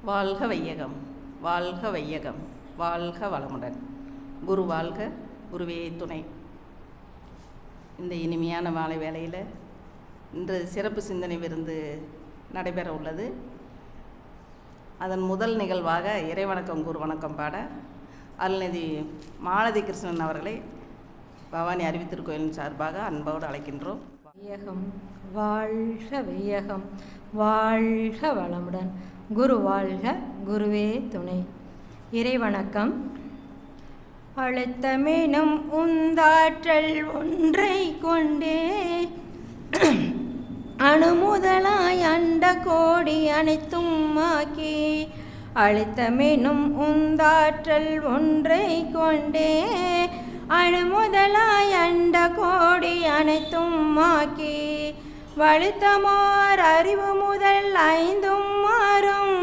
வாழ்க வையகம், வாழ்க வையகம், வாழ்க வளமுடன். குரு வாழ்க, குருவே துணை. இந்த இனிமையான மாலை வேளையில் இன்று சிறப்பு சிந்தனை விருந்து நடைபெற உள்ளது. அதன் முதல் நிகழ்வாக இறைவணக்கம் குரு வணக்கம் பாட அருள்நிதி மாலதி கிருஷ்ணன் அவர்களை பவானி அறிவித்திருக்கோயிலின் சார்பாக அன்போடு அழைக்கின்றோம். வையகம் வாழ்க, வையகம் வாழ்க வளமுடன். குரு வாழ்க, குருவே துணை. இறைவணக்கம். அழுத்தமெனும் உந்தாற்றல் ஒன்றை கொண்டே அணுமுதலாய் அண்ட கோடி அனைத்தும் ஆக்கி, அழுத்தமெனும் உந்தாற்றல் ஒன்றை கொண்டே அணுமுதலாய் அண்ட கோடி அனைத்தும் ஆக்கி, வழுத்தமோர் அறிவு முதல் ஐந்தும் மாறும்,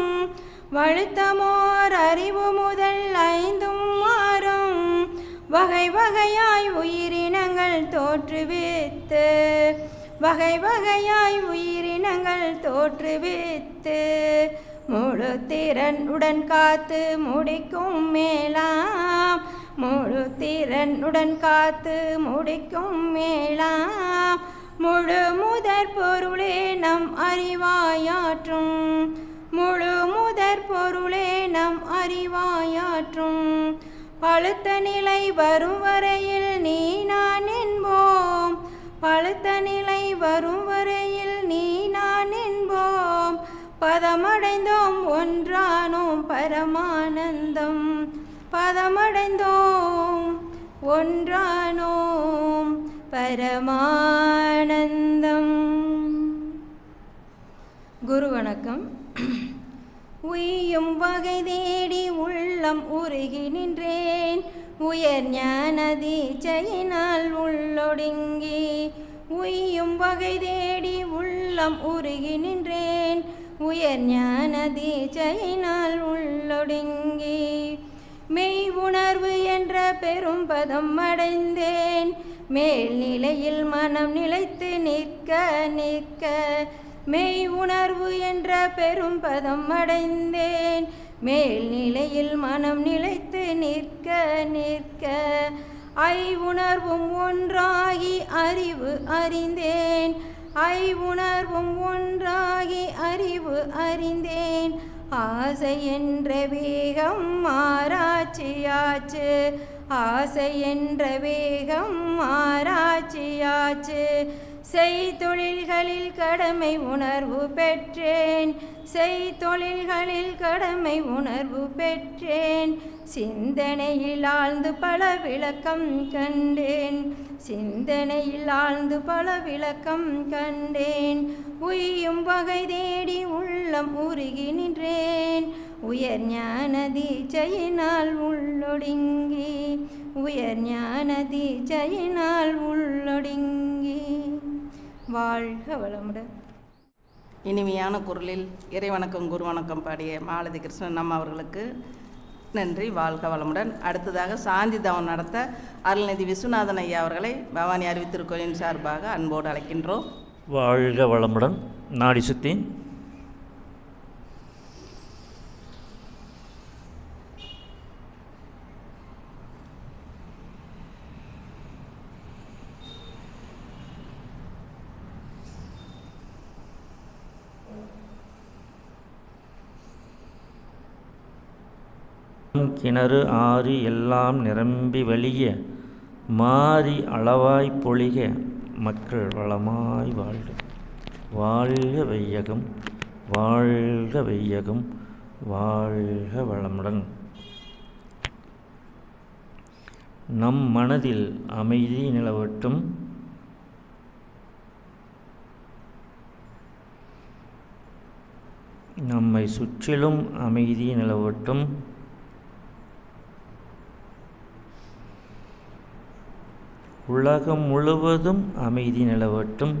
வழுத்தமோர் அறிவு முதல் ஐந்தும் மாறும், வகை வகையாய் உயிரினங்கள் தோற்றுவித்து, வகை வகையாய் உயிரினங்கள் தோற்றுவித்து, முழு திறன் உடன் காத்து முடிக்கும் மேலாம், முழு திறன் உடன் காத்து முடிக்கும் மேலாம், முழு முதற் பொருளே நம் அறிவாயாற்றும், முழு முதற் பொருளே நம் அறிவாயாற்றும், பழுத்த நிலை வரும் வரையில் நீ நான் என்போம், பழுத்த நிலை வரும் வரையில் நீ நான் என்போம், பதமடைந்தோம் ஒன்றானோம் பரமானந்தம், பதமடைந்தோம் ஒன்றானோம் பரமானந்தம். குரு வணக்கம். உய்யும் வகை தேடி உள்ளம் உருகி நின்றேன், உயர் ஞான தீட்சையினால் உள்ளொடுங்கி, உய்யும் வகை தேடி உள்ளம் உருகி நின்றேன், உயர் ஞான தீட்சையினால் உள்ளொடுங்கி, மெய் உணர்வு என்ற பெரும் பதம் அடைந்தேன், மேல்நிலையில் மனம் நிலைத்து நிற்க நிற்க, மெய் உணர்வு என்ற பெரும் பதம் அடைந்தேன், மேல்நிலையில் மனம் நிலைத்து நிற்க நிற்க, ஐ உணர்வும் ஒன்றாகி அறிவு அறிந்தேன், ஐ உணர்வும் ஒன்றாகி அறிவு அறிந்தேன், ஆசை என்ற வேகம் ஆராய்ச்சியாச்சு, ஆசை என்ற வேகம் ஆராய்ச்சியாச்சு, செய்தொழில்களில் கடமை உணர்வு பெற்றேன், செய்தொழில்களில் கடமை உணர்வு பெற்றேன், சிந்தனையில் ஆழ்ந்து பல விளக்கம் கண்டேன், சிந்தனையில் ஆழ்ந்து பல விளக்கம் கண்டேன், உய்யும் வகை தேடி உள்ளம் உருகி நின்றேன், உயர் ஞான தீட்சையினால் உள்ளொடுங்கி, உயர் ஞான தீட்சையினால் உள்ளொடுங்கி. வாழ்க வளமுடன். இனிமையான குரலில் இறைவணக்கம் குரு வணக்கம் பாடிய மாலதி கிருஷ்ணன் அம்மா அவர்களுக்கு நன்றி. வாழ்க வளமுடன். அடுத்ததாக சாந்தி தவம் நடத்த அருள்நிதி விஸ்வநாதன் ஐயா அவர்களை பவானி அறிவித்திருக்கோயின் சார்பாக அன்போடு அழைக்கின்றோம். வாழ்க வளமுடன். நாடி சுத்தி கிணறு ஆறு எல்லாம் நிரம்பி வழிய, மாறி அளவாய் பொழிக மக்கள் வளமாய் வாழ்க. வாழ்க வையகம், வாழ்க வையகம், வாழ்க வளமுடன். நம் மனதில் அமைதி நிலவட்டும், நம்மை சுற்றிலும் அமைதி நிலவட்டும், உலகம் முழுவதும் அமைதி நிலவட்டும்,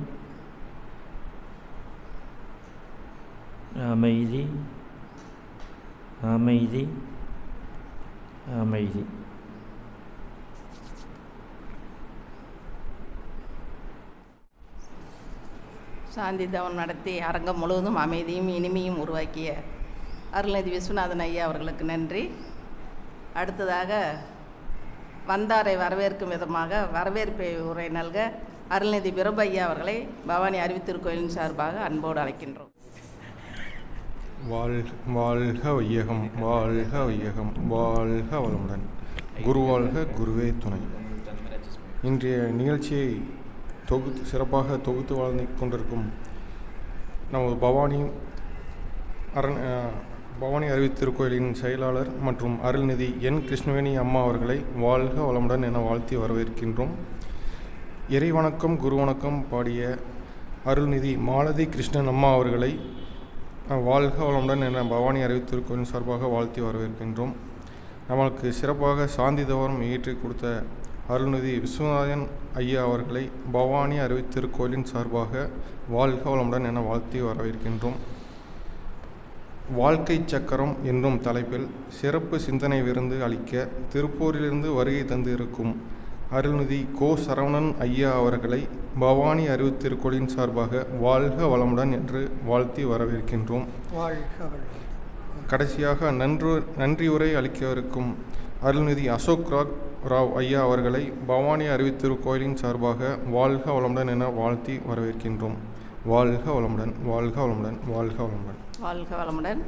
அமைதி அமைதி அமைதி. சாந்தி தவம் நடத்தி அரங்கம் முழுவதும் அமைதியும் இனிமையும் உருவாக்கிய அருள்நிதி விஸ்வநாதன் ஐயா அவர்களுக்கு நன்றி. அடுத்ததாக வந்தாரை வரவேற்கும் விதமாக வரவேற்பை உரை நல்க அருள்நிதி பிரபு ஐயா அவர்களை பவானி அறிவித்திருக்கோயிலின் சார்பாக அன்போடு அழைக்கின்றோம். வாழ்க வையகம், வாழ்க வையகம், வாழ்க வளமுடன். குரு வாழ்க, குருவே துணை. இன்றைய நிகழ்ச்சியை சிறப்பாக தொகுத்து வாழ்ந்து கொண்டிருக்கும் நமது பவானி அறிவித்திருக்கோயிலின் செயலாளர் மற்றும் அருள்நிதி என் கிருஷ்ணவேணி அம்மா அவர்களை வாழ்க வளமுடன் என வாழ்த்தி வரவேற்கின்றோம். இறை வணக்கம் குரு வணக்கம் பாடிய அருள்நிதி மாலதி கிருஷ்ணன் அம்மா அவர்களை வாழ்க வளமுடன் என பவானி அறிவித்திருக்கோயிலின் சார்பாக வாழ்த்தி வரவேற்கின்றோம். நம்மளுக்கு சிறப்பாக சாந்தி தவறம் ஏற்றி கொடுத்த அருள்நிதி விஸ்வநாதன் ஐயா அவர்களை பவானி அறிவித்திருக்கோயிலின் சார்பாக வாழ்க வளமுடன் என வாழ்த்தி வரவேற்கின்றோம். வாழ்க்கை சக்கரம் என்னும் தலைப்பில் சிறப்பு சிந்தனை விருந்து அளிக்க திருப்பூரிலிருந்து வருகை தந்து இருக்கும் அருள்நிதி கோ சரவணன் ஐயா அவர்களை பவானி அறிவித்திருக்கோயிலின் சார்பாக வாழ்க வளமுடன் என்று வாழ்த்தி வரவேற்கின்றோம். கடைசியாக நன்றியுரை அளிக்கவிருக்கும் அருள்நிதி அசோக் ராவ் ஐயா அவர்களை பவானி அறிவித்திருக்கோயிலின் சார்பாக வாழ்க வளமுடன் என வாழ்த்தி வரவேற்கின்றோம். வாழ்க வளமுடன், வாழ்க வளமுடன், வாழ்க வளமுடன், வாழ்க வளமுடன்.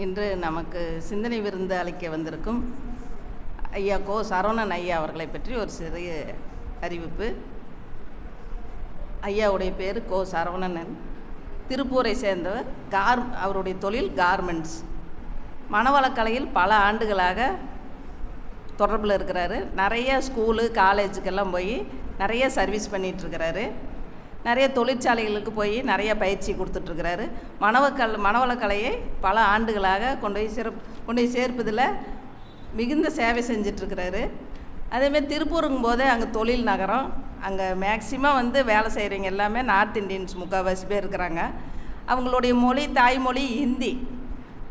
இன்று நமக்கு சிந்தனை விருந்து அளிக்க வந்திருக்கும் ஐயா கோ சரவணன் ஐயா அவர்களை பற்றி ஒரு சிறிய அறிவிப்பு. ஐயாவுடைய பேர் கோ சரவணன். திருப்பூரை சேர்ந்தவர். அவருடைய தொழில் கார்மெண்ட்ஸ். மனவளக்கலையில் பல ஆண்டுகளாக தொடர்பில் இருக்கிறாரு. நிறைய ஸ்கூலு காலேஜுக்கெல்லாம் போய் நிறைய சர்வீஸ் பண்ணிகிட்ருக்கிறாரு. நிறைய தொழிற்சாலைகளுக்கு போய் நிறைய பயிற்சி கொடுத்துட்ருக்கிறாரு. மனவளக்கலையை பல ஆண்டுகளாக கொண்டு போய் சேர்ப்பதில் மிகுந்த சேவை செஞ்சிட்ருக்கிறாரு. அதேமாதிரி திருப்பூருங்கும் போது அங்கே தொழில் நகரம். அங்கே மேக்சிமம் வேலை செய்கிறவங்க எல்லாமே நார்த் இண்டியன்ஸ் முக்கால்வாசி பேர் இருக்கிறாங்க. அவங்களுடைய மொழி தாய்மொழி ஹிந்தி.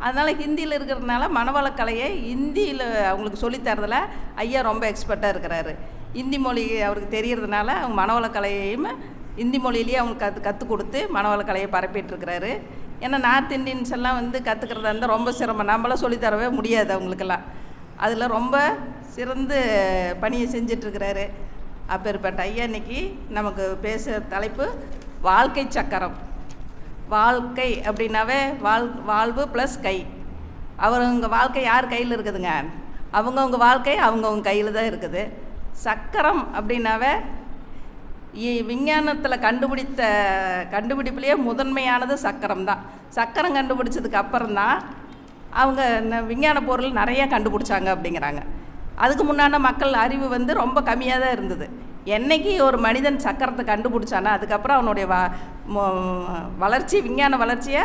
அதனால் ஹிந்தியில் இருக்கிறதுனால மனவளக்கலையை ஹிந்தியில் அவங்களுக்கு சொல்லித்தரதில் ஐயா ரொம்ப எக்ஸ்பர்ட்டாக இருக்கிறாரு. ஹிந்தி மொழி அவருக்கு தெரியறதுனால அவங்க மனவளக்கலையையும் ஹிந்தி மொழியிலேயே அவங்களுக்கு கற்றுக் கொடுத்து மனவளக்கலையை பரப்பிட்டுருக்கிறாரு. ஏன்னா நார்த் இண்டியன்ஸ் எல்லாம் கற்றுக்கிறதா இருந்தால் ரொம்ப சிரமம். நம்மளாம் சொல்லித்தரவே முடியாது அவங்களுக்கெல்லாம். அதில் ரொம்ப சிறந்து பணியை செஞ்சிட்ருக்கிறாரு. அப்பேற்பட்ட ஐயா இன்னைக்கு நமக்கு பேசுகிற தலைப்பு வாழ்க்கை சக்கரம். வாழ்க்கை அப்படின்னாவே வாழ்வு ப்ளஸ் கை. அவங்கவுங்க வாழ்க்கை யார் கையில் இருக்குதுங்க? அவங்கவுங்க வாழ்க்கை அவங்கவுங்க கையில் தான் இருக்குது. சக்கரம் அப்படின்னாவே விஞ்ஞானத்தில் கண்டுபிடிப்புலேயே முதன்மையானது சக்கரம் தான். சக்கரம் கண்டுபிடிச்சதுக்கு அப்புறம்தான் அவங்க விஞ்ஞான பொருள் நிறையா கண்டுபிடிச்சாங்க அப்படிங்கிறாங்க. அதுக்கு முன்னாடி மக்கள் அறிவு ரொம்ப கம்மியாக தான் இருந்தது. என்னைக்கு ஒரு மனிதன் சக்கரத்தை கண்டுபிடிச்சானா அதுக்கப்புறம் அவனுடைய வளர்ச்சி விஞ்ஞான வளர்ச்சியை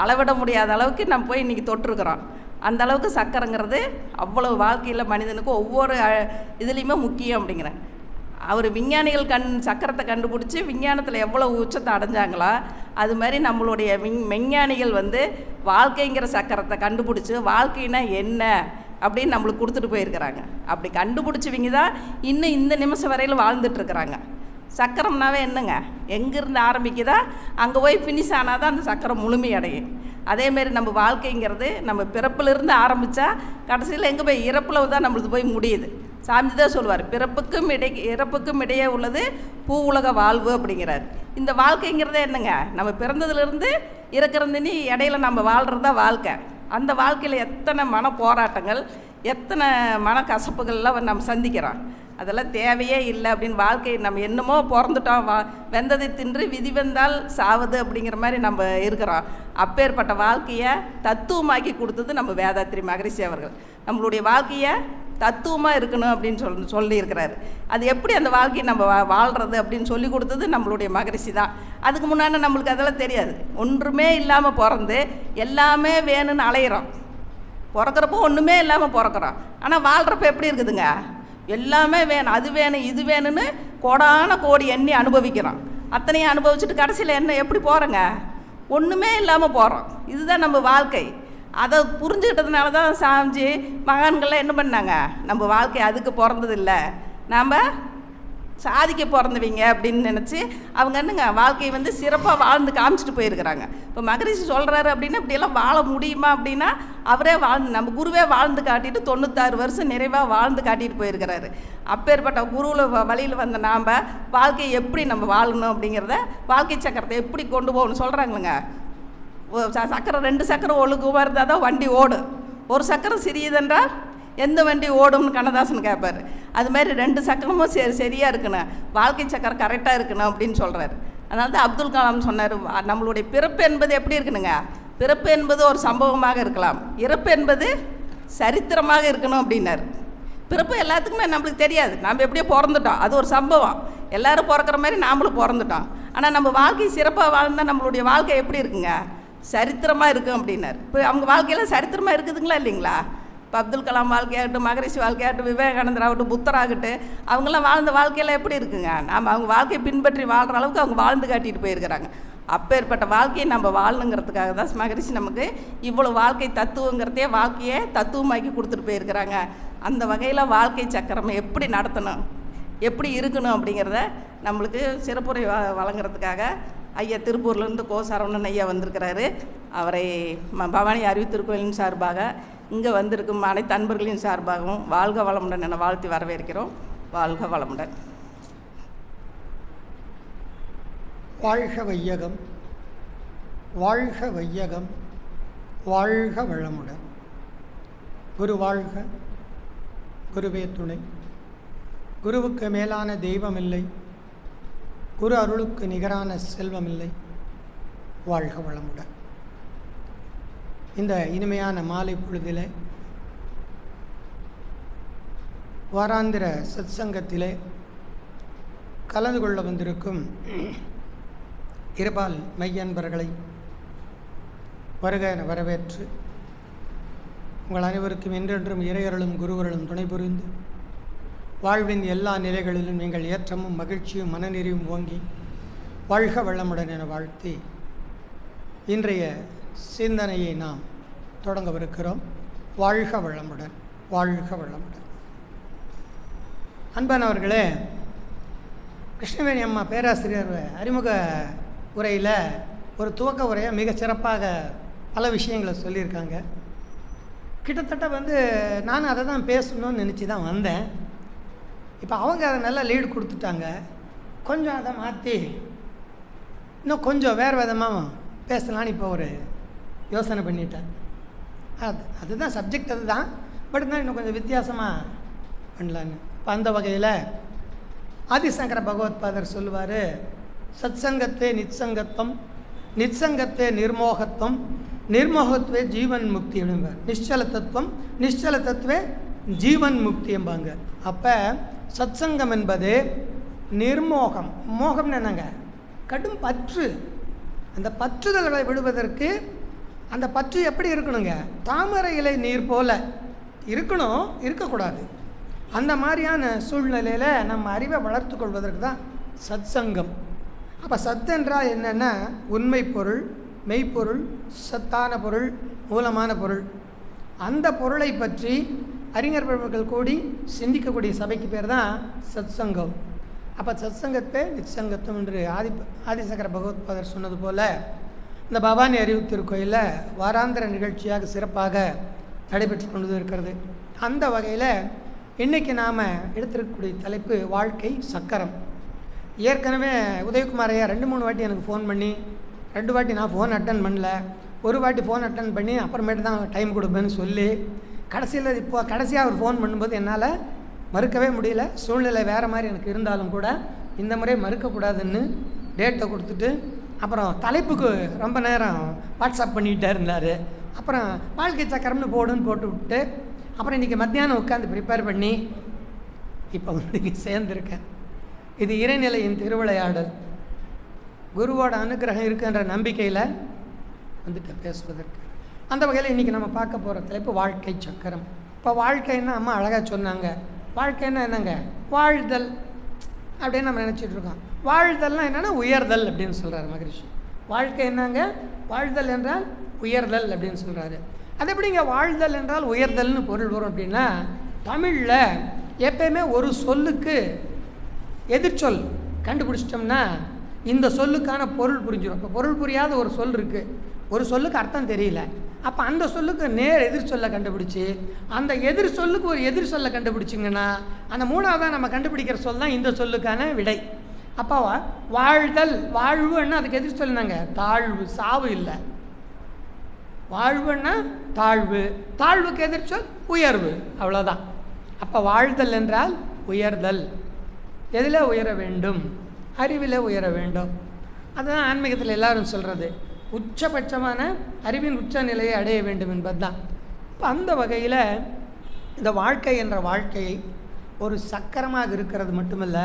அளவிட முடியாத அளவுக்கு நம்ம போய் இன்றைக்கி தொட்டிருக்கிறோம். அந்த அளவுக்கு சக்கரங்கிறது அவ்வளோ வாழ்க்கையில் மனிதனுக்கு ஒவ்வொரு இதுலேயுமே முக்கியம் அப்படிங்கிறேன். அவர் விஞ்ஞானிகள் சக்கரத்தை கண்டுபிடிச்சி விஞ்ஞானத்தில் எவ்வளோ உச்சத்தை அடைஞ்சாங்களோ அது மாதிரி நம்மளுடைய விஞ்ஞானிகள் வாழ்க்கைங்கிற சக்கரத்தை கண்டுபிடிச்சி வாழ்க்கைனா என்ன அப்படின்னு நம்மளுக்கு கொடுத்துட்டு போயிருக்கிறாங்க. அப்படி கண்டுபிடிச்சவங்க தான் இன்னும் இந்த நிமிஷம் வரையில் வாழ்ந்துட்டுருக்குறாங்க. சக்கரம்னாவே என்னங்க? எங்கேருந்து ஆரம்பிக்குதா அங்கே போய் ஃபினிஷ் ஆனால் தான் அந்த சக்கரம் முழுமையடையும். அதேமாரி நம்ம வாழ்க்கைங்கிறது நம்ம பிறப்பிலிருந்து ஆரம்பித்தா கடைசியில் எங்கே போய் இறப்பில் தான் நம்மளுக்கு போய் முடியுது. சாமி தான் சொல்லுவார், இறப்புக்கும் இடையே உள்ளது பூ உலக வாழ்வு அப்படிங்கிறார். இந்த வாழ்க்கைங்கிறதே என்னங்க? நம்ம பிறந்ததுலேருந்து இருக்கிறதுன்னு இடையில நம்ம வாழ்கிறதா வாழ்க்கை. அந்த வாழ்க்கையில் எத்தனை மன போராட்டங்கள், எத்தனை மன கசப்புகள்லாம் நம்ம சந்திக்கிறோம். அதெல்லாம் தேவையே இல்லை அப்படின்னு வாழ்க்கை நம்ம என்னமோ பிறந்துட்டோம், வெந்ததை தின்று விதி வந்தால் சாவது அப்படிங்கிற மாதிரி நம்ம இருக்கிறோம். அப்பேற்பட்ட வாழ்க்கையை தத்துவமாக்கி கொடுத்தது நம்ம வேதாத்ரி மகரிஷி அவர்கள். நம்மளுடைய வாழ்க்கையை தத்துவமாக இருக்கணும் அப்படின்னு சொல்லியிருக்கிறாரு. அது எப்படி அந்த வாழ்க்கையை நம்ம வாழ்கிறது அப்படின்னு சொல்லி கொடுத்தது நம்மளுடைய மகரிஷி தான். அதுக்கு முன்னாடி நம்மளுக்கு அதெல்லாம் தெரியாது. ஒன்றுமே இல்லாமல் பிறந்து எல்லாமே வேணும்னு அலையிறோம். பிறக்கிறப்போ ஒன்றுமே இல்லாமல் பிறக்கிறோம். ஆனால் வாழ்கிறப்ப எப்படி இருக்குதுங்க? எல்லாமே வேணும், அது வேணும், இது வேணும்னு கோடான கோடி எண்ணி அனுபவிக்கிறோம். அத்தனையும் அனுபவிச்சுட்டு கடைசியில் என்ன எப்படி போகிறோங்க? ஒன்றுமே இல்லாமல் போகிறோம். இதுதான் நம்ம வாழ்க்கை. அதை புரிஞ்சுக்கிட்டதுனால தான் சாமிஜி மகான்கள்லாம் என்ன பண்ணாங்க? நம்ம வாழ்க்கை அதுக்கு பிறந்ததில்லை, நாம் சாதிக்க பிறந்தவங்க அப்படின்னு நினச்சி அவங்க என்னங்க வாழ்க்கையை வந்து சிறப்பாக வாழ்ந்து காமிச்சிட்டு போயிருக்கிறாங்க. இப்போ மகரிஷி சொல்கிறாரு அப்படின்னா இப்படியெல்லாம் வாழ முடியுமா அப்படின்னா அவரே நம்ம குருவே வாழ்ந்து காட்டிட்டு 96 வருஷம் நிறைவாக வாழ்ந்து காட்டிட்டு போயிருக்கிறாரு. அப்பேற்பட்ட குருவில் வழியில் வந்த நாம் வாழ்க்கையை எப்படி நம்ம வாழணும் அப்படிங்கிறத, வாழ்க்கை சக்கரத்தை எப்படி கொண்டு போகணும்னு சொல்கிறாங்களுங்க. சக்கரம் 2 சக்கரம் ஒழுங்குமாக இருந்தால் தான் வண்டி ஓடும். ஒரு சக்கரம் சிறியதென்றால் எந்த வண்டி ஓடும்னு கண்ணதாசன் கேட்பார். அதுமாதிரி 2 சக்கரமும் சரியாக இருக்கணும், வாழ்க்கை சக்கரம் கரெக்டாக இருக்கணும் அப்படின்னு சொல்கிறார். அதனால தான் அப்துல் கலாம் சொன்னார், நம்மளுடைய பிறப்பு என்பது எப்படி இருக்கணுங்க, பிறப்பு என்பது ஒரு சம்பவமாக இருக்கலாம், இறப்பு என்பது சரித்திரமாக இருக்கணும் அப்படின்னார். பிறப்பு எல்லாத்துக்குமே நம்மளுக்கு தெரியாது, நம்ம எப்படியோ பிறந்துட்டோம், அது ஒரு சம்பவம். எல்லோரும் பிறக்கிற மாதிரி நாமளும் பிறந்துட்டோம். ஆனால் நம்ம வாழ்க்கை சிறப்பாக வாழ்ந்தால் நம்மளுடைய வாழ்க்கை எப்படி இருக்குங்க, சரித்திரமாக இருக்கும் அப்படின்னார். இப்போ அவங்க வாழ்க்கையில் சரித்திரமாக இருக்குதுங்களா இல்லைங்களா? இப்போ அப்துல் கலாம் வாழ்க்கையாகட்டும், மகரிஷி வாழ்க்கையாகட்டும், விவேகானந்தர் ஆகட்டும், புத்தராகட்டும், அவங்களாம் வாழ்ந்த வாழ்க்கையெல்லாம் எப்படி இருக்குங்க? நாம் அவங்க வாழ்க்கையை பின்பற்றி வாழ்கிற அளவுக்கு அவங்க வாழ்ந்து காட்டிட்டு போயிருக்கிறாங்க. அப்பேற்பட்ட வாழ்க்கையை நம்ம வாழணுங்கிறதுக்காக தான் மகரிஷி நமக்கு இவ்வளோ வாழ்க்கை தத்துவங்கிறதே வாழ்க்கையை தத்துவமாக்கி கொடுத்துட்டு போயிருக்கிறாங்க. அந்த வகையில் வாழ்க்கை சக்கரம் எப்படி நடத்தணும், எப்படி இருக்கணும் அப்படிங்கிறத நம்மளுக்கு சிறப்புரை வழங்குறதுக்காக ஐயா திருப்பூர்லேருந்து சரவணன் ஐயா வந்திருக்கிறாரு. அவரை பவானி அறிவித்திருக்கோயிலின் சார்பாக, இங்கே வந்திருக்கும் அனைத்து அன்பர்களின் சார்பாகவும் வாழ்க வளமுடன் என வாழ்த்தி வரவேற்கிறோம். வாழ்க வளமுடன். வாழ்க வையகம், வாழ்க வையகம், வாழ்க வளமுடன். குரு வாழ்க, குருவே துணை. குருவுக்கு மேலான தெய்வமில்லை, குரு அருளுக்கு நிகரான செல்வமில்லை. வாழ்க வளமுடன். இந்த இனிமையான மாலை பொழுதிலே வாராந்திர சத்சங்கத்திலே கலந்து கொள்ள வந்திருக்கும் இருபால் மையன்பர்களை வருக என வரவேற்று, உங்கள் அனைவருக்கும் என்றென்றும் இறையருளும் குருவருளும் துணை புரிந்து வாழ்வின் எல்லா நிலைகளிலும் நீங்கள் ஏற்றமும் மகிழ்ச்சியும் மனநிறைவும் ஓங்கி வாழ்க வளமுடன் என வாழ்த்தி இன்றைய சிந்தனையை நாம் தொடங்கவிருக்கிறோம். வாழ்க வளமுடன், வாழ்க வளமுடன். அன்பானவர்களே, கிருஷ்ணவேணி அம்மா பேராசிரியர் அறிமுக உரையில் ஒரு துவக்க உரையை மிகச் சிறப்பாக பல விஷயங்களை சொல்லியிருக்காங்க. கிட்டத்தட்ட நானும் அதை தான் பேசணும்னு நினச்சி தான் வந்தேன். இப்போ அவங்க அதை நல்லா லீடு கொடுத்துட்டாங்க. கொஞ்சம் அதை மாற்றி இன்னும் கொஞ்சம் வேறு விதமாக பேசலான்னு இப்போ ஒரு யோசனை பண்ணிட்டேன். அதுதான் சப்ஜெக்ட், அதுதான். பட் இருந்தால் இன்னும் கொஞ்சம் வித்தியாசமாக பண்ணலான்னு. இப்போ அந்த வகையில் ஆதிசங்கர பகவத்பாதர் சொல்லுவார், சத்சங்கத்தே நிச்சங்கத்துவம், நிச்சங்கத்தே நிர்மோகத்துவம், நிர்மோகத்துவே ஜீவன் முக்தி அப்படிம்பார். நிശ്ചல தத்துவம், நிശ്ചல தத்துவே ஜீவன் முக்தி என்பாங்க. அப்போ சத்சங்கம் என்பது நிர்மோகம். மோகம்னு என்னங்க, கடும் பற்று. அந்த பற்றுதல்களை விடுவதற்கு அந்த பற்று எப்படி இருக்கணுங்க, தாமரை இலை நீர் போல இருக்கணும், இருக்கக்கூடாது. அந்த மாதிரியான சூழ்நிலையில் நம்ம அறிவை வளர்த்து கொள்வதற்கு தான் சத்சங்கம். அப்போ சத் என்றால் என்னென்னா உண்மை பொருள், மெய்ப்பொருள், சத்தான பொருள், மூலமான பொருள். அந்த பொருளை பற்றி அறிஞர் பெருமக்கள் கூடி சிந்திக்கக்கூடிய சபைக்கு பேர் தான் சத்சங்கம். அப்போ சத்சங்கத்தை நிச்சங்கத்துவம் என்று ஆதிசங்கர பகவத்பாதர் சொன்னது போல் இந்த பவானி அறிவு திருக்கோயிலில் வாராந்திர நிகழ்ச்சியாக சிறப்பாக நடைபெற்று கொண்டு இருக்கிறது. அந்த வகையில் இன்றைக்கி நாம் எடுத்திருக்கக்கூடிய தலைப்பு வாழ்க்கை சக்கரம். ஏற்கனவே உதயகுமார் ஐயா 2-3 வாட்டி எனக்கு ஃபோன் பண்ணி, 2 வாட்டி நான் ஃபோன் அட்டன் பண்ணல, ஒரு வாட்டி ஃபோன் அட்டன் பண்ணி அப்புறமேட்டு தான் டைம் கொடுப்பேன்னு சொல்லி கடைசியில் இப்போ கடைசியாக அவர் ஃபோன் பண்ணும்போது என்னால் மறுக்கவே முடியல. சூழ்நிலை வேறு மாதிரி எனக்கு இருந்தாலும் கூட இந்த முறை மறுக்கக்கூடாதுன்னு டேட்டை கொடுத்துட்டு அப்புறம் தலைப்புக்கு ரொம்ப நேரம் வாட்ஸ்அப் பண்ணிகிட்டே இருந்தார். அப்புறம் வாழ்க்கை சக்கரம்னு போடுன்னு போட்டு விட்டு அப்புறம் இன்றைக்கி மத்தியானம் உட்காந்து ப்ரிப்பேர் பண்ணி இப்போ இங்கே சேர்ந்துருக்கேன். இது இறைநிலையின் திருவிளையாடல். குருவோட அனுகிரகம் இருக்குன்ற நம்பிக்கையில் வந்துட்டு பேசுவதற்கு. அந்த வகையில் இன்றைக்கி நம்ம பார்க்க போகிற தலைப்பு வாழ்க்கை சக்கரம். இப்போ வாழ்க்கைன்னா அம்மா அழகாக சொன்னாங்க. வாழ்க்கைன்னா என்னங்க, வாழ்தல் அப்படின்னு நம்ம நினச்சிட்ருக்கோம். வாழ்தல்னால் என்னென்னா உயர்தல் அப்படின்னு சொல்கிறாரு மகரிஷி. வாழ்க்கை என்னங்க, வாழ்தல் என்றால் உயர்தல் அப்படின்னு சொல்கிறாரு. அது எப்படிங்க வாழ்தல் என்றால் உயர்தல்னு பொருள் வரும் அப்படின்னா, தமிழில் எப்பயுமே ஒரு சொல்லுக்கு எதிர்ச்சொல் கண்டுபிடிச்சிட்டோம்னா இந்த சொல்லுக்கான பொருள் புரிஞ்சிடும். இப்போ பொருள் புரியாத ஒரு சொல் இருக்குது, ஒரு சொல்லுக்கு அர்த்தம் தெரியல, அப்போ அந்த சொல்லுக்கு நேர் எதிர் சொல்லை கண்டுபிடிச்சி அந்த எதிர் சொல்லுக்கு ஒரு எதிர் சொல்லை கண்டுபிடிச்சிங்கன்னா அந்த மூணாவதாக நம்ம கண்டுபிடிக்கிற சொல் தான் இந்த சொல்லுக்கான விடை. அப்போ வாழ்தல், வாழ்வுன்னா அதுக்கு எதிர் சொல்லுனாங்க தாழ்வு, சாவு இல்லை. வாழ்வுன்னா தாழ்வு, தாழ்வுக்கு எதிர் சொல் உயர்வு, அவ்வளோதான். அப்போ வாழ்தல் என்றால் உயர்தல். எதில் உயர வேண்டும்? அறிவில் உயர வேண்டும். அதுதான் ஆன்மீகத்தில் எல்லாரும் சொல்கிறது, உச்சபட்சமான அறிவின் உச்ச நிலையை அடைய வேண்டும் என்பது தான். இப்போ அந்த வகையில் இந்த வாழ்க்கை என்ற வாழ்க்கையை ஒரு சக்கரமாக இருக்கிறது மட்டுமல்ல,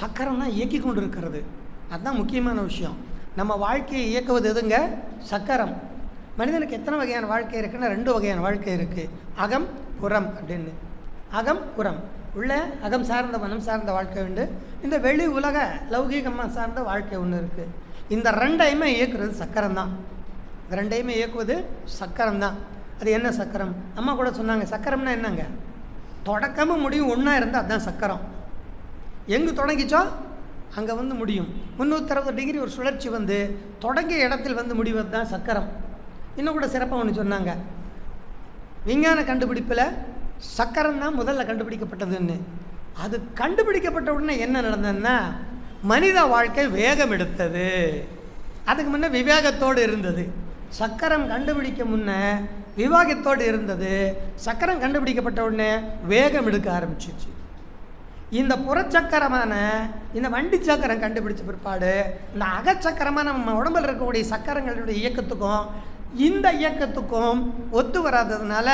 சக்கரம் தான் இயக்கி கொண்டு இருக்கிறது. அதுதான் முக்கியமான விஷயம். நம்ம வாழ்க்கையை இயக்குவது எதுங்க? சக்கரம். மனிதனுக்கு எத்தனை வகையான வாழ்க்கை இருக்குன்னா 2 வகையான வாழ்க்கை இருக்குது, அகம் புறம் அப்படின்னு. அகம் புறம், உள்ள அகம் சார்ந்த மனம் சார்ந்த வாழ்க்கை உண்டு, இந்த வெளி உலக லௌகீகமாக சார்ந்த வாழ்க்கை ஒன்று இருக்குது. இந்த 2ஐயுமே இயக்குறது சக்கரம் தான். இந்த 2ஐயுமே இயக்குவது சக்கரம் தான். அது என்ன சக்கரம்? அம்மா கூட சொன்னாங்க, சக்கரம்னா என்னங்க? தொடக்கமும் முடியும் ஒன்றா இருந்தால் அதுதான் சக்கரம். எங்கே தொடங்கிச்சோ அங்கே வந்து முடியும். 360 டிகிரி ஒரு சுழற்சி வந்து தொடங்கிய இடத்தில் வந்து முடிவது தான் சக்கரம். இன்னும் கூட சிறப்பாக ஒன்று சொன்னாங்க, விஞ்ஞான கண்டுபிடிப்பில் சக்கரம் தான் முதல்ல கண்டுபிடிக்கப்பட்டதுன்னு. அது கண்டுபிடிக்கப்பட்ட உடனே என்ன நடந்ததுன்னா மனித வாழ்க்கை வேகம் எடுத்தது. அதுக்கு முன்னே விவேகத்தோடு இருந்தது. சக்கரம் கண்டுபிடிக்க முன்ன விவேகத்தோடு இருந்தது. சக்கரம் கண்டுபிடிக்கப்பட்ட உடனே வேகம் எடுக்க ஆரம்பிச்சிச்சு. இந்த புறச்சக்கரமான இந்த வண்டி சக்கரம் கண்டுபிடிச்ச பிற்பாடு இந்த அகச்சக்கரமான நம்ம உடம்பில் இருக்கக்கூடிய சக்கரங்களுடைய இயக்கத்துக்கும் இந்த இயக்கத்துக்கும் ஒத்து வராததுனால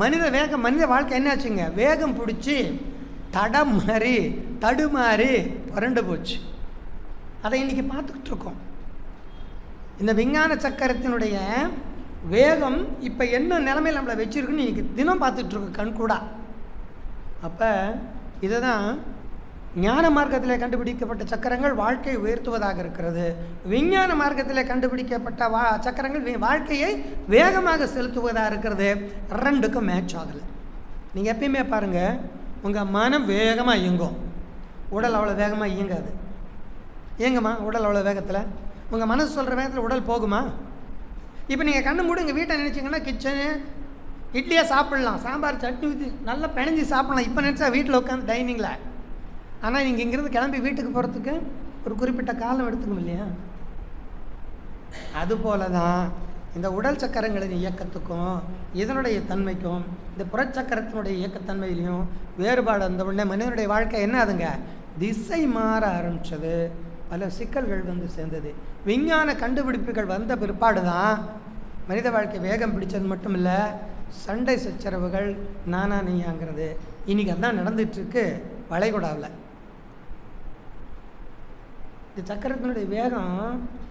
மனித வாழ்க்கை என்னாச்சுங்க? வேகம் பிடிச்சி தடுமாறி புரண்டு போச்சு. அதை இன்றைக்கி பார்த்துக்கிட்டு இருக்கோம். இந்த விஞ்ஞான சக்கரத்தினுடைய வேகம் இப்போ என்ன நிலைமையில் நம்மளை வச்சுருக்குன்னு இன்றைக்கி தினம் பார்த்துட்ருக்கோம் கண்கூடா. அப்போ இதை தான் ஞான மார்க்கத்தில் கண்டுபிடிக்கப்பட்ட சக்கரங்கள் வாழ்க்கையை உயர்த்துவதாக இருக்கிறது. விஞ்ஞான மார்க்கத்தில் கண்டுபிடிக்கப்பட்ட சக்கரங்கள் வாழ்க்கையை வேகமாக செலுத்துவதாக இருக்கிறது. 2க்கும் மேட்ச் ஆகலை. நீங்கள் எப்பயுமே பாருங்கள், உங்கள் மனம் வேகமாக இயங்கும், உடல் அவ்வளோ வேகமாக இயங்காது. இயங்குமா உடல் அவ்வளோ வேகத்தில்? உங்கள் மனசு சொல்கிற வேகத்தில் உடல் போகுமா? இப்போ நீங்கள் கண்ணு மூடி உங்கள் வீட்டை நினச்சிங்கன்னா கிச்சனு இட்லியாக சாப்பிட்லாம், சாம்பார் சட்னி ஊற்றி நல்லா பிணைஞ்சி சாப்பிட்லாம். இப்போ நினச்சா வீட்டில் உட்காந்து டைனிங்கில். ஆனால் நீங்கள் இங்கேருந்து கிளம்பி வீட்டுக்கு போகிறதுக்கு ஒரு குறிப்பிட்ட காலம் எடுத்துக்கும் இல்லையா? அதுபோல தான் இந்த உடல் சக்கரங்களின் இயக்கத்துக்கும் இதனுடைய தன்மைக்கும் இந்த புறச்சக்கரத்தினுடைய இயக்கத்தன்மையிலையும் வேறுபாடு வந்த உடனே மனிதனுடைய வாழ்க்கை என்ன ஆகுதுங்க? திசை மாற ஆரம்பித்தது. பல சிக்கல்கள் வந்து சேர்ந்தது. விஞ்ஞான கண்டுபிடிப்புகள் வந்த பிற்பாடு தான் மனித வாழ்க்கை வேகம் பிடிச்சது மட்டும் இல்லை, சண்டை சச்சரவுகள் நானா நீயாங்கிறது இன்றைக்கி அதான் நடந்துகிட்ருக்கு வளைகுடாவில். இந்த சக்கரத்தினுடைய வேகம்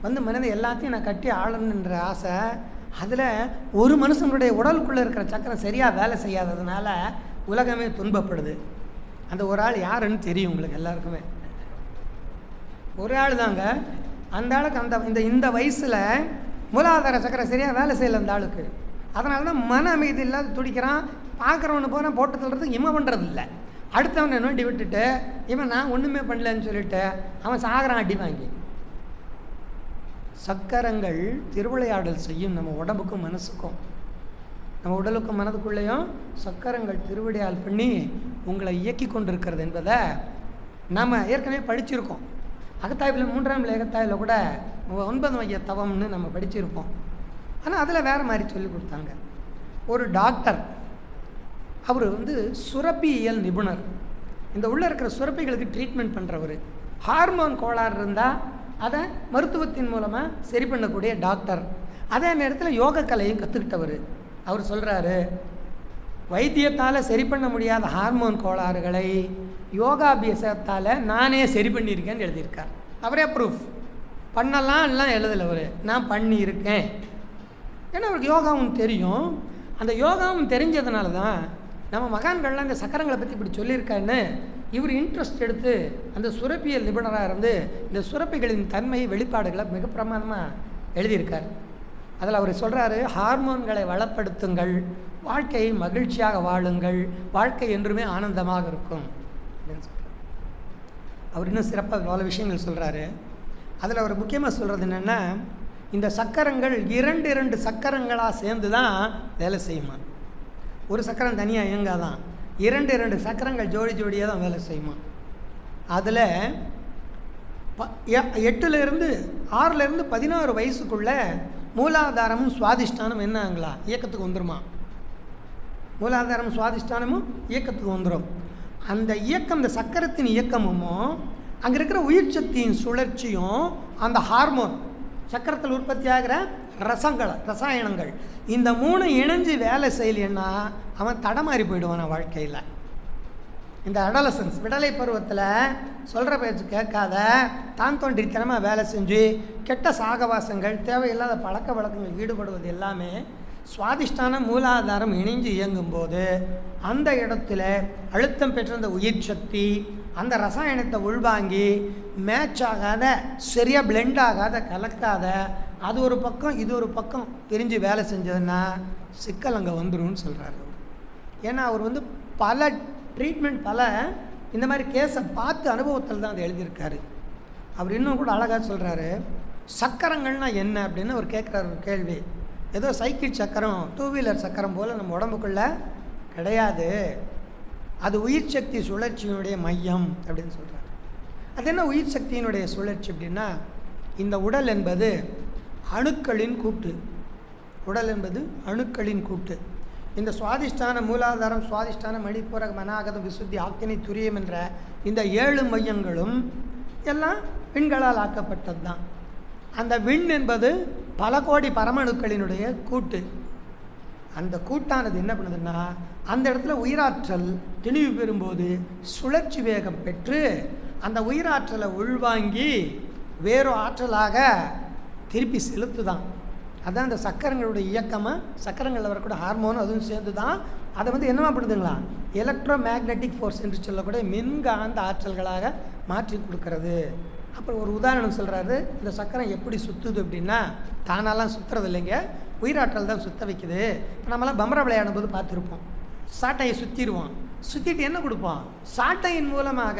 வந்து மனிதன் எல்லாத்தையும் நான் கட்டி ஆளணுன்ற ஆசை. அதில் ஒரு மனுஷனுடைய உடலுக்குள்ளே இருக்கிற சக்கரம் சரியாக வேலை செய்யாததுனால உலகமே துன்பப்படுது. அந்த ஒரு ஆள் யாருன்னு தெரியும் உங்களுக்கு எல்லாருக்குமே. ஒரு ஆள் தாங்க. அந்த ஆளுக்கு இந்த வயசில் மூலாதார சக்கரம் சரியாக வேலை செய்யலை அந்த ஆளுக்கு. அதனால தான் மன அமைதி இல்லாத துடிக்கிறான். பார்க்குறவனு போனால் போட்டு தள்ளுறதுக்கு இவன் பண்ணுறது இல்லை, அடுத்தவனை நோண்டி விட்டுட்டு இவன் நான் ஒன்றுமே பண்ணலன்னு சொல்லிட்டு அவன் சாகரான் அடி வாங்கி. சக்கரங்கள் திருவிளையாடல் செய்யும் நம்ம உடம்புக்கும் மனசுக்கும். நம்ம உடலுக்கும் மனதுக்குள்ளேயும் சக்கரங்கள் திருவிளையாடல் பண்ணி உங்களை இயக்கி கொண்டிருக்கிறது என்பதை நாம் ஏற்கனவே படிச்சிருக்கோம். அகத்தாய்வில் 3ஆம் அகத்தாய்வில் கூட 9 மைய தவம்னு நம்ம படிச்சிருப்போம். ஆனால் அதில் வேறு மாதிரி சொல்லி கொடுத்தாங்க. ஒரு டாக்டர், அவர் வந்து சுரப்பியியல் நிபுணர். இந்த உள்ளே இருக்கிற சுரப்பிகளுக்கு ட்ரீட்மெண்ட் பண்ணுறவர். ஹார்மோன் கோளாறு இருந்தால் அதை மருத்துவத்தின் மூலமாக சரி பண்ணக்கூடிய டாக்டர். அதே நேரத்தில் யோக கலையும் கற்றுக்கிட்டவர். அவர் சொல்கிறாரு, வைத்தியத்தால் சரி பண்ண முடியாத ஹார்மோன் கோளாறுகளை யோகாபியாசத்தால் நானே சரி பண்ணியிருக்கேன்னு எழுதியிருக்கார். அவரே ப்ரூஃப் பண்ணலாம் எல்லாம் எழுதலை. அவர் நான் பண்ணியிருக்கேன். ஏன்னா அவருக்கு யோகாவும் தெரியும். அந்த யோகாவும் தெரிஞ்சதுனால தான் நம்ம மகான்கள்லாம் இந்த சக்கரங்களை பற்றி இப்படி சொல்லியிருக்கான்னு இவர் இன்ட்ரெஸ்ட் எடுத்து அந்த சுரப்பியல் நிபுணராக இருந்து இந்த சுரப்பிகளின் தன்மை வெளிப்பாடுகளை மிக பிரமாதமாக எழுதியிருக்கார். அதில் அவர் சொல்கிறாரு, ஹார்மோன்களை வளப்படுத்துங்கள், வாழ்க்கையை மகிழ்ச்சியாக வாழுங்கள், வாழ்க்கை என்றுமே ஆனந்தமாக இருக்கும் அப்படின்னு சொல்கிறார். அவர் இன்னும் சிறப்பாக பல விஷயங்கள் சொல்கிறாரு. அதில் அவர் முக்கியமாக சொல்கிறது என்னென்னா, இந்த சக்கரங்கள் 2 சக்கரங்களாக சேர்ந்து தான் வேலை செய்யுமா. ஒரு சக்கரம் தனியாக இயங்காதான், 2 சக்கரங்கள் ஜோடியாக தான் வேலை செய்யுமா. அதில் 8லேருந்து 6லேருந்து 16 வயசுக்குள்ளே மூலாதாரமும் சுவாதிஷ்டானம் என்ன ஆங்களா இயக்கத்துக்கு வந்துருமா. மூலாதாரமும் சுவாதிஷ்டானமும் இயக்கத்துக்கு வந்துடும். அந்த இயக்கம், இந்த சக்கரத்தின் இயக்கமும் அங்கே இருக்கிற உயிர் சக்தியின் சுழற்சியும் அந்த ஹார்மோன் சக்கரத்தில் உற்பத்தி ஆகிற ரசாயனங்கள் இந்த 3 இணைஞ்சு வேலை செய்யலைன்னா அவன் தடமாறி போயிடுவான் வாழ்க்கையில். இந்த அடலசன்ஸ் விடலை பருவத்தில் சொல்கிற பேச்சு கேட்காத தான் தோன்றித்தனமாக வேலை செஞ்சு கெட்ட சாகவாசங்கள் தேவையில்லாத பழக்க வழக்கங்கள் ஈடுபடுவது எல்லாமே சுவாதிஷ்டான மூலாதாரம் இணைஞ்சு இயங்கும்போது அந்த இடத்துல அழுத்தம் பெற்ற அந்த உயிர் சக்தி அந்த ரசாயனத்தை உள்வாங்கி மேட்ச் ஆகாத, சரியாக பிளெண்ட் ஆகாத, கலக்காத, அது ஒரு பக்கம் இது ஒரு பக்கம் பிரிஞ்சு வேலை செஞ்சதுன்னா சிக்கல் அங்கே வந்துடும் சொல்கிறாரு. ஏன்னா அவர் வந்து பல ட்ரீட்மெண்ட், பல இந்த மாதிரி கேஸை பார்த்து அனுபவத்தில் தான் அதை எழுதியிருக்காரு. அவர் இன்னும் கூட அழகாக சொல்கிறாரு, சக்கரங்கள்னால் என்ன அப்படின்னு அவர் கேட்குறாரு ஒரு கேள்வி. ஏதோ சைக்கிள் சக்கரம், 2 வீலர் சக்கரம் போல் நம்ம உடம்புக்குள்ளே கிடையாது, அது உயிர் சக்தி சுழற்சியினுடைய மையம் அப்படின்னு சொல்கிறார். அது என்ன உயிர் சக்தியினுடைய சுழற்சி அப்படின்னா, இந்த உடல் என்பது அணுக்களின் கூட்டு. உடல் என்பது அணுக்களின் கூட்டு. இந்த சுவாதிஷ்டான மூலாதாரம், சுவாதிஷ்டான மணிப்பூரக மனாகதம் விசுத்தி ஆக்கினி துரியம் என்ற இந்த 7 மையங்களும் எல்லாம் விண்களால் ஆக்கப்பட்டது தான். அந்த விண் என்பது பல கோடி பரமணுக்களினுடைய கூட்டு. அந்த கூட்டானது என்ன பண்ணுதுன்னா, அந்த இடத்துல உயிராற்றல் திணிவு பெறும்போது சுழற்சி வேகம் பெற்று அந்த உயிராற்றலை உள்வாங்கி வேறு ஆற்றலாக திருப்பி செலுத்துதான். அதுதான் இந்த சக்கரங்களுடைய இயக்கமாக, சக்கரங்களில் வரக்கூடிய ஹார்மோன் அதுவும் சேர்ந்து தான் அதை வந்து என்னவா பண்ணுதுங்களா, எலக்ட்ரோ மேக்னெட்டிக் ஃபோர்ஸ் என்று சொல்லக்கூடிய மின்காந்த ஆற்றல்களாக மாற்றி கொடுக்கறது. அப்புறம் ஒரு உதாரணம் சொல்கிறாரு, இந்த சக்கரம் எப்படி சுற்றுது அப்படின்னா, தானாலாம் சுற்றுறது இல்லைங்க, உயிராற்றல் தான் சுற்ற வைக்குது. இப்போ நம்மளாம் பம்பரம் விளையாடும் போது பார்த்துருப்போம், சாட்டையை சுற்றிடுவோம், சுற்றிட்டு என்ன கொடுப்போம், சாட்டையின் மூலமாக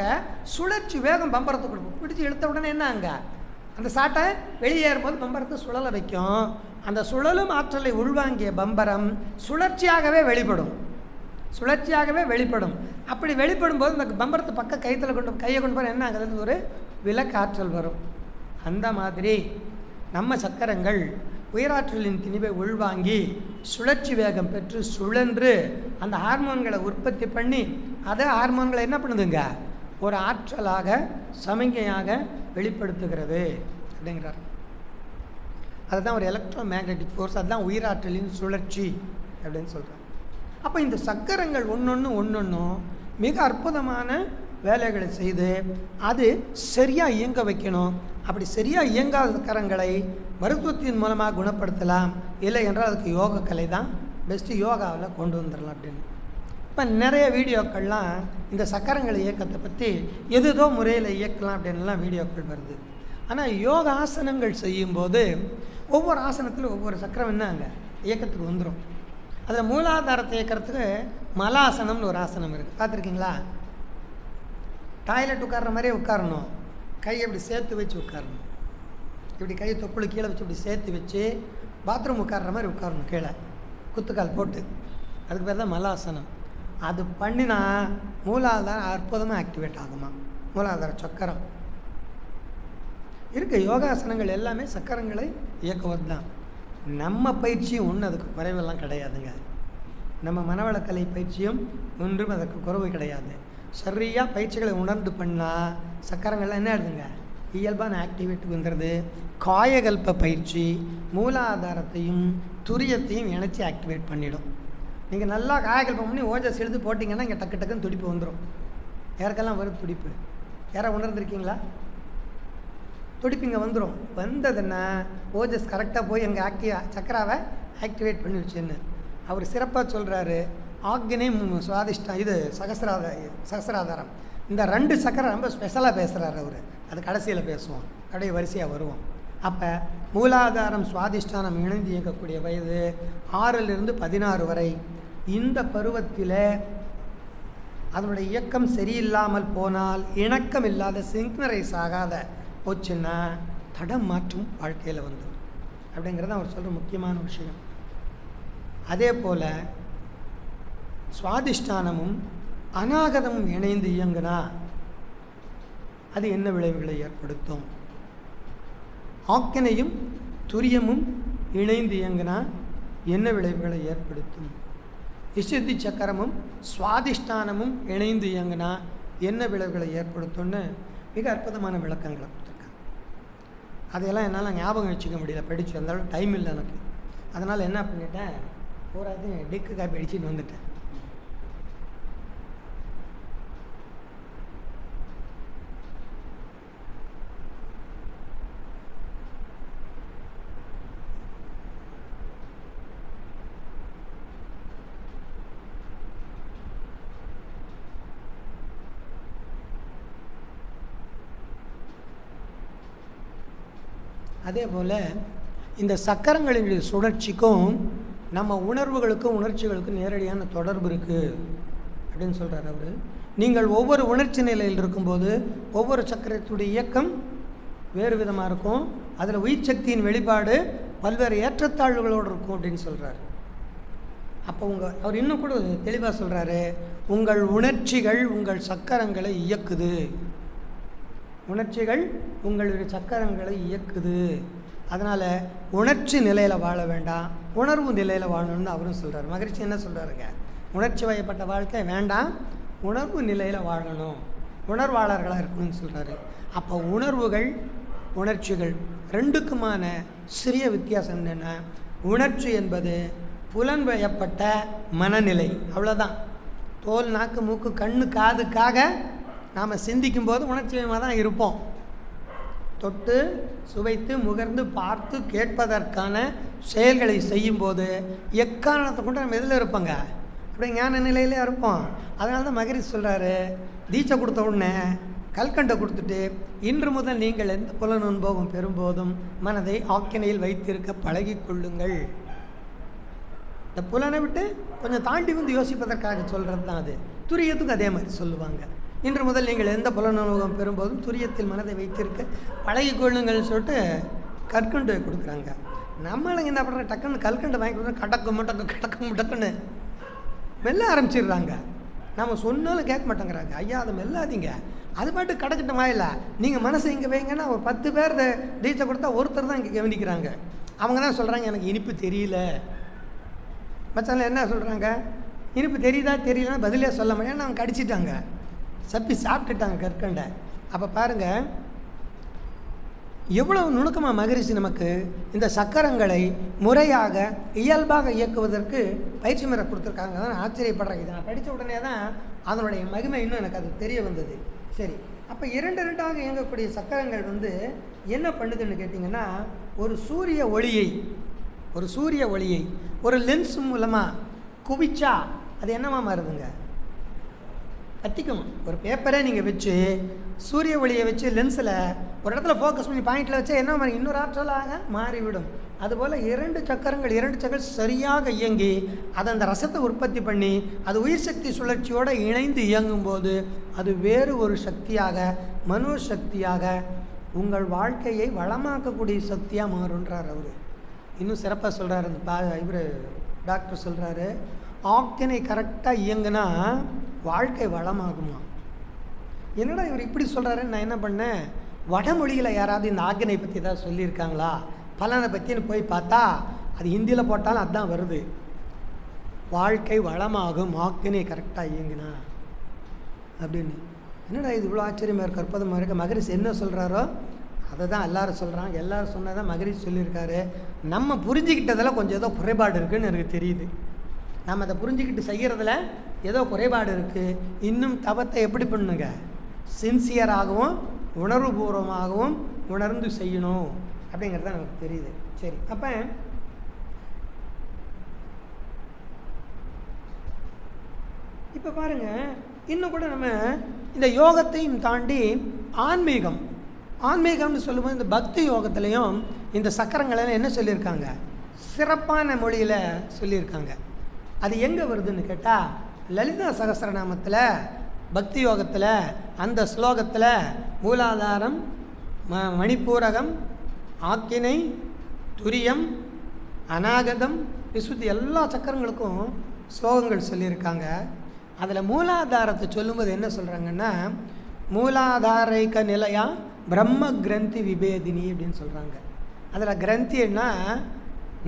சுழற்சி வேகம் பம்பரத்தை கொடுப்போம். பிடிச்சி இழுத்த உடனே என்ன அங்கே அந்த சாட்டை வெளியேறும்போது பம்பரத்தை சுழலை வைக்கும். அந்த சுழலும் ஆற்றலை உள்வாங்கிய பம்பரம் சுழற்சியாகவே வெளிப்படும். அப்படி வெளிப்படும் போது இந்த பம்பரத்தை பக்கம் கையை கொண்டு போகிற என்ன ஆகுது, ஒரு விலக்காற்றல் வரும். அந்த மாதிரி நம்ம சக்கரங்கள் உயிராற்றலின் திணிவை உள்வாங்கி சுழற்சி வேகம் பெற்று சுழன்று அந்த ஹார்மோன்களை உற்பத்தி பண்ணி அதே ஹார்மோன்களை என்ன பண்ணுதுங்க, ஒரு ஆற்றலாக சமிகையாக வெளிப்படுத்துகிறது அப்படிங்கிறார். அதுதான் ஒரு எலக்ட்ரோ மேக்னெட்டிக் ஃபோர்ஸ், அதுதான் உயிராற்றலின் சுழற்சி அப்படின்னு சொல்கிறார். அப்போ இந்த சக்கரங்கள் ஒன்றொன்றும் மிக அற்புதமான வேலைகளை செய்து அது சரியாக இயங்க வைக்கணும். அப்படி சரியாக இயங்காத சக்கரங்களை மருத்துவத்தின் மூலமாக குணப்படுத்தலாம், இல்லை என்றால் அதுக்கு யோக கலை தான் பெஸ்ட்டு, யோகாவில் கொண்டு வந்துடலாம் அப்படின்னு. இப்போ நிறைய வீடியோக்கள்லாம் இந்த சக்கரங்கள் இயக்கத்தை பற்றி எதுதோ முறையில் இயக்கலாம் அப்படின்லாம் வீடியோக்கள் வருது. ஆனால் யோக ஆசனங்கள் செய்யும்போது ஒவ்வொரு ஆசனத்திலும் ஒவ்வொரு சக்கரம் என்ன அங்கே இயக்கத்துக்கு வந்துடும். அதில் மூலாதாரத்தை இயக்கிறதுக்கு மலாசனம்னு ஒரு ஆசனம் இருக்குது, பார்த்துருக்கீங்களா? டாய்லெட் உட்கார்ற மாதிரியே உட்காரணும், கையை இப்படி சேர்த்து வச்சு உட்காரணும், இப்படி கையை தொப்புளு கீழே வச்சு இப்படி சேர்த்து வச்சு பாத்ரூம் உட்கார்ற மாதிரி உட்காரணும், கீழே குத்துக்கால் போட்டு. அதுக்கு பேர் தான் மலாசனம். அது பண்ணினா மூலாதாரம் அற்புதமாக ஆக்டிவேட் ஆகுமா. மூலாதார சக்கரம் இருக்குது. யோகாசனங்கள் எல்லாமே சக்கரங்களை இயக்குவது தான். நம்ம பயிற்சியும் ஒன்று அதுக்கு குறைவெல்லாம் கிடையாதுங்க. நம்ம மனவளக்கலை பயிற்சியும் ஒன்றும் அதற்கு குறைவு கிடையாது. சரியாக பயிற்சிகளை உணர்ந்து பண்ணால் சக்கரங்கள்லாம் என்ன ஆகுதுங்க, இயல்பான ஆக்டிவேட் வந்துடுது. காயகல்ப பயிற்சி மூலாதாரத்தையும் துரியத்தையும் இணைச்சி ஆக்டிவேட் பண்ணிடும். நீங்கள் நல்லா காயகல்பம் பண்ணி ஓஜஸ் எழுதி போட்டிங்கன்னா இங்கே டக்கு டக்குன்னு துடிப்பு வந்துடும். யாருக்கெல்லாம் வரும் துடிப்பு? யாராவது உணர்ந்துருக்கீங்களா? துடிப்பு இங்கே வந்துடும். வந்ததுன்னா ஓஜஸ் கரெக்டாக போய் எங்கள் சக்கராவை ஆக்டிவேட் பண்ணி வச்சுன்னு அவர் சிறப்பாக சொல்கிறாரு. ஆக்னியும் சுவாதிஷ்டம், இது சகசிராதாரம், இந்த 2 சக்கரம் ரொம்ப ஸ்பெஷலாக பேசுகிறார் அவர். அது கடைசியில் பேசுவோம், அப்படியே வரிசையாக வருவோம். அப்போ மூலாதாரம் சுவாதிஷ்டானம் இணைந்து இயக்கக்கூடிய வயது 6லிருந்து 16 வரை. இந்த பருவத்தில் அதனுடைய இயக்கம் சரியில்லாமல் போனால், இணக்கம் இல்லாத சிங்க்னரைஸ் ஆகாத போச்சுன்னா தடம் மாற்றும் வாழ்க்கையில் வந்துடும். அப்படிங்கிறத அவர் சொல்கிற முக்கியமான விஷயம். அதே போல் சுவாதிஷ்டானமும் அநாகதமும் இணைந்து இயங்குனா அது என்ன விளைவுகளை ஏற்படுத்தும்? ஆக்கினையும் துரியமும் இணைந்து இயங்குனா என்ன விளைவுகளை ஏற்படுத்தும்? விசுத்தி சக்கரமும் சுவாதிஷ்டானமும் இணைந்து இயங்குனா என்ன விளைவுகளை ஏற்படுத்தும்னு மிக அற்புதமான விளக்கங்களை கொடுத்துருக்காங்க. அதையெல்லாம் என்னால் ஞாபகம் வச்சுக்க முடியல, படித்து வந்தாலும் டைம் இல்லை எனக்கு. அதனால் என்ன பண்ணிட்டேன், பூராத்தையும் டிக்கு காப்பி அடிச்சுட்டு வந்துட்டேன். அதே போல் இந்த சக்கரங்களினுடைய சுழற்சிக்கும் நம்ம உணர்வுகளுக்கும் உணர்ச்சிகளுக்கும் நேரடியான தொடர்பு இருக்குது அப்படின்னு சொல்கிறார் அவர். நீங்கள் ஒவ்வொரு உணர்ச்சி நிலையில் இருக்கும்போது ஒவ்வொரு சக்கரத்துடைய இயக்கம் வேறு விதமாக இருக்கும். அதில் உயிர் சக்தியின் வெளிப்பாடு பல்வேறு ஏற்றத்தாழ்வுகளோடு இருக்கும் அப்படின்னு சொல்கிறார். அப்போ அவர் இன்னும் கூட தெளிவாக சொல்கிறாரு, உங்கள் உணர்ச்சிகள் உங்கள் சக்கரங்களை இயக்குது. உணர்ச்சிகள் உங்களுடைய சக்கரங்களை இயக்குது. அதனால் உணர்ச்சி நிலையில் வாழ வேண்டாம், உணர்வு நிலையில் வாழணும்னு அவரும் சொல்கிறார். மகிழ்ச்சி என்ன சொல்கிறாருங்க, உணர்ச்சி வயப்பட்ட வாழ்க்கை வேண்டாம், உணர்வு நிலையில் வாழணும், உணர்வாளர்களாக இருக்கணும்னு சொல்கிறாரு. அப்போ உணர்வுகள் உணர்ச்சிகள் ரெண்டுக்குமான சிறிய வித்தியாசம் என்னென்னா, உணர்ச்சி என்பது புலன் வயப்பட்ட மனநிலை, அவ்வளோதான். தோல் நாக்கு மூக்கு கண்ணு காதுக்காக நாம் சிந்திக்கும்போது உணர்ச்சியமாக தான் இருப்போம். தொட்டு சுவைத்து முகர்ந்து பார்த்து கேட்பதற்கான செயல்களை செய்யும்போது எக்காரணத்தை கொண்டு நம்ம எதில் இருப்போங்க, அப்படி ஞான நிலையிலே இருப்போம். அதனால தான் மகரிஷி சொல்கிறாரு, தீட்சை கொடுத்த உடனே கல்கண்டை கொடுத்துட்டு, இன்று முதல் நீங்கள் எந்த புலன் அனுபவம் பெறும்போதும் மனதை ஆக்கினையில் வைத்திருக்க பழகி கொள்ளுங்கள். இந்த புலனை விட்டு கொஞ்சம் தாண்டி வந்து யோசிப்பதற்காக சொல்கிறது தான் அது. துரியத்துக்கும் அதே மாதிரி சொல்லுவாங்க. இன்று முதல் நீங்கள் எந்த புலனுபவம் பெறும்போதும் துரியத்தில் மனதை வைத்திருக்க பழகி கொள்ளுங்கள்னு சொல்லிட்டு கற்கண்டு கொடுக்குறாங்க. நம்மளுங்க என்ன பண்ணுறாங்க, டக்குன்னு கல்கண்டு வாங்கி கொடுத்தா கடக்கு முட்டக்குன்னு மெல்ல ஆரம்பிச்சிடுறாங்க. நம்ம சொன்னாலும் கேட்க மாட்டேங்கிறாங்க. ஐயா அதை மெல்லாதீங்க, அது பாட்டு கிடக்கட்டுமா இல்லை, நீங்கள் மனசை இங்கே வைங்கன்னா ஒரு 10 பேர் தீட்சை கொடுத்தா ஒருத்தர் தான் இங்கே கவனிக்கிறாங்க. அவங்க தான் சொல்கிறாங்க எனக்கு இனிப்பு தெரியல. மச்சால என்ன சொல்கிறாங்க, இனிப்பு தெரியுதா தெரியலன்னா பதிலே சொல்ல முடியாது, அவங்க கடிச்சிட்டாங்க, சப்பி சாப்பிட்டுட்டாங்க கற்கண்டை. அப்போ பாருங்கள் எவ்வளவு நுணுக்கமாக மகரிஷி நமக்கு இந்த சக்கரங்களை முறையாக இயல்பாக இயக்குவதற்கு பயிற்சி முறை கொடுத்துருக்காங்க. தான் ஆச்சரியப்படுறேன். இதை நான் படித்த உடனே தான் அதனுடைய மகிமை இன்னும் எனக்கு அது தெரிய வந்தது. சரி, அப்போ 2 இயங்கக்கூடிய சக்கரங்கள் என்ன பண்ணுதுன்னு கேட்டிங்கன்னா, ஒரு சூரிய ஒளியை ஒரு லென்ஸ் மூலமாக குவிச்சா அது என்னவா மாறுதுங்க, கத்திக்கும். ஒரு பேப்பரை நீங்கள் வச்சு சூரிய ஒளியை வச்சு லென்ஸில் ஒரு இடத்துல ஃபோக்கஸ் பண்ணி பாயிண்டில் வச்சா என்ன மாதிரி இன்னொரு ஆற்றலாக மாறிவிடும். அதுபோல் 2 சக்கரங்கள் சரியாக இயங்கி அதை அந்த ரசத்தை உற்பத்தி பண்ணி அது உயிர் சக்தி சுழற்சியோடு இணைந்து இயங்கும்போது அது வேறு ஒரு சக்தியாக, மனோசக்தியாக உங்கள் வாழ்க்கையை வளமாக்கக்கூடிய சக்தியாக மாறுன்றார் அவர். இன்னும் சிறப்பாக சொல்கிறார் இவர் டாக்டர் சொல்கிறாரு, ஆக்கினை கரெக்டாக இயங்குனா வாழ்க்கை வளமாகுமா. என்னடா இவர் இப்படி சொல்கிறாருன்னு நான் என்ன பண்ணேன், வடமொழியில் யாராவது இந்த ஆக்கினை பற்றி ஏதாவது சொல்லியிருக்காங்களா பலனை பற்றின்னு போய் பார்த்தா அது ஹிந்தியில் போட்டாலும் அதுதான் வருது, வாழ்க்கை வளமாகும் ஆக்கினை கரெக்டாக இயங்குனா அப்படின்னு. என்னடா இது இவ்வளோ ஆச்சரியமாக இருக்குது, அற்புதமாக இருக்குது. மகரிஷி என்ன சொல்கிறாரோ அதை தான் எல்லோரும் சொல்கிறாங்க. எல்லோரும் சொன்னதான் மகரிஷி சொல்லியிருக்காரு. நம்ம புரிஞ்சுக்கிட்டதில் கொஞ்சம் ஏதோ குறைபாடு இருக்குதுன்னு எனக்கு தெரியுது. நம்ம அதை புரிஞ்சுக்கிட்டு செய்கிறதுல ஏதோ குறைபாடு இருக்குது. இன்னும் தவத்தை எப்படி பண்ணுங்க, சின்சியராகவும் உணர்வுபூர்வமாகவும் உணர்ந்து செய்யணும் அப்படிங்கிறது தான் நமக்கு தெரியுது. சரி, அப்போ இப்போ பாருங்கள், இன்னும் கூட நம்ம இந்த யோகத்தையும் தாண்டி ஆன்மீகம்னு சொல்லும்போது இந்த பக்தி யோகத்துலேயும் இந்த சக்கரங்களெல்லாம் என்ன சொல்லியிருக்காங்க, சிறப்பான மொழியில் சொல்லியிருக்காங்க. அது எங்கே வருதுன்னு கேட்டால் லலிதா சகஸ்ரநாமத்தில் பக்தி யோகத்தில் அந்த ஸ்லோகத்தில் மூலாதாரம், மணிப்பூரகம், ஆக்கினை, துரியம், அநாகதம், விசுத்தி எல்லா சக்கரங்களுக்கும் ஸ்லோகங்கள் சொல்லியிருக்காங்க. அதில் மூலாதாரத்தை சொல்லும்போது என்ன சொல்கிறாங்கன்னா, மூலாதாரைக்க நிலையா பிரம்ம கிரந்தி விபேதினி அப்படின்னு சொல்கிறாங்க. அதில் கிரந்தின்னா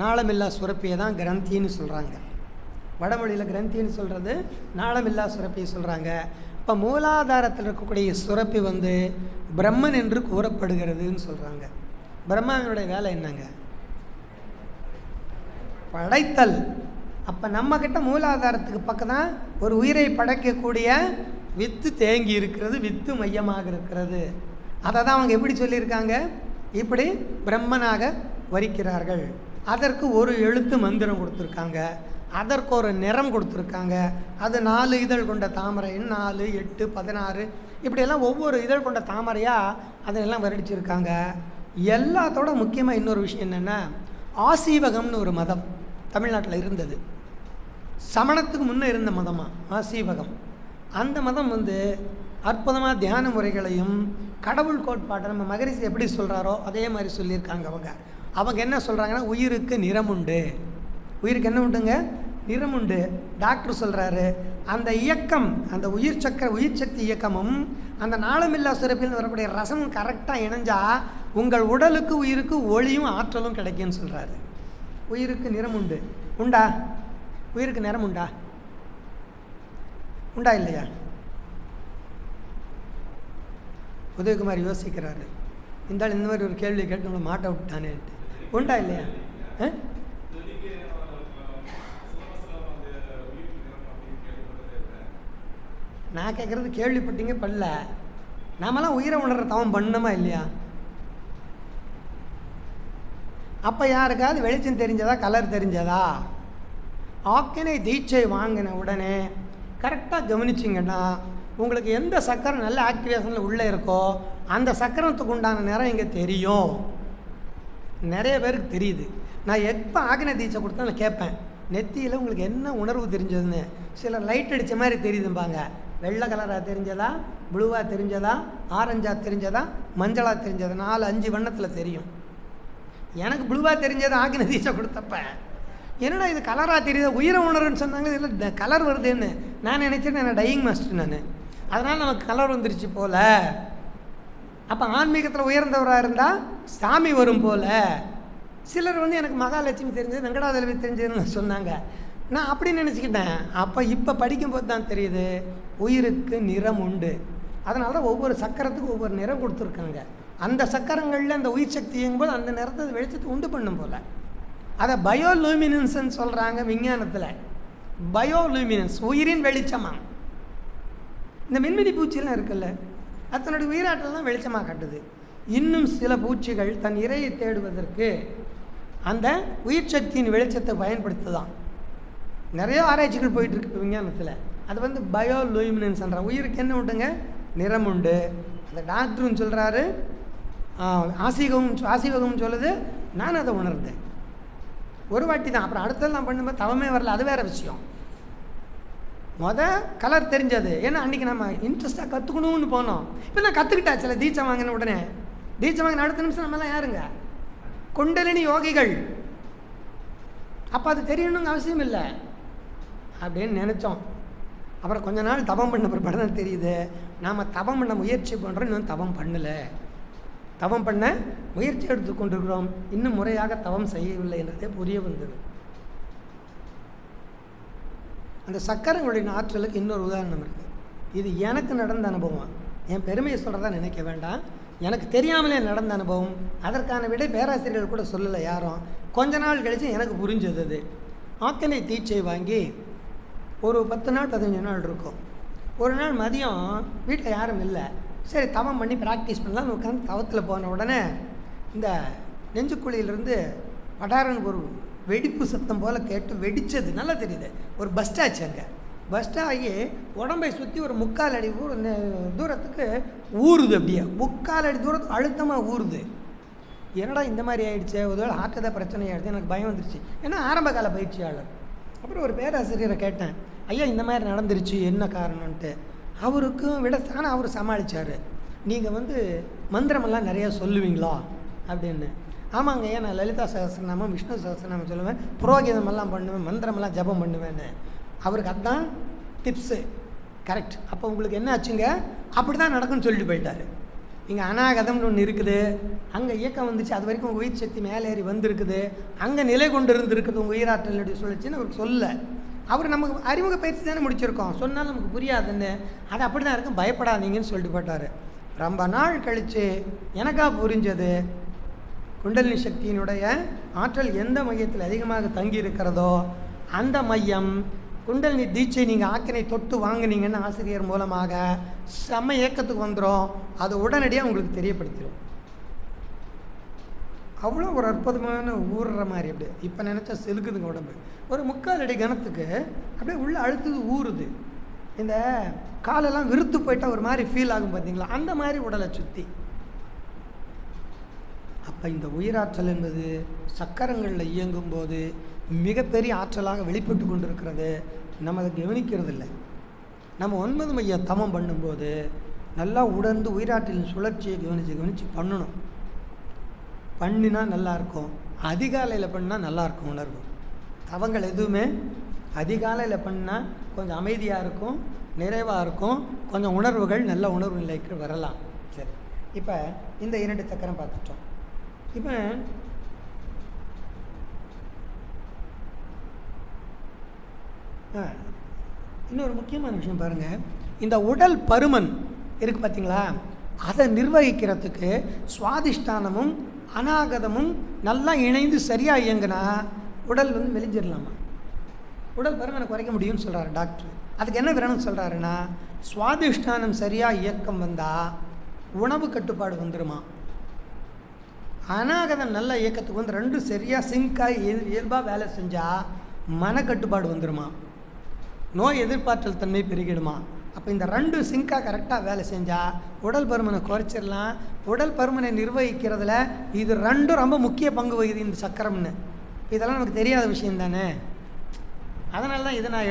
நாளமில்லா சுரப்பியை தான் கிரந்தின்னு சொல்கிறாங்க. வடமொழியில் கிரந்தின்னு சொல்கிறது நாளமில்லா சுரப்பியை சொல்கிறாங்க. இப்போ மூலாதாரத்தில் இருக்கக்கூடிய சுரப்பி வந்து பிரம்மன் என்று கூறப்படுகிறதுன்னு சொல்கிறாங்க. பிரம்மாவினுடைய வேலை என்னங்க? படைத்தல். அப்போ நம்மக்கிட்ட மூலாதாரத்துக்கு பக்கம் தான் ஒரு உயிரை படைக்கக்கூடிய வித்து தேங்கி இருக்கிறது, வித்து மையமாக இருக்கிறது. அதை தான் அவங்க எப்படி சொல்லியிருக்காங்க? இப்படி பிரம்மனாக வரிக்கிறார்கள். அதற்கு ஒரு எழுத்து மந்திரம் கொடுத்துருக்காங்க, அதற்கு ஒரு நிறம் கொடுத்துருக்காங்க. அது 4 இதழ் கொண்ட தாமரை, 4, 8, 16 இப்படியெல்லாம் ஒவ்வொரு இதழ் கொண்ட தாமரையாக அதெல்லாம் வர்ணிச்சிருக்காங்க. எல்லாத்தோட முக்கியமாக இன்னொரு விஷயம் என்னென்னா, ஆசீவகம்னு ஒரு மதம் தமிழ்நாட்டில் இருந்தது. சமணத்துக்கு முன்னே இருந்த மதமாக ஆசீவகம். அந்த மதம் வந்து அற்புதமாக தியான முறைகளையும் கடவுள் கோட்பாட்டை நம்ம மகரிஷி எப்படி சொல்கிறாரோ அதே மாதிரி சொல்லியிருக்காங்க. அவங்க என்ன சொல்கிறாங்கன்னா, உயிருக்கு நிறம் உண்டு. உயிருக்கு என்ன உண்டுங்க? நிறம் உண்டு. டாக்டர் சொல்கிறாரு, அந்த இயக்கம், அந்த உயிர் சக்தி இயக்கமும் அந்த நாளமில்லா சுரப்பில் வரக்கூடிய ரசமும் கரெக்டாக இணைஞ்சால் உங்கள் உடலுக்கு உயிருக்கு ஒளியும் ஆற்றலும் கிடைக்கும்னு சொல்கிறாரு. உயிருக்கு நிறம் உண்டு. உண்டா? உயிருக்கு நிறம் உண்டா? உண்டா இல்லையா? உதயகுமார் யோசிக்கிறாரு, இந்த மாதிரி ஒரு கேள்வி கேட்டு நம்மளை மாட்ட விட்டானேன்ட்டு. உண்டா இல்லையா? நான் கேட்குறது கேள்விப்பட்டீங்க பல்ல. நாமெல்லாம் உயிரை உணர்ற தவம் பண்ணணுமா இல்லையா? அப்போ யாருக்காவது வெளிச்சம் தெரிஞ்சதா, கலர் தெரிஞ்சதா? ஆக்கினை தீட்சை வாங்கின உடனே கரெக்டாக கவனிச்சிங்கன்னா உங்களுக்கு எந்த சக்கரம் நல்ல ஆக்டிவேஷனில் உள்ளே இருக்கோ அந்த சக்கரத்துக்கு உண்டான நேரம் இங்கே தெரியும். நிறைய பேருக்கு தெரியுது. நான் எப்போ ஆக்கினை தீட்சை கொடுத்தா நான் கேட்பேன், நெத்தியில் உங்களுக்கு என்ன உணர்வு தெரிஞ்சதுன்னு. சிலர் லைட் அடித்த மாதிரி தெரியுதும்பாங்க. வெள்ளை கலராக தெரிஞ்சதா, ப்ளூவாக தெரிஞ்சதா, ஆரஞ்சாக தெரிஞ்சதா, மஞ்சளாக தெரிஞ்சதா, 4-5 வண்ணத்தில் தெரியும். எனக்கு ப்ளூவாக தெரிஞ்சது ஆக்கினை தீட்சை கொடுத்தப்ப. என்னடா இது கலராக தெரியுது, உயிரை உணர்வுன்னு சொன்னாங்க, இல்லை கலர் வருதுன்னு நான் நினச்சேன். நான் டையிங் மாஸ்டர் நான், அதனால் நமக்கு கலர் வந்துருச்சு போல். அப்போ ஆன்மீகத்தில் உயர்ந்தவராக இருந்தால் சாமி வரும் போல். சிலர் வந்து எனக்கு மகாலட்சுமி தெரிஞ்சது, வெங்கடாதேவி தெரிஞ்சதுன்னு சொன்னாங்க. நான் அப்படி நினச்சிக்கிட்டேன். இப்போ படிக்கும்போது தான் தெரியுது உயிருக்கு நிறம் உண்டு. அதனால தான் ஒவ்வொரு சக்கரத்துக்கும் ஒவ்வொரு நிறம் கொடுத்துருக்காங்க. அந்த சக்கரங்களில் அந்த உயிர் சக்தி இயங்கும்போது அந்த நிறத்தை வெளிச்சத்தை உண்டு பண்ணும் போல். அதை பயோலூமினன்ஸ்ன்னு சொல்கிறாங்க விஞ்ஞானத்தில். பயோலூமினன்ஸ் உயிரின் வெளிச்சமாக. இந்த மின்மினி பூச்சிலாம் இருக்குல்ல, அதனுடைய உயிராற்றலாம் வெளிச்சமாக காட்டுது. இன்னும் சில பூச்சிகள் தன் இரையை தேடுவதற்கு அந்த உயிர் சக்தியின் வெளிச்சத்தை பயன்படுத்துதான். நிறைய ஆராய்ச்சிகள் போயிட்டுருக்கு விஞ்ஞானத்தில். அது வந்து பயோலூமினன்ஸ்ன்ற உயிருக்கு என்ன உண்டுங்க? நிறம் உண்டு. அந்த டாக்டரும் சொல்கிறாரு, ஆசீவகம் சொல்லுது, நான் அதை உணர்ந்தேன் ஒரு வாட்டி தான். அப்புறம் அடுத்தது நான் பண்ணும்போது தவமே வரல, அது வேறு விஷயம். கலர் தெரிஞ்சது, ஏன்னா அன்றைக்கி நம்ம இன்ட்ரெஸ்ட்டாக கற்றுக்கணும்னு போனோம். இப்போ நான் கற்றுக்கிட்டாச்சுல தீட்சை வாங்கின உடனே. தீட்சை வாங்கின அடுத்த நிமிஷம் நம்மலாம் யாருங்க? குண்டலினி யோகிகள். அப்போ அது தெரியணுங்க அவசியம் இல்லை அப்படின்னு நினச்சோம். அப்புறம் கொஞ்ச நாள் தவம் பண்ண பிறகு தான் தெரியுது, நாம் தவம் பண்ண முயற்சி பண்ணுறோம், இன்னும் தவம் பண்ணலை. தவம் பண்ண முயற்சி எடுத்து கொண்டிருக்கிறோம், இன்னும் முறையாக தவம் செய்யவில்லை என்றதே புரிய வந்தது. அந்த சக்கரங்களுடைய ஆற்றலுக்கு இன்னொரு உதாரணம் இருக்குது. இது எனக்கு நடந்த அனுபவம். என் பெருமையை சொல்கிறதா நினைக்க வேண்டாம், எனக்கு தெரியாமலே நடந்த அனுபவம். அதற்கான விடை பேராசிரியர்கள் கூட சொல்லலை யாரும். கொஞ்ச நாள் கழித்து எனக்கு புரிஞ்சது. அது ஆக்கினை தீட்சை வாங்கி ஒரு 10 நாள் 15 நாள் இருக்கும். ஒரு நாள் மதியம் வீட்டில் யாரும் இல்லை, சரி தவம் பண்ணி ப்ராக்டிஸ் பண்ணலாம் உட்காந்து தவத்தில் போன உடனே இந்த நெஞ்சுக்குழியிலேருந்து படாரனுக்கு ஒரு வெடிப்பு சத்தம் போல் கேட்டு வெடித்தது நல்லா தெரியுது. ஒரு பஸ்ட் ஆச்சு. அங்கே பஸ்ட் ஆகி உடம்பை சுற்றி ஒரு 3/4 அடி தூரத்துக்கு ஊறுது. அப்படியே 3/4 அடி தூரத்துக்கு அழுத்தமாக ஊறுது. என்னடா இந்த மாதிரி ஆகிடுச்சு, ஒருவேளை ஹார்ட் ஏதாவது பிரச்சனை ஆகிடுச்சு. எனக்கு பயம் வந்துருச்சு. ஏன்னா ஆரம்ப கால பயிற்சியாளர். அப்புறம் ஒரு பேராசிரியரை கேட்டேன், ஐயா இந்த மாதிரி நடந்துருச்சு என்ன காரணம்ன்ட்டு. அவருக்கும் விட ஆனால் அவர் சமாளித்தார். நீங்கள் மந்திரமெல்லாம் நிறையா சொல்லுவீங்களா அப்படின்னு. ஆமாங்க ஐயா, நான் லலிதா சகஸ்ரநாமம் விஷ்ணு சகஸ்ரநாமம் சொல்லுவேன், புரோகிதமெல்லாம் பண்ணுவேன், மந்திரமெல்லாம் ஜபம் பண்ணுவேன்னு. அவருக்கு அதுதான் டிப்ஸு. கரெக்ட். அப்போ உங்களுக்கு என்ன ஆச்சுங்க, அப்படி தான் நடக்கும்னு சொல்லிட்டு போயிட்டார். இங்கே அநாகதம்னு ஒன்று இருக்குது, அங்கே இயக்கம் வந்துச்சு, அது வரைக்கும் உங்கள் உயிர் சக்தி மேலேறி வந்திருக்குது, அங்கே நிலை கொண்டு இருந்துருக்குது உங்கள் உயிராற்றல் சொல்லிச்சுன்னு அவருக்கு சொல்ல. அவர் நமக்கு அறிமுக பயிற்சி தானே முடிச்சிருக்கோம், சொன்னாலும் நமக்கு புரியாதுன்னு. அது அப்படி தான் இருக்கும், பயப்படாதீங்கன்னு சொல்லிட்டு போட்டார். ரொம்ப நாள் கழித்து எனக்காக புரிஞ்சது, குண்டலினி சக்தியினுடைய ஆற்றல் எந்த மையத்தில் அதிகமாக தங்கி இருக்கிறதோ அந்த மையம் குண்டலினி தீட்சை நீங்கள் ஆக்கினை தொட்டு வாங்கினீங்கன்னு ஆசிரியர் மூலமாக செம்ம இயக்கத்துக்கு வந்துடும். அது உடனடியாக உங்களுக்கு தெரியப்படுத்திடும். அவ்வளோ ஒரு அற்புதமான ஊறுற மாதிரி. அப்படியே இப்போ நினச்சா செலுக்குதுங்க உடம்பு. ஒரு 3/4 அடி கனத்துக்கு அப்படியே உள்ளே அழுத்துது, ஊறுது. இந்த காலெல்லாம் விருத்து போயிட்டால் ஒரு மாதிரி ஃபீல் ஆகும் பார்த்தீங்களா, அந்த மாதிரி உடலை சுற்றி. அப்போ இந்த உயிராற்றல் என்பது சக்கரங்களில் இயங்கும்போது மிகப்பெரிய ஆற்றலாக வெளிப்பட்டு கொண்டிருக்கிறது. நம்ம அதை கவனிக்கிறது இல்லை. நம்ம 9 மைய தமம் பண்ணும்போது நல்லா உணர்ந்து உயிராற்றலின் சுழற்சியை கவனித்து பண்ணணும். பண்ணினா நல்லாயிருக்கும். அதிகாலையில் பண்ணால் நல்லாயிருக்கும். உணர்வு தவங்கள் எதுவுமே அதிகாலையில் பண்ணால் கொஞ்சம் அமைதியாக இருக்கும், நிறைவாக இருக்கும், கொஞ்சம் உணர்வுகள் நல்ல உணர்வு நிலைக்கு வரலாம். சரி, இப்போ இந்த 2 சக்கரம் பார்த்துட்டோம். இப்போ இன்னொரு முக்கியமான விஷயம் பாருங்கள், இந்த உடல் பருமன் இருக்குது பார்த்தீங்களா, அதை நிர்வகிக்கிறதுக்கு சுவாதிஷ்டானமும் அநாகதமும் நல்லா இணைந்து சரியாக இயங்கினா உடல் மெலிஞ்சிடலாமா, உடல் பருமனை குறைக்க முடியும்னு சொல்கிறாரு டாக்டர். அதுக்கு என்ன வேணும்னு சொல்கிறாருன்னா, சுவாதிஷ்டானம் சரியாக இயக்கம் வந்தால் உணவு கட்டுப்பாடு வந்துடுமா, அநாகதம் நல்ல இயக்கத்துக்கு ரெண்டும் சரியாக சிங்காக இயல்பாக வேலை செஞ்சால் மனக்கட்டுப்பாடு வந்துடுமா, நோய் எதிர்பார்த்தல் தன்மை பெருகிடுமா. அப்போ இந்த 2 சிங்காக கரெக்டாக வேலை செஞ்சால் உடல் பருமனை குறைச்சிடலாம். உடல் பருமனை நிர்வகிக்கிறதுல இது 2 ரொம்ப முக்கிய பங்கு வகிக்குது இந்த சக்கரம்னு. இதெல்லாம் நமக்கு தெரியாத விஷயம் தானே. அதனால தான் இதை நான்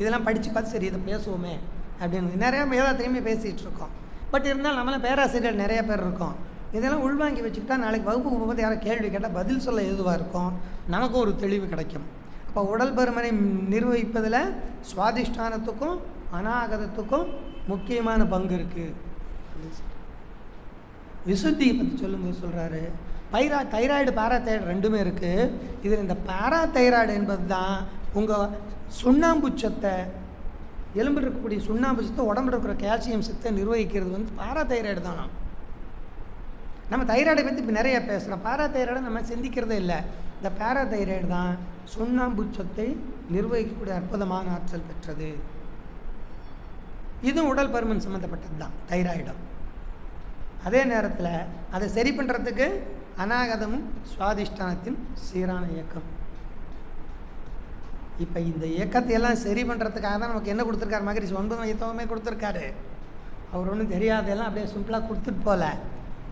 இதெல்லாம் படித்து பார்த்து சரி இதை பேசுவோமே அப்படின்னு நிறையா எல்லாத்தையுமே பேசிகிட்டு இருக்கோம். பட் இருந்தாலும் நம்மளாம் பேராசிரியர் நிறைய பேர் இருக்கோம். இதெல்லாம் உள்வாங்கி வச்சுக்கிட்டா நாளைக்கு வகுப்புக்கு போகும்போது யாரும் கேள்வி கேட்டால் பதில் சொல்ல எதுவாக இருக்கும், நமக்கும் ஒரு தெளிவு கிடைக்கும். அப்போ உடல் பருமனை நிர்வகிப்பதில் சுவாதிஷ்டானத்துக்கும் அநாகதத்துக்கும் முக்கியமான பங்கு இருக்குது. விசுத்தியை பற்றி சொல்லும்போது சொல்கிறாரு, தைராய்டு பாராதைராய்டு ரெண்டுமே இருக்குது. இதில் இந்த பாராதைராய்டு என்பது தான் உங்கள் சுண்ணாம்பு சத்தை, எலும்பில் இருக்கக்கூடிய சுண்ணாம்பு சத்தை, உடம்புல இருக்கிற கால்சியம் சத்தை நிர்வகிக்கிறது பாராதைராய்டு தானா. நம்ம தைராய்டை பற்றி இப்போ நிறைய பேசுகிறோம், பாராதைராய்டை நம்ம சிந்திக்கிறதே இல்லை. இந்த பாராதைராய்டு தான் சுண்ணாம்பு சத்தை நிர்வகிக்கக்கூடிய அற்புதமான ஆற்றல் பெற்றது. இதுவும் உடல் பருமன் சம்மந்தப்பட்டது தான் தைராய்டும். அதே நேரத்தில் அதை சரி பண்ணுறதுக்கு அநாகதமும் சுவாதிஷ்டானத்தின் சீரான இயக்கம். இப்போ இந்த இயக்கத்தையெல்லாம் சரி பண்ணுறதுக்காக தான் நமக்கு என்ன கொடுத்துருக்காரு மகரிஷி, 9 மையத்தவமே கொடுத்துருக்காரு. அவர் ஒன்றும் தெரியாதெல்லாம் அப்படியே சிம்பிளாக கொடுத்துட்டு போகல,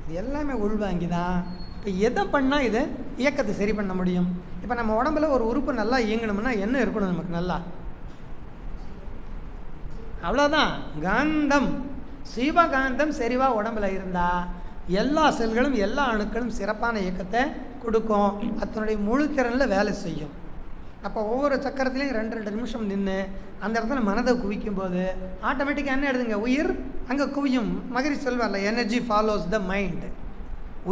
இது எல்லாமே உள்வாங்கி தான். இப்போ எதை பண்ணால் இதை இயக்கத்தை சரி பண்ண முடியும். இப்போ நம்ம உடம்புல ஒரு உறுப்பு நல்லா இயங்கணும்னா என்ன இருக்கணும் நமக்கு, நல்லா அவ்வளோதான். காந்தம், சீவகாந்தம் செறிவாக உடம்புல இருந்தால் எல்லா செல்களும் எல்லா அணுக்களும் சிறப்பான இயக்கத்தை கொடுக்கும், அதனுடைய முழு திறனில் வேலை செய்யும். அப்போ ஒவ்வொரு சக்கரத்துலேயும் 2 நிமிஷம் நின்று அந்த இடத்துல மனதை குவிக்கும் போது ஆட்டோமேட்டிக்காக என்ன எடுதுங்க, உயிர் அங்கே குவியும். மகரி சொல்வார்ல, எனர்ஜி ஃபாலோஸ் த மைண்ட்.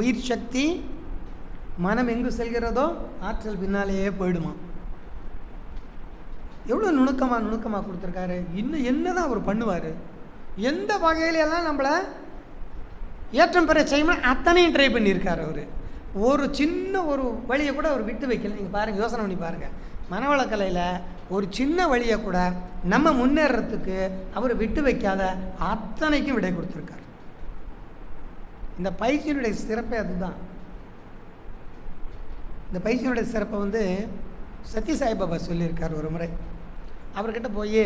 உயிர் சக்தி மனம் எங்கு செல்கிறதோ ஆற்றல் பின்னாலேயே போயிடுமா. எவ்வளோ நுணுக்கமாக கொடுத்துருக்காரு. இன்னும் என்ன தான் அவர் பண்ணுவார், எந்த வகையிலெல்லாம் நம்மளை ஏற்றம் பெற செய்யணும் அத்தனையும் ட்ரை பண்ணியிருக்கார் அவர். ஒரு சின்ன ஒரு வழியை கூட அவர் விட்டு வைக்கல. நீங்கள் பாருங்கள், யோசனை பண்ணி பாருங்கள். மனவளக்கலையில் ஒரு சின்ன வழியை கூட நம்ம முன்னேறத்துக்கு அவர் விட்டு வைக்காத அத்தனைக்கும் விடை கொடுத்துருக்கார். இந்த பயிற்சியினுடைய சிறப்பே அதுதான். இந்த பயிற்சியினுடைய சிறப்பை சத்ய சாய்பாபா சொல்லியிருக்கார் ஒரு முறை. அவர்கிட்ட போய்,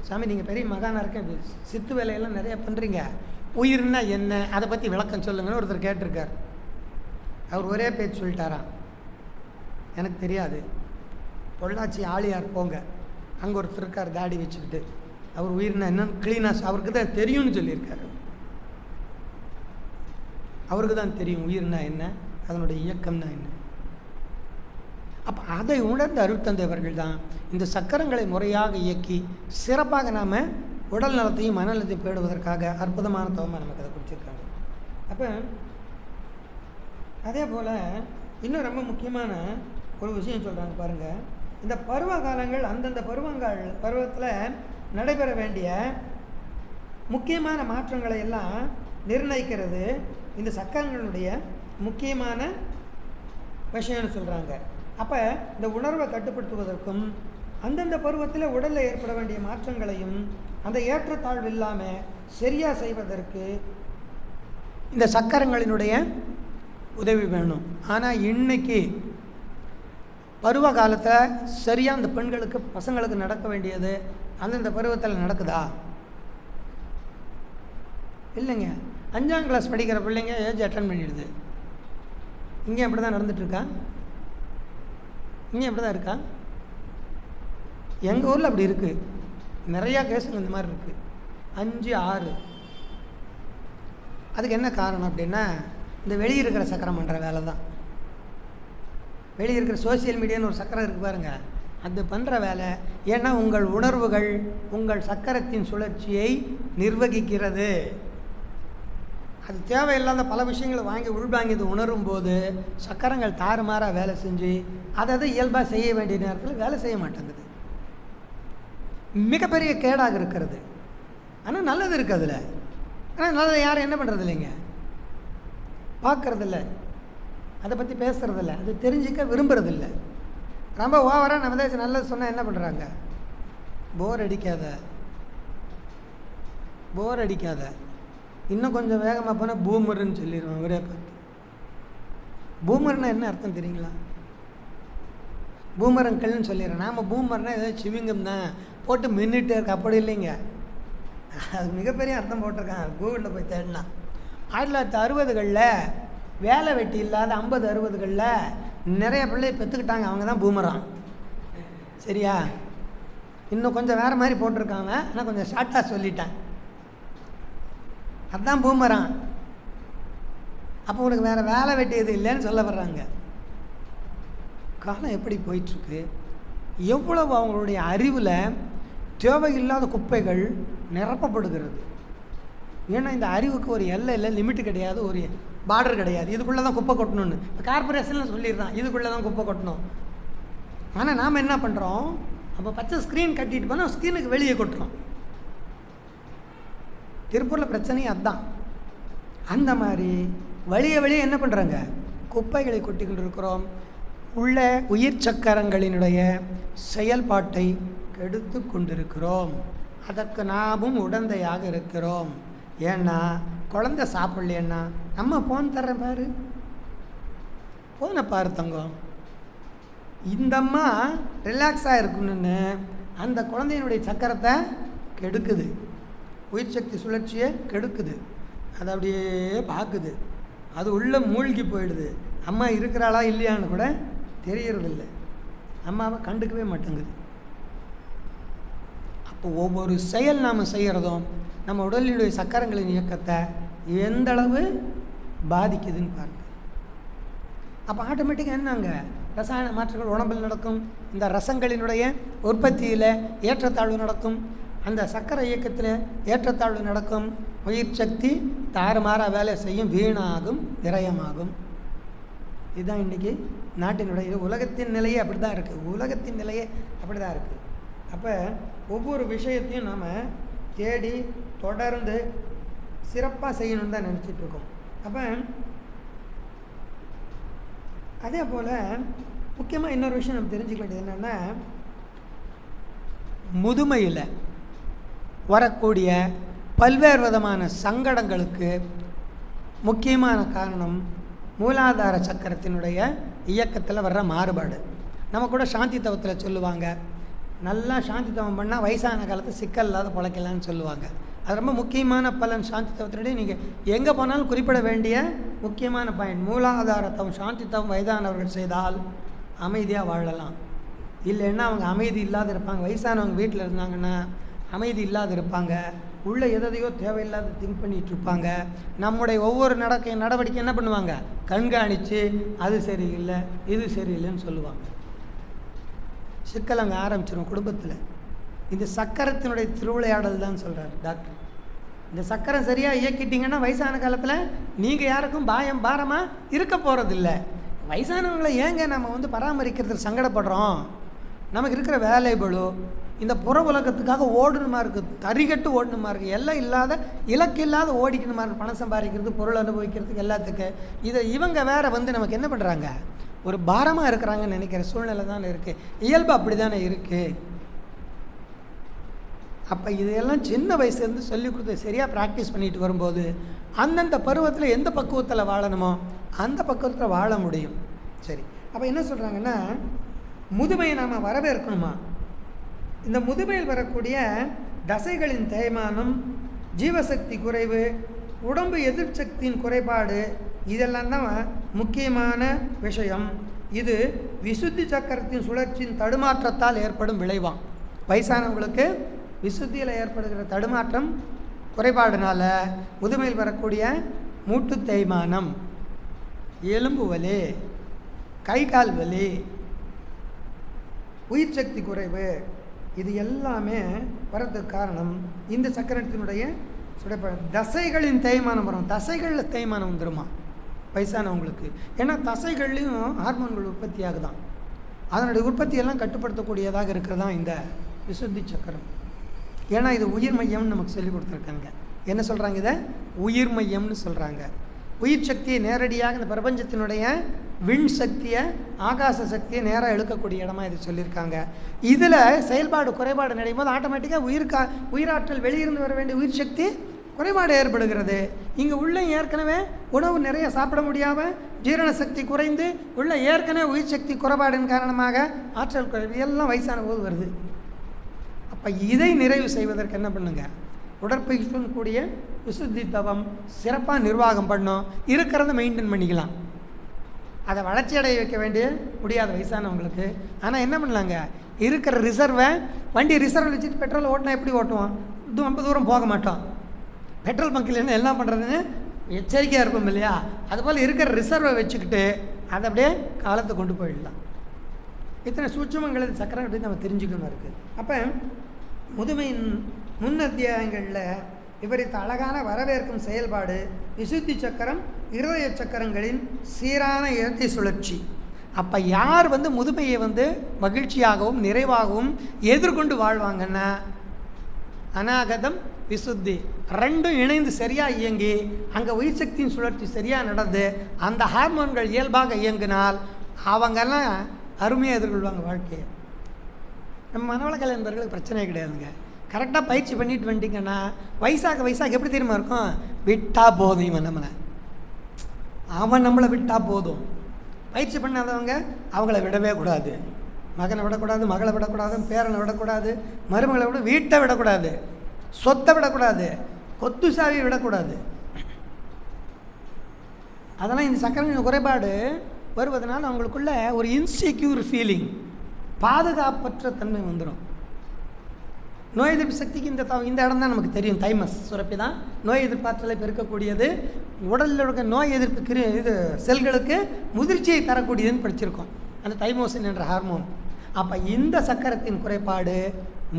சாமி நீங்கள் பெரிய மகானாக இருக்க, சித்து வேலையெல்லாம் நிறையா பண்ணுறீங்க, உயிர்னா என்ன அதை பற்றி விளக்கம் சொல்லுங்கன்னு ஒருத்தர் கேட்டிருக்கார். அவர் ஒரே பேச்சு சொல்லிட்டாராம், எனக்கு தெரியாது. பொள்ளாச்சி ஆழியார் போங்க, அங்கே ஒருத்தர் இருக்கார் தாடி வச்சுக்கிட்டு, அவர் உயிர்னா என்னன்னு க்ளீனாக அவருக்கு தான் தெரியும்னு சொல்லியிருக்காரு. அவருக்கு தான் தெரியும் உயிர்னா என்ன, அதனுடைய இயக்கம்னா என்ன. அப்போ அதை உணர்ந்த அருட்தந்தைவர்கள் தான் இந்த சக்கரங்களை முறையாக இயக்கி சிறப்பாக நாம் உடல் நலத்தையும் மனநலத்தையும் பேடுவதற்காக அற்புதமான தவமாக நமக்கு அதை குறிச்சிருக்காங்க. அப்போ அதே போல் இன்னும் ரொம்ப முக்கியமான ஒரு விஷயம் சொல்கிறாங்க பாருங்கள். இந்த பருவ காலங்கள் அந்தந்த பருவத்தில் நடைபெற வேண்டிய முக்கியமான மாற்றங்களை எல்லாம் நிர்ணயிக்கிறது இந்த சக்கரங்களுடைய முக்கியமான விஷயம்னு சொல்கிறாங்க. அப்போ இந்த உணர்வை கட்டுப்படுத்துவதற்கும் அந்தந்த பருவத்தில் உடலில் ஏற்பட வேண்டிய மாற்றங்களையும் அந்த ஏற்றத்தாழ்வு இல்லாமல் சரியாக செய்வதற்கு இந்த சக்கரங்களினுடைய உதவி வேணும். ஆனால் இன்னைக்கு பருவ காலத்தில் சரியாக அந்த பெண்களுக்கு பசங்களுக்கு நடக்க வேண்டியது அந்தந்த பருவத்தில் நடக்குதா? இல்லைங்க. 5ஆம் கிளாஸ் படிக்கிற பிள்ளைங்க ஏஜ் அட்டன் பண்ணிடுது. இங்கே அப்படி தான் நடந்துகிட்ருக்கா? இங்கே அப்படி தான் இருக்கா? எங்கள் ஊரில் அப்படி இருக்குது. நிறையா கேஸுங்க இந்த மாதிரி இருக்குது. 5, 6. அதுக்கு என்ன காரணம் அப்படின்னா இந்த வெளியே இருக்கிற சக்கரம் பண்ணுற வேலை தான். வெளியே இருக்கிற சோசியல் மீடியான்னு ஒரு சக்கரம் இருக்குது பாருங்கள், அது பண்ணுற வேலை. ஏன்னா உங்கள் உணர்வுகள் உங்கள் சக்கரத்தின் சுழற்சியை நிர்வகிக்கிறது. அது தேவையில்லாத பல விஷயங்களை வாங்கி உள்வாங்கியது உணரும் போது சக்கரங்கள் தாறுமாறாக வேலை செஞ்சு அதை இயல்பாக செய்ய வேண்டிய நேரத்தில் வேலை செய்ய மாட்டேங்குது. மிகப்பெரிய கேடாக இருக்கிறது. ஆனால் நல்லது இருக்குது அதில். ஆனால் நல்லதை யாரும் என்ன பண்ணுறது இல்லைங்க, பார்க்குறதில்ல, அதை பற்றி பேசுகிறதில்ல, அது தெரிஞ்சிக்க விரும்புறதில்ல. ரொம்ப ஓவராக நம்ம தான் நல்லது சொன்னால் என்ன பண்ணுறாங்க, போர் அடிக்காத இன்னும் கொஞ்சம் வேகமாக போனால் பூமர்னு சொல்லிடுவோம். ஒரே பார்த்து பூமர்னா என்ன அர்த்தம் தெரியுங்களா? பூமரங்கள்னு சொல்லிடுறேன். நாம் பூமர்னால் ஏதோ சிவிங்கம் தான் போட்டு மின்னிட்டு இருக்கு, அப்படி இல்லைங்க. அது மிகப்பெரிய அர்த்தம் போட்டிருக்காங்க, கூகுளில் போய் தேடினா. 1960களில் வேலை வெட்டி இல்லாத 50-60களில் நிறைய பிள்ளையை பெற்றுக்கிட்டாங்க, அவங்க தான் பூமரான். சரியா? இன்னும் கொஞ்சம் வேறு மாதிரி போட்டிருக்காங்க, ஆனால் கொஞ்சம் ஷார்ட்டாக சொல்லிட்டேன். அதுதான் பூமரான். அப்போ உனக்கு வேறு வேலை வெட்டியது இல்லைன்னு சொல்ல வர்றாங்க. காலம் எப்படி போயிட்டுருக்கு, எவ்வளவு அவங்களுடைய அறிவில் தேவையில்லாத குப்பைகள் நிரப்பப்படுகிறது. ஏன்னா இந்த அறிவுக்கு ஒரு எல்லை இல்லை, லிமிட்டு கிடையாது, ஒரு பார்டர் கிடையாது. இதுக்குள்ளே தான் குப்பை கொட்டணும்னு இப்போ கார்பரேஷன்லாம் சொல்லிடுறான், இதுக்குள்ளே தான் குப்பை கொட்டணும். ஆனால் நாம் என்ன பண்ணுறோம், அப்போ பச்சை ஸ்க்ரீன் கட்டிட்டு போனால் ஸ்க்ரீனுக்கு வெளியே கொட்டுறோம். திருப்பூரில் பிரச்சனையும் அதுதான். அந்த மாதிரி வெளியே என்ன பண்ணுறாங்க, குப்பைகளை கொட்டி கொண்டிருக்கிறோம். உள்ள உயிர் சக்கரங்களினுடைய செயல்பாட்டை கெடுத்து கொண்டிருக்கிறோம். அதற்கு நாமும் உடந்தையாக இருக்கிறோம். ஏன்னா குழந்தை சாப்பிட்லைன்னா நம்ம ஃபோன் தர்றேன் பாரு, ஃபோனை பாரு தங்கம். இந்த அம்மா ரிலாக்ஸாக இருக்கணும்னு அந்த குழந்தையினுடைய சக்கரத்தை கெடுக்குது, உயிர் சக்தி சுழற்சியை கெடுக்குது. அது அப்படியே பார்க்குது, அது உள்ளே மூழ்கி போயிடுது. அம்மா இருக்கிறாளா இல்லையான்னு கூட தெரியறதில்லை, அம்மாவை கண்டுக்கவே மாட்டேங்குது. அப்போ ஒவ்வொரு செயல் நாம் செய்கிறதும் நம்ம உடலினுடைய சக்கரங்களின் இயக்கத்தை எந்த அளவு பாதிக்குதுன்னு பாருங்கள். அப்போ ஆட்டோமேட்டிக்காக என்னங்க ரசாயன மாற்றங்கள் உடம்பில் நடக்கும். இந்த ரசங்களினுடைய உற்பத்தியில் ஏற்றத்தாழ்வு நடக்கும், அந்த சக்கரை இயக்கத்தில் ஏற்றத்தாழ்வு நடக்கும். உயிர் சக்தி தாறுமாறாக வேலை செய்யும், வீணாகும், விரயமாகும். இதுதான் இன்றைக்கி நாட்டினுடைய உலகத்தின் நிலையே அப்படி தான் இருக்குது. உலகத்தின் நிலையே அப்படி தான் இருக்குது. அப்போ ஒவ்வொரு விஷயத்தையும் நாம் தேடி தொடர்ந்து சிறப்பாக செய்யணும்னு தான் நினச்சிட்ருக்கோம். அப்போ அதே போல் முக்கியமாக இன்னொரு விஷயம் நம்ம தெரிஞ்சுக்க வேண்டியது என்னென்னா, முதுமையில் வரக்கூடிய பல்வேறு விதமான சங்கடங்களுக்கு முக்கியமான காரணம் மூலாதார சக்கரத்தினுடைய இயக்கத்தில் வர்ற மாறுபாடு. நம்ம கூட சாந்தி தவத்தில் சொல்லுவாங்க, நல்லா சாந்தி தவம் பண்ணால் வயசான காலத்தில் சிக்கல் இல்லாத பிழைக்கலான்னு சொல்லுவாங்க. அது ரொம்ப முக்கியமான பலன். சாந்தி தவத்தினுடைய நீங்கள் எங்கே போனாலும் குறிப்பிட வேண்டிய முக்கியமான பாயிண்ட் மூலாதார தவம். சாந்தி தவம் வயதானவர்கள் செய்தால் அமைதியாக வாழலாம். இல்லைன்னா அவங்க அமைதி இல்லாத இருப்பாங்க. வயசானவங்க வீட்டில் இருந்தாங்கன்னா அமைதி இல்லாத இருப்பாங்க. உள்ளே எதையோ தேவையில்லாத திங்க் பண்ணிகிட்டு இருப்பாங்க. நம்முடைய ஒவ்வொரு நடவடிக்கை என்ன பண்ணுவாங்க? கண்காணித்து அது சரியில்லை இது சரியில்லைன்னு சொல்லுவாங்க. சிக்கல் அங்கே ஆரம்பிச்சிடும் குடும்பத்தில். இந்த சக்கரத்தினுடைய திருவிளையாடல் தான் சொல்கிறார் டாக்டர். இந்த சக்கரம் சரியாக இயக்கிட்டிங்கன்னா வயசான காலத்தில் நீங்கள் யாருக்கும் பாரமாக இருக்க போகிறதில்ல. வயசானவங்களை ஏங்க நம்ம பராமரிக்கிறதுக்கு சங்கடப்படுறோம்? நமக்கு இருக்கிற வேலை பளு, இந்த புற உலகத்துக்காக ஓடணுமா இருக்குது, தறிகட்டு ஓடணுமா இருக்குது, எல்லாம் இல்லாத இலக்கு இல்லாத ஓடிக்கணுமா இருக்குது, பணம் சம்பாதிக்கிறது, பொருள் அனுபவிக்கிறதுக்கு எல்லாத்துக்கு. இதை இவங்க வேறு நமக்கு என்ன பண்ணுறாங்க? ஒரு பாரமாக இருக்கிறாங்கன்னு நினைக்கிற சூழ்நிலை தானே இருக்குது. இயல்பு அப்படி தானே இருக்குது. அப்போ இதையெல்லாம் சின்ன வயசுலேருந்து சொல்லிக் கொடுத்து சரியாக ப்ராக்டிஸ் பண்ணிட்டு வரும்போது அந்தந்த பருவத்தில் எந்த பக்குவத்தில் வாழணுமோ அந்த பக்குவத்தில் வாழ முடியும். சரி, அப்போ என்ன சொல்கிறாங்கன்னா, முதுமையை நாம் வரவேற்கணுமா? இந்த முதுமையில் வரக்கூடிய தசைகளின் தேய்மானம், ஜீவசக்தி குறைவு, உடம்பு எதிர்சக்தியின் குறைபாடு, இதெல்லாம் தான் முக்கியமான விஷயம். இது விசுத்தி சக்கரத்தின் சுழற்சியின் தடுமாற்றத்தால் ஏற்படும் விளைவாம். வயசானவங்களுக்கு விசுத்தியில் ஏற்படுகிற தடுமாற்றம் குறைபாடுனால முதுமையில் வரக்கூடிய மூட்டு தேய்மானம், எலும்பு வலி, கை கால் வலி, உயிர் சக்தி குறைவு, இது எல்லாமே வரதுக்கு காரணம் இந்த சக்கரத்தினுடைய தசைகளின் தேய்மானம் வரும். தசைகளில் தேய்மானம் வந்துடுமா வயசானவங்களுக்கு? ஏன்னா தசைகள்லேயும் ஹார்மோன்கள் உற்பத்தி ஆகுதான். அதனுடைய உற்பத்தியெல்லாம் கட்டுப்படுத்தக்கூடியதாக இருக்கிறதா இந்த விசுத்தி சக்கரம். ஏன்னா இது உயிர் மையம்னு நமக்கு சொல்லி கொடுத்துருக்காங்க. என்ன சொல்கிறாங்க? இதை உயிர் மையம்னு சொல்கிறாங்க. உயிர் சக்தியை நேரடியாக இந்த பிரபஞ்சத்தினுடைய விண் சக்தியை, ஆகாச சக்தியை நேராக இழுக்கக்கூடிய இடமா இது சொல்லியிருக்காங்க. இதில் செயல்பாடு குறைபாடு நடையும் போது ஆட்டோமேட்டிக்காக உயிராற்றல் வெளியிருந்து வர வேண்டிய உயிர் சக்தி குறைபாடு ஏற்படுகிறது. இங்கே உள்ளே ஏற்கனவே உணவு நிறைய சாப்பிட முடியாமல் ஜீரண சக்தி குறைந்து உள்ள ஏற்கனவே உயிர் சக்தி குறைபாடின் காரணமாக ஆற்றல் குறைவு எல்லாம் வயசான போது வருது. அப்போ இதை நிறைவு செய்வதற்கு என்ன பண்ணுங்க? உடற்பயிற்சியுடன் கூடிய விசுத்தி தவம் சிறப்பாக நிர்வாகம் பண்ணோம். இருக்கிறத மெயின்டைன் பண்ணிக்கலாம். அதை வளர்ச்சி அடைய வைக்க வேண்டிய முடியாத வயசானவங்களுக்கு. ஆனால் என்ன பண்ணலாங்க? இருக்கிற ரிசர்வை, வண்டி ரிசர்வ் வச்சுட்டு பெட்ரோல் ஓட்டினா எப்படி ஓட்டுவோம்? ரொம்ப தூரம் போக மாட்டோம். பெட்ரோல் பங்கில் என்ன எல்லாம் பண்ணுறதுன்னு எச்சரிக்கையாக இருப்போம் இல்லையா? அதுபோல் இருக்கிற ரிசர்வை வச்சுக்கிட்டு அதை அப்படியே காலத்தை கொண்டு போயிடலாம். இத்தனை சூட்சுமங்கள் சக்கரம் அப்படின்னு நம்ம தெரிஞ்சுக்கணும் இருக்குது. அப்போ முதுமையின் முன் அத்தியாயங்களில் விவரித்த அழகான வரவேற்கும் செயல்பாடு விசுத்தி சக்கரம், இருதய சக்கரங்களின் சீரான இயற்கை சுழற்சி. அப்போ யார் முதுமையை மகிழ்ச்சியாகவும் நிறைவாகவும் எதிர்கொண்டு வாழ்வாங்கன்னா, அநாகதம் விசுத்தி ரெண்டும் இணைந்து சரியாக இயங்கி அங்கே உயிர் சக்தியின் சுழற்சி சரியாக நடந்து அந்த ஹார்மோன்கள் இயல்பாக இயங்கினால் அவங்கெல்லாம் அருமையாக எதிர்கொள்வாங்க வாழ்க்கையை. நம்ம மனவளக்கலை என்பவர்களுக்கு பிரச்சனை கிடையாதுங்க. கரெக்டாக பயிற்சி பண்ணிட்டு வந்துட்டிங்கன்னா வயசாக எப்படி தெரியுமா இருக்கும்? விட்டால் போதும், அவன் நம்மளை விட்டால் போதும். பயிற்சி பண்ணாதவங்க அவங்கள விடவே கூடாது. மகனை விடக்கூடாது, மகளை விடக்கூடாது, பேரனை விடக்கூடாது, மருமகளை விட, வீட்டை விடக்கூடாது, சொத்தை விடக்கூடாது, கொத்து சாவியை விடக்கூடாது. அதெல்லாம் இந்த சக்கரத்தின் குறைபாடு வருவதனால் அவங்களுக்குள்ள ஒரு இன்செக்யூர் ஃபீலிங், பாதுகாப்பற்ற தன்மை வந்துடும். நோய் எதிர்ப்பு சக்திக்கு இந்த இடம் தான் நமக்கு தெரியும். தைமஸ் சுரப்பி தான் நோய் எதிர்ப்பாற்றலை பெருக்கக்கூடியது. உடலில் இருக்க நோய் எதிர்ப்பு செல்களுக்கு முதிர்ச்சியை தரக்கூடியதுன்னு படிச்சிருக்கோம், அந்த தைமோசின் என்ற ஹார்மோன். அப்போ இந்த சக்கரத்தின் குறைபாடு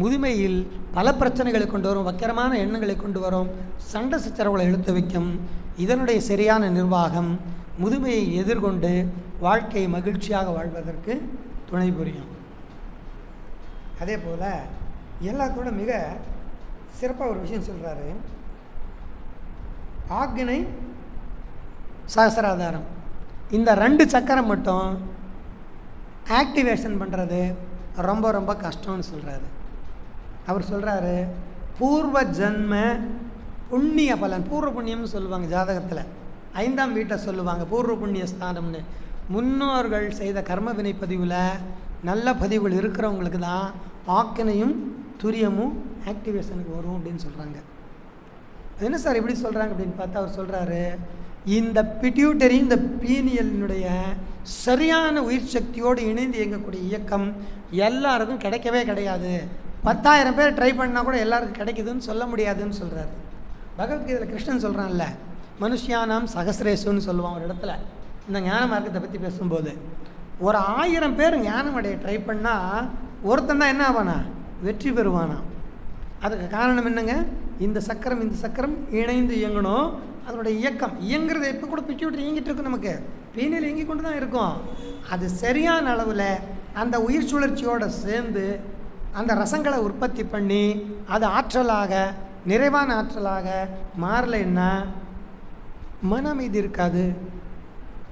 முதுமையில் பல பிரச்சனைகளை கொண்டு வரும், வக்கரமான எண்ணங்களை கொண்டு வரும், சண்டை சச்சரவுகளை இழுத்து வைக்கும். இதனுடைய சரியான நிர்வாகம் முதுமையை எதிர்கொண்டு வாழ்க்கையை மகிழ்ச்சியாக வாழ்வதற்கு துணை புரியும். அதே போல் எல்லாத்தோட மிக சிறப்பாக ஒரு விஷயம் சொல்கிறாரு. ஆக்ஞை சகசிராதாரம், இந்த 2 சக்கரம் மட்டும் ஆக்டிவேஷன் பண்ணுறது ரொம்ப ரொம்ப கஷ்டம்னு சொல்கிறாரு. அவர் சொல்கிறாரு, பூர்வ ஜன்ம புண்ணிய பலன், பூர்வ புண்ணியம்னு சொல்லுவாங்க ஜாதகத்தில், 5ஆம் வீட்டை சொல்லுவாங்க பூர்வ புண்ணிய ஸ்தானம்னு. முன்னோர்கள் செய்த கர்ம வினை பதிவில் நல்ல பதிவுகள் இருக்கிறவங்களுக்கு தான் ஆக்கினையும் துரியமும் ஆக்டிவேஷனுக்கு வரும் அப்படின்னு சொல்கிறாங்க. என்ன சார் இப்படி சொல்கிறாங்க அப்படின்னு பார்த்தா அவர் சொல்கிறாரு, இந்த பிட்யூட்டரி இந்த பீனியலினுடைய சரியான உயிர் சக்தியோடு இணைந்து இயங்கக்கூடிய இயக்கம் எல்லாருக்கும் கிடைக்கவே கிடையாது. 10,000 பேர் ட்ரை பண்ணால் கூட எல்லாருக்கும் கிடைக்குதுன்னு சொல்ல முடியாதுன்னு சொல்கிறாரு. பகவத்கீதையில் கிருஷ்ணன் சொல்கிறான்ல, மனுஷியானாம் சகசிரேசுன்னு சொல்லுவான் ஒரு இடத்துல இந்த ஞான மார்க்கத்தை பற்றி பேசும்போது. ஒரு 1000 பேர் ஞானம் அடைய ட்ரை பண்ணால் ஒருத்தன் தான் என்ன ஆவானா, வெற்றி பெறுவானா. அதுக்கு காரணம் என்னங்க, இந்த சக்கரம் இணைந்து இயங்கணும். அதனுடைய இயக்கம் இயங்குறது எப்போ கூட பிட்யூட்டரி இயங்கிட்டு இருக்கும், நமக்கு பீனியல் இயங்கி கொண்டு தான் இருக்கும். அது சரியான அளவில் அந்த உயிர் சுழற்சியோடு சேர்ந்து அந்த ரசங்களை உற்பத்தி பண்ணி அது ஆற்றலாக நிறைவான ஆற்றலாக மாறலைன்னா மன அமைதி இருக்காது,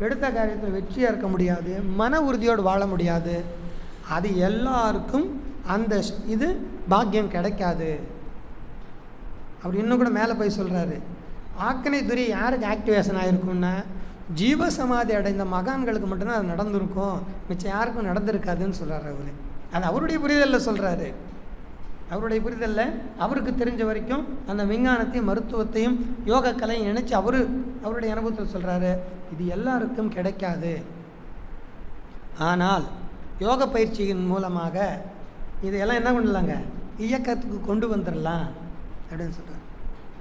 எடுத்த காரியத்தில் வெற்றியாக இருக்க முடியாது, மன உறுதியோடு வாழ முடியாது. அது எல்லாருக்கும் அந்த இது பாக்கியம் கிடைக்காது. அவர் இன்னும் கூட மேலே போய் சொல்கிறாரு, ஆக்கனை துரி யாருக்கு ஆக்டிவேஷன் ஆகிருக்கும்னா ஜீவசமாதி அடைந்த மகான்களுக்கு மட்டும்தான் அது நடந்திருக்கும், மிச்சம் யாருக்கும் நடந்திருக்காதுன்னு சொல்கிறார் அவர். அது அவருடைய புரிதலில் சொல்கிறாரு. அவருடைய புரிதலில் அவருக்கு தெரிஞ்ச வரைக்கும் அந்த விஞ்ஞானத்தையும் மருத்துவத்தையும் யோக கலையும் நினச்சி அவருடைய அனுபவத்தில் சொல்கிறாரு, இது எல்லாருக்கும் கிடைக்காது. ஆனால் யோக பயிற்சியின் மூலமாக இதையெல்லாம் என்ன பண்ணலாங்க, இயக்கத்துக்கு கொண்டு வந்துடலாம் அப்படின்னு சொல்கிறார்.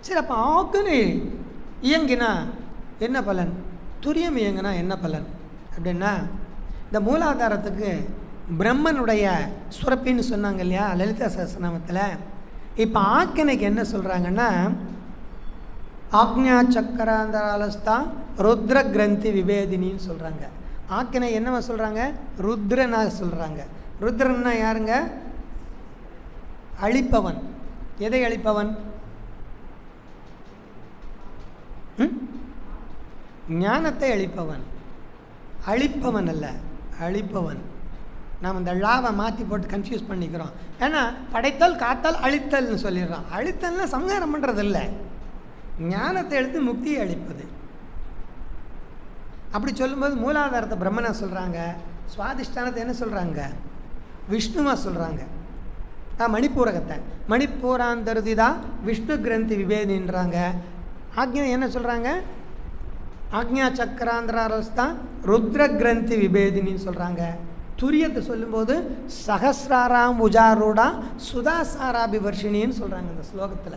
சரி, அப்போ ஆக்குனே இயங்கினா என்ன பலன், துரியம் இயங்கினா என்ன பலன் அப்படின்னா, இந்த மூலாதாரத்துக்கு பிரம்மனுடைய சுரப்பின்னு சொன்னாங்க இல்லையா லலிதா சஹஸ்ரநாமத்தில். இப்போ ஆக்கினைக்கு என்ன சொல்கிறாங்கன்னா, ஆக்ஞா சக்கராந்தராலஸ்தா ருத்ர கிரந்தி விபேதினின்னு சொல்கிறாங்க. ஆக்கினை என்னவா சொல்கிறாங்க, ருத்ரனாக சொல்கிறாங்க. ருத்ரன்னா யாருங்க, அழிப்பவன். எதை அழிப்பவன், ஞானத்தை அழிப்பவன். அழிப்பவன் அல்ல, அழிப்பவன். நாம் இந்த லாவை மாற்றி போட்டு கன்ஃபியூஸ் பண்ணிக்கிறோம். ஏன்னா படைத்தல் காத்தல் அழித்தல்னு சொல்லிடுறோம். அழித்தல்னா சம்ஹாரம் பண்ணுறது இல்லை, ஞானத்தை எழுத்து முக்தியை அளிப்பது. அப்படி சொல்லும்போது மூலாதாரத்தை பிரம்மனா சொல்கிறாங்க, சுவாதிஷ்டானத்தை என்ன சொல்கிறாங்க, விஷ்ணுவாக சொல்கிறாங்க. மணிப்பூரகத்தை மணிப்பூராந்தருதிதா விஷ்ணு கிரந்தி விபேதின்றாங்க. ஆக்ஞா என்ன சொல்கிறாங்க, ஆக்ஞா சக்கராந்தராரஸ்தா ருத்ர கிரந்தி விபேதினின்னு சொல்கிறாங்க. துரியத்தை சொல்லும்போது சகசிராராம் உஜாரூடா சுதாசாராபிவர்ஷினின்னு சொல்கிறாங்க இந்த ஸ்லோகத்தில்.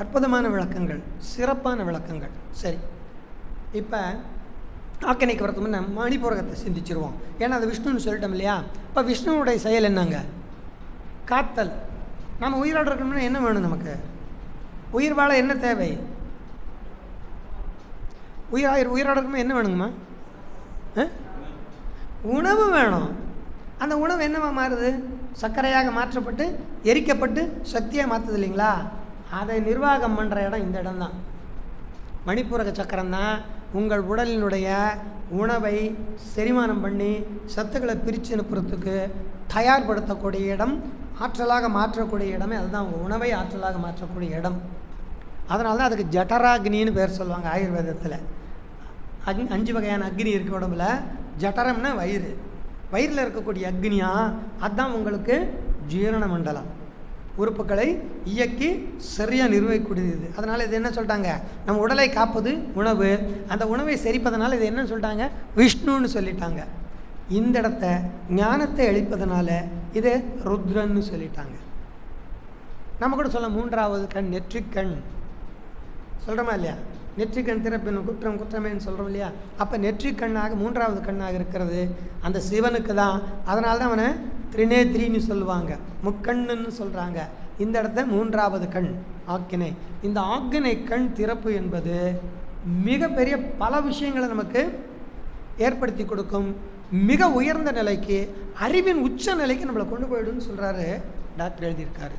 அற்புதமான விளக்கங்கள், சிறப்பான விளக்கங்கள். சரி, இப்போ ஆக்கனைக்கு வரது முன்ன மணிப்பூரகத்தை சிந்திச்சிருவோம். ஏன்னா அது விஷ்ணுன்னு சொல்லிட்டோம் இல்லையா. இப்போ விஷ்ணுவுடைய செயல் என்னங்க, காத்தல். நம்ம உயிரோடு இருக்கணும்னா என்ன வேணும், நமக்கு உயிர் வாழ என்ன தேவை, உயிரோடு இருக்கணும் என்ன வேணுங்கம்மா, உணவு வேணும். அந்த உணவு என்னவா மாறுது, சர்க்கரையாக மாற்றப்பட்டு எரிக்கப்பட்டு சக்தியாக மாற்றுது இல்லைங்களா. அதை நிர்வாகம் பண்ணுற இடம் இந்த இடம்தான். மணிப்பூரக சக்கரம் தான் உங்கள் உடலினுடைய உணவை செரிமானம் பண்ணி சத்துக்களை பிரித்து அனுப்புறதுக்கு தயார்படுத்தக்கூடிய இடம், ஆற்றலாக மாற்றக்கூடிய இடமே அதுதான். உங்கள் உணவை ஆற்றலாக மாற்றக்கூடிய இடம். அதனால தான் அதுக்கு ஜட்டராக்னின்னு பேர் சொல்லுவாங்க ஆயுர்வேதத்தில். 5 வகையான அக்னி இருக்க உடம்புல. ஜட்டரம்னா வயிறு, வயிறில் இருக்கக்கூடிய அக்னியா அதுதான் உங்களுக்கு ஜீரண மண்டலம், உறுப்புகளை இயக்கி சரியாக நிர்வகிக்கூடியது. அதனால் இது என்ன சொல்லிட்டாங்க, நம்ம உடலை காப்பது உணவு, அந்த உணவை செரிப்பதனால இது என்ன சொல்லிட்டாங்க, விஷ்ணுன்னு சொல்லிட்டாங்க. இந்த இடத்த ஞானத்தை அளிப்பதனால இது ருத்ரன்னு சொல்லிட்டாங்க. நம்ம கூட சொல்ல 3வது கண் நெற்றிக்கண் சொல்கிறோமா இல்லையா, நெற்றிக்கண் திறப்பின் குற்றம் குற்றமேன்னு சொல்கிறோம் இல்லையா. அப்போ நெற்றிக்கண்ணாக 3வது கண்ணாக இருக்கிறது அந்த சிவனுக்கு தான். அதனால தான் அவனை திரிநேத்ரின்னு சொல்லுவாங்க, முக்கண்ணுன்னு சொல்கிறாங்க. இந்த இடத்த 3வது கண் ஆக்கினை. இந்த ஆக்கினை கண் திறப்பு என்பது மிகப்பெரிய பல விஷயங்களை நமக்கு ஏற்படுத்தி கொடுக்கும். மிக உயர்ந்த நிலைக்கு, அறிவின் உச்ச நிலைக்கு நம்மளை கொண்டு போயிடுன்னு சொல்கிறாரு டாக்டர் எழுதியிருக்காரு.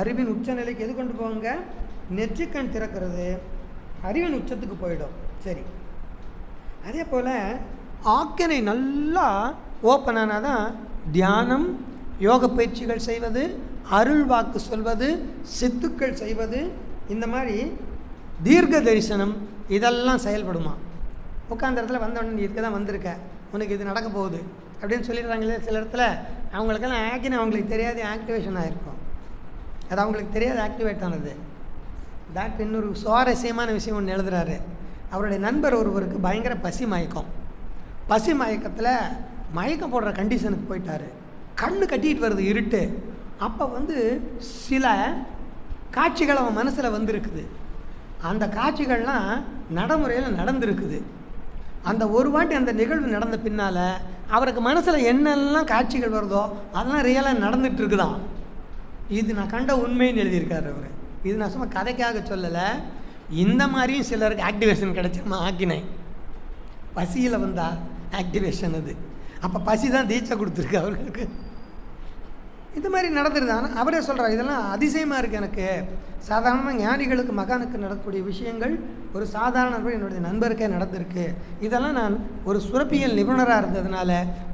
அறிவின் உச்ச நிலைக்கு எது கொண்டு போவாங்க, நெற்றிக்கண் திறக்கிறது அறிவின் உச்சத்துக்கு போயிடும். சரி, அதே போல் ஆக்கினை நல்லா ஓப்பன் ஆனால் தான் தியானம், யோக பயிற்சிகள் செய்வது, அருள் வாக்கு சொல்வது, சித்துக்கள் செய்வது, இந்த மாதிரி தீர்க்க தரிசனம் இதெல்லாம் செயல்படுமா. உட்காந்த இடத்துல வந்தோடனே நீ இதுக்கு தான் வந்திருக்க, உனக்கு இது நடக்க போகுது அப்படின்னு சொல்லிடுறாங்களே சில இடத்துல. அவங்களுக்கெல்லாம் ஆக்கினை அவங்களுக்கு தெரியாது ஆக்டிவேஷன் ஆகிருக்கும், அது அவங்களுக்கு தெரியாது ஆக்டிவேட் ஆனது. டாக்டர் இன்னொரு சுவாரஸ்யமான விஷயம் ஒன்று எழுதுறாரு. அவருடைய நண்பர் ஒருவருக்கு பயங்கர பசி மயக்கம். பசி மயக்கத்தில் மயக்கம் போடுற கண்டிஷனுக்கு போயிட்டார். கண்ணு கட்டிகிட்டு வருது, இருட்டு. அப்போ சில காட்சிகள் அவன் மனசில் வந்திருக்குது. அந்த காட்சிகள்லாம் நடைமுறையில் நடந்திருக்குது. அந்த ஒரு வாட்டி அந்த நிகழ்வு நடந்த பின்னால் அவருக்கு மனசில் என்னெல்லாம் காட்சிகள் வருதோ அதெல்லாம் ரியலாக நடந்துகிட்ருக்குதான். இது நான் கண்ட உண்மைன்னு எழுதியிருக்காரு அவர். இது நான் சும்மா கதைக்காக சொல்லலை. இந்த மாதிரியும் சிலருக்கு ஆக்டிவேஷன் கிடைச்சிருமா ஆக்கினை. பசியில் வந்தால் ஆக்டிவேஷன் அது. அப்போ பசி தான் தீட்சை கொடுத்துருக்கு அவர்களுக்கு. இது மாதிரி நடந்துருது. ஆனால் அவரே சொல்கிறார், இதெல்லாம் அதிசயமாக இருக்குது எனக்கு. சாதாரணமாக ஞானிகளுக்கு மகானுக்கு நடக்கக்கூடிய விஷயங்கள் ஒரு சாதாரண என்னுடைய நண்பருக்கே நடந்திருக்கு. இதெல்லாம் நான் ஒரு சுரப்பியல் நிபுணராக இருந்ததுனால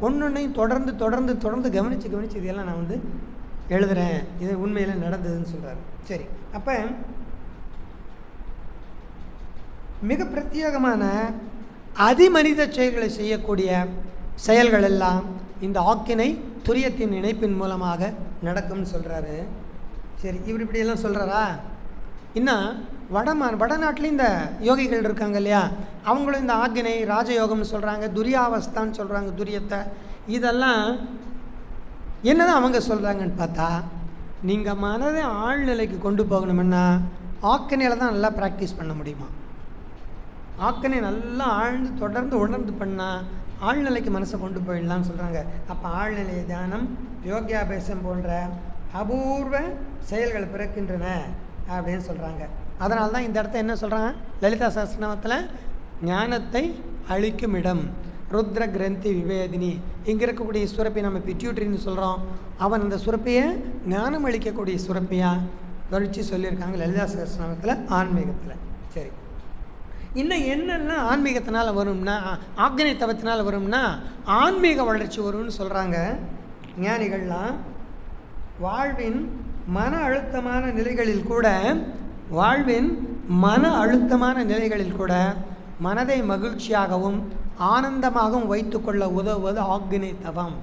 ஒன்றொன்றையும் தொடர்ந்து தொடர்ந்து தொடர்ந்து கவனித்து இதெல்லாம் நான் எழுதுகிறேன். இது உண்மையில் நடந்ததுன்னு சொல்கிறார். சரி, அப்போ மிக பிரத்யேகமான அதிமனித செயல்களை செய்யக்கூடிய செயல்கள் எல்லாம் இந்த ஆக்கினை துரியத்தின் இணைப்பின் மூலமாக நடக்கும்னு சொல்கிறாரு. சரி, இவர் இப்படியெல்லாம் சொல்கிறாரா? இன்னும் வடநாட்டில் இந்த யோகிகள் இருக்காங்க இல்லையா, அவங்களும் இந்த ஆக்கினை ராஜயோகம்னு சொல்கிறாங்க, துரியாவஸ்தான்னு சொல்கிறாங்க, துரியத்தை. இதெல்லாம் என்னதான் அவங்க சொல்கிறாங்கன்னு பார்த்தா, நீங்கள் மனதை ஆழ்நிலைக்கு கொண்டு போகணும்னா ஆக்கினையில் தான் நல்லா ப்ராக்டிஸ் பண்ண முடியுமா. ஆக்கினை நல்லா ஆழ்ந்து தொடர்ந்து உணர்ந்து பண்ணால் ஆழ்நிலைக்கு மனசை கொண்டு போயிடலான்னு சொல்கிறாங்க. அப்போ ஆழ்நிலை தியானம், யோகியாபேசம் போன்ற அபூர்வ செயல்கள் பிறக்கின்றன அப்படின்னு சொல்கிறாங்க. அதனால தான் இந்த இடத்த என்ன சொல்கிறாங்க, லலிதா சஹஸ்ரநாமத்தில் ஞானத்தை அழிக்கும் இடம் ருத்ர கிரந்தி விவேதினி. இங்கே இருக்கக்கூடிய சுரப்பி நம்ம பிட்யூட்ரின்னு சொல்கிறோம். அவன் அந்த சுரப்பியை ஞானம் அளிக்கக்கூடிய சுரப்பியாக வரிச்சு சொல்லியிருக்காங்க லலிதா சஹஸ்ரநாமத்தில் ஆன்மீகத்தில். சரி, இன்னும் என்னெல்லாம் ஆன்மீகத்தினால் வரும்னா, ஆக்ஞை தவத்தினால் வரும்னா ஆன்மீக வளர்ச்சி வரும்னு சொல்கிறாங்க ஞானிகள்லாம். வாழ்வின் மன அழுத்தமான நிலைகளில் கூட மனதை மகிழ்ச்சியாகவும் ஆனந்தமாகவும் வைத்துக்கொள்ள உதவுவது ஆக்ஞை தவம்.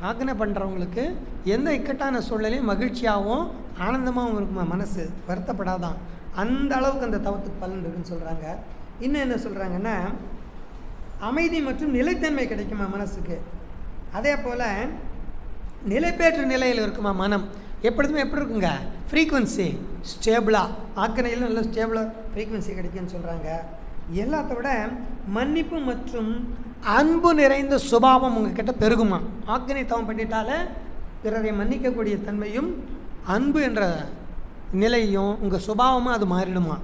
ஆக்ஞை பண்ணுறவங்களுக்கு எந்த இக்கட்டான சூழ்நிலையும் மகிழ்ச்சியாகவும் ஆனந்தமாகவும் இருக்குமா, மனசு வருத்தப்படாதான். அந்த அளவுக்கு அந்த தவத்துக்கு பலன் இருக்குன்னு சொல்கிறாங்க. இன்னும் என்ன சொல்கிறாங்கன்னா, அமைதி மற்றும் நிலைத்தன்மை கிடைக்குமா மனசுக்கு. அதே போல் நிலைப்பேற்று நிலையில் இருக்குமா மனம். எப்படி இருக்குங்க, ஃப்ரீக்குவன்சி ஸ்டேபிளாக, ஆக்கினையில் நல்ல ஸ்டேபிளாக ஃப்ரீக்குவன்சி கிடைக்குன்னு சொல்கிறாங்க. எல்லாத்த விட மன்னிப்பு மற்றும் அன்பு நிறைந்த சுபாவம் உங்ககிட்ட பெருகுமா. ஆக்கினை தவம் பண்ணிட்டாலே பிறரை மன்னிக்கக்கூடிய தன்மையும் அன்பு என்ற நிலையும் உங்கள் சுபாவமாக அது மாறிடுமா.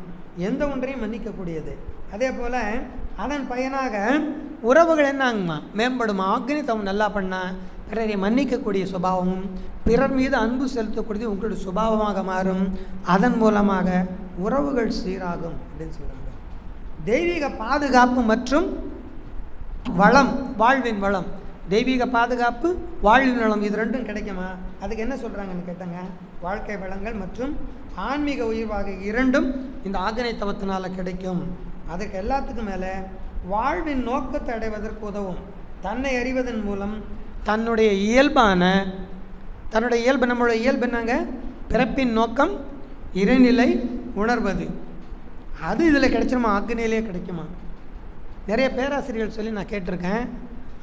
எந்த ஒன்றையும் மன்னிக்கக்கூடியது. அதே போல் அதன் பயனாக உறவுகள் என்னாகுமா, மேம்படுமா. ஆக்ஞை தவம் நல்லா பண்ணால் பிறரை மன்னிக்கக்கூடிய சுபாவமும் பிறர் மீது அன்பு செலுத்தக்கூடியது உங்களுடைய சுபாவமாக மாறும். அதன் மூலமாக உறவுகள் சீராகும் அப்படின்னு சொல்கிறாங்க. தெய்வீக பாதுகாப்பு மற்றும் வளம், வாழ்வின் வளம். தெய்வீக பாதுகாப்பு, வாழ்வின் வளம், இது ரெண்டும் கிடைக்குமா. அதுக்கு என்ன சொல்கிறாங்கன்னு கேட்டாங்க, வாழ்க்கை வளங்கள் மற்றும் ஆன்மீக உயிர்வாக இரண்டும் இந்த ஆக்ஞை தவத்தினால் கிடைக்கும். அதுக்கு எல்லாத்துக்கும் மேலே வாழ்வின் நோக்கத்தை அடைவதற்கு உதவும். தன்னை அறிவதன் மூலம் தன்னுடைய நம்மளுடைய இயல்பு என்னங்க, பிறப்பின் நோக்கம் இறைநிலை உணர்வது. அது இதில் கிடைச்சிருமா, ஆக்ஞையிலே கிடைக்குமா. நிறைய பேராசிரியர்கள் சொல்லி நான் கேட்டிருக்கேன்,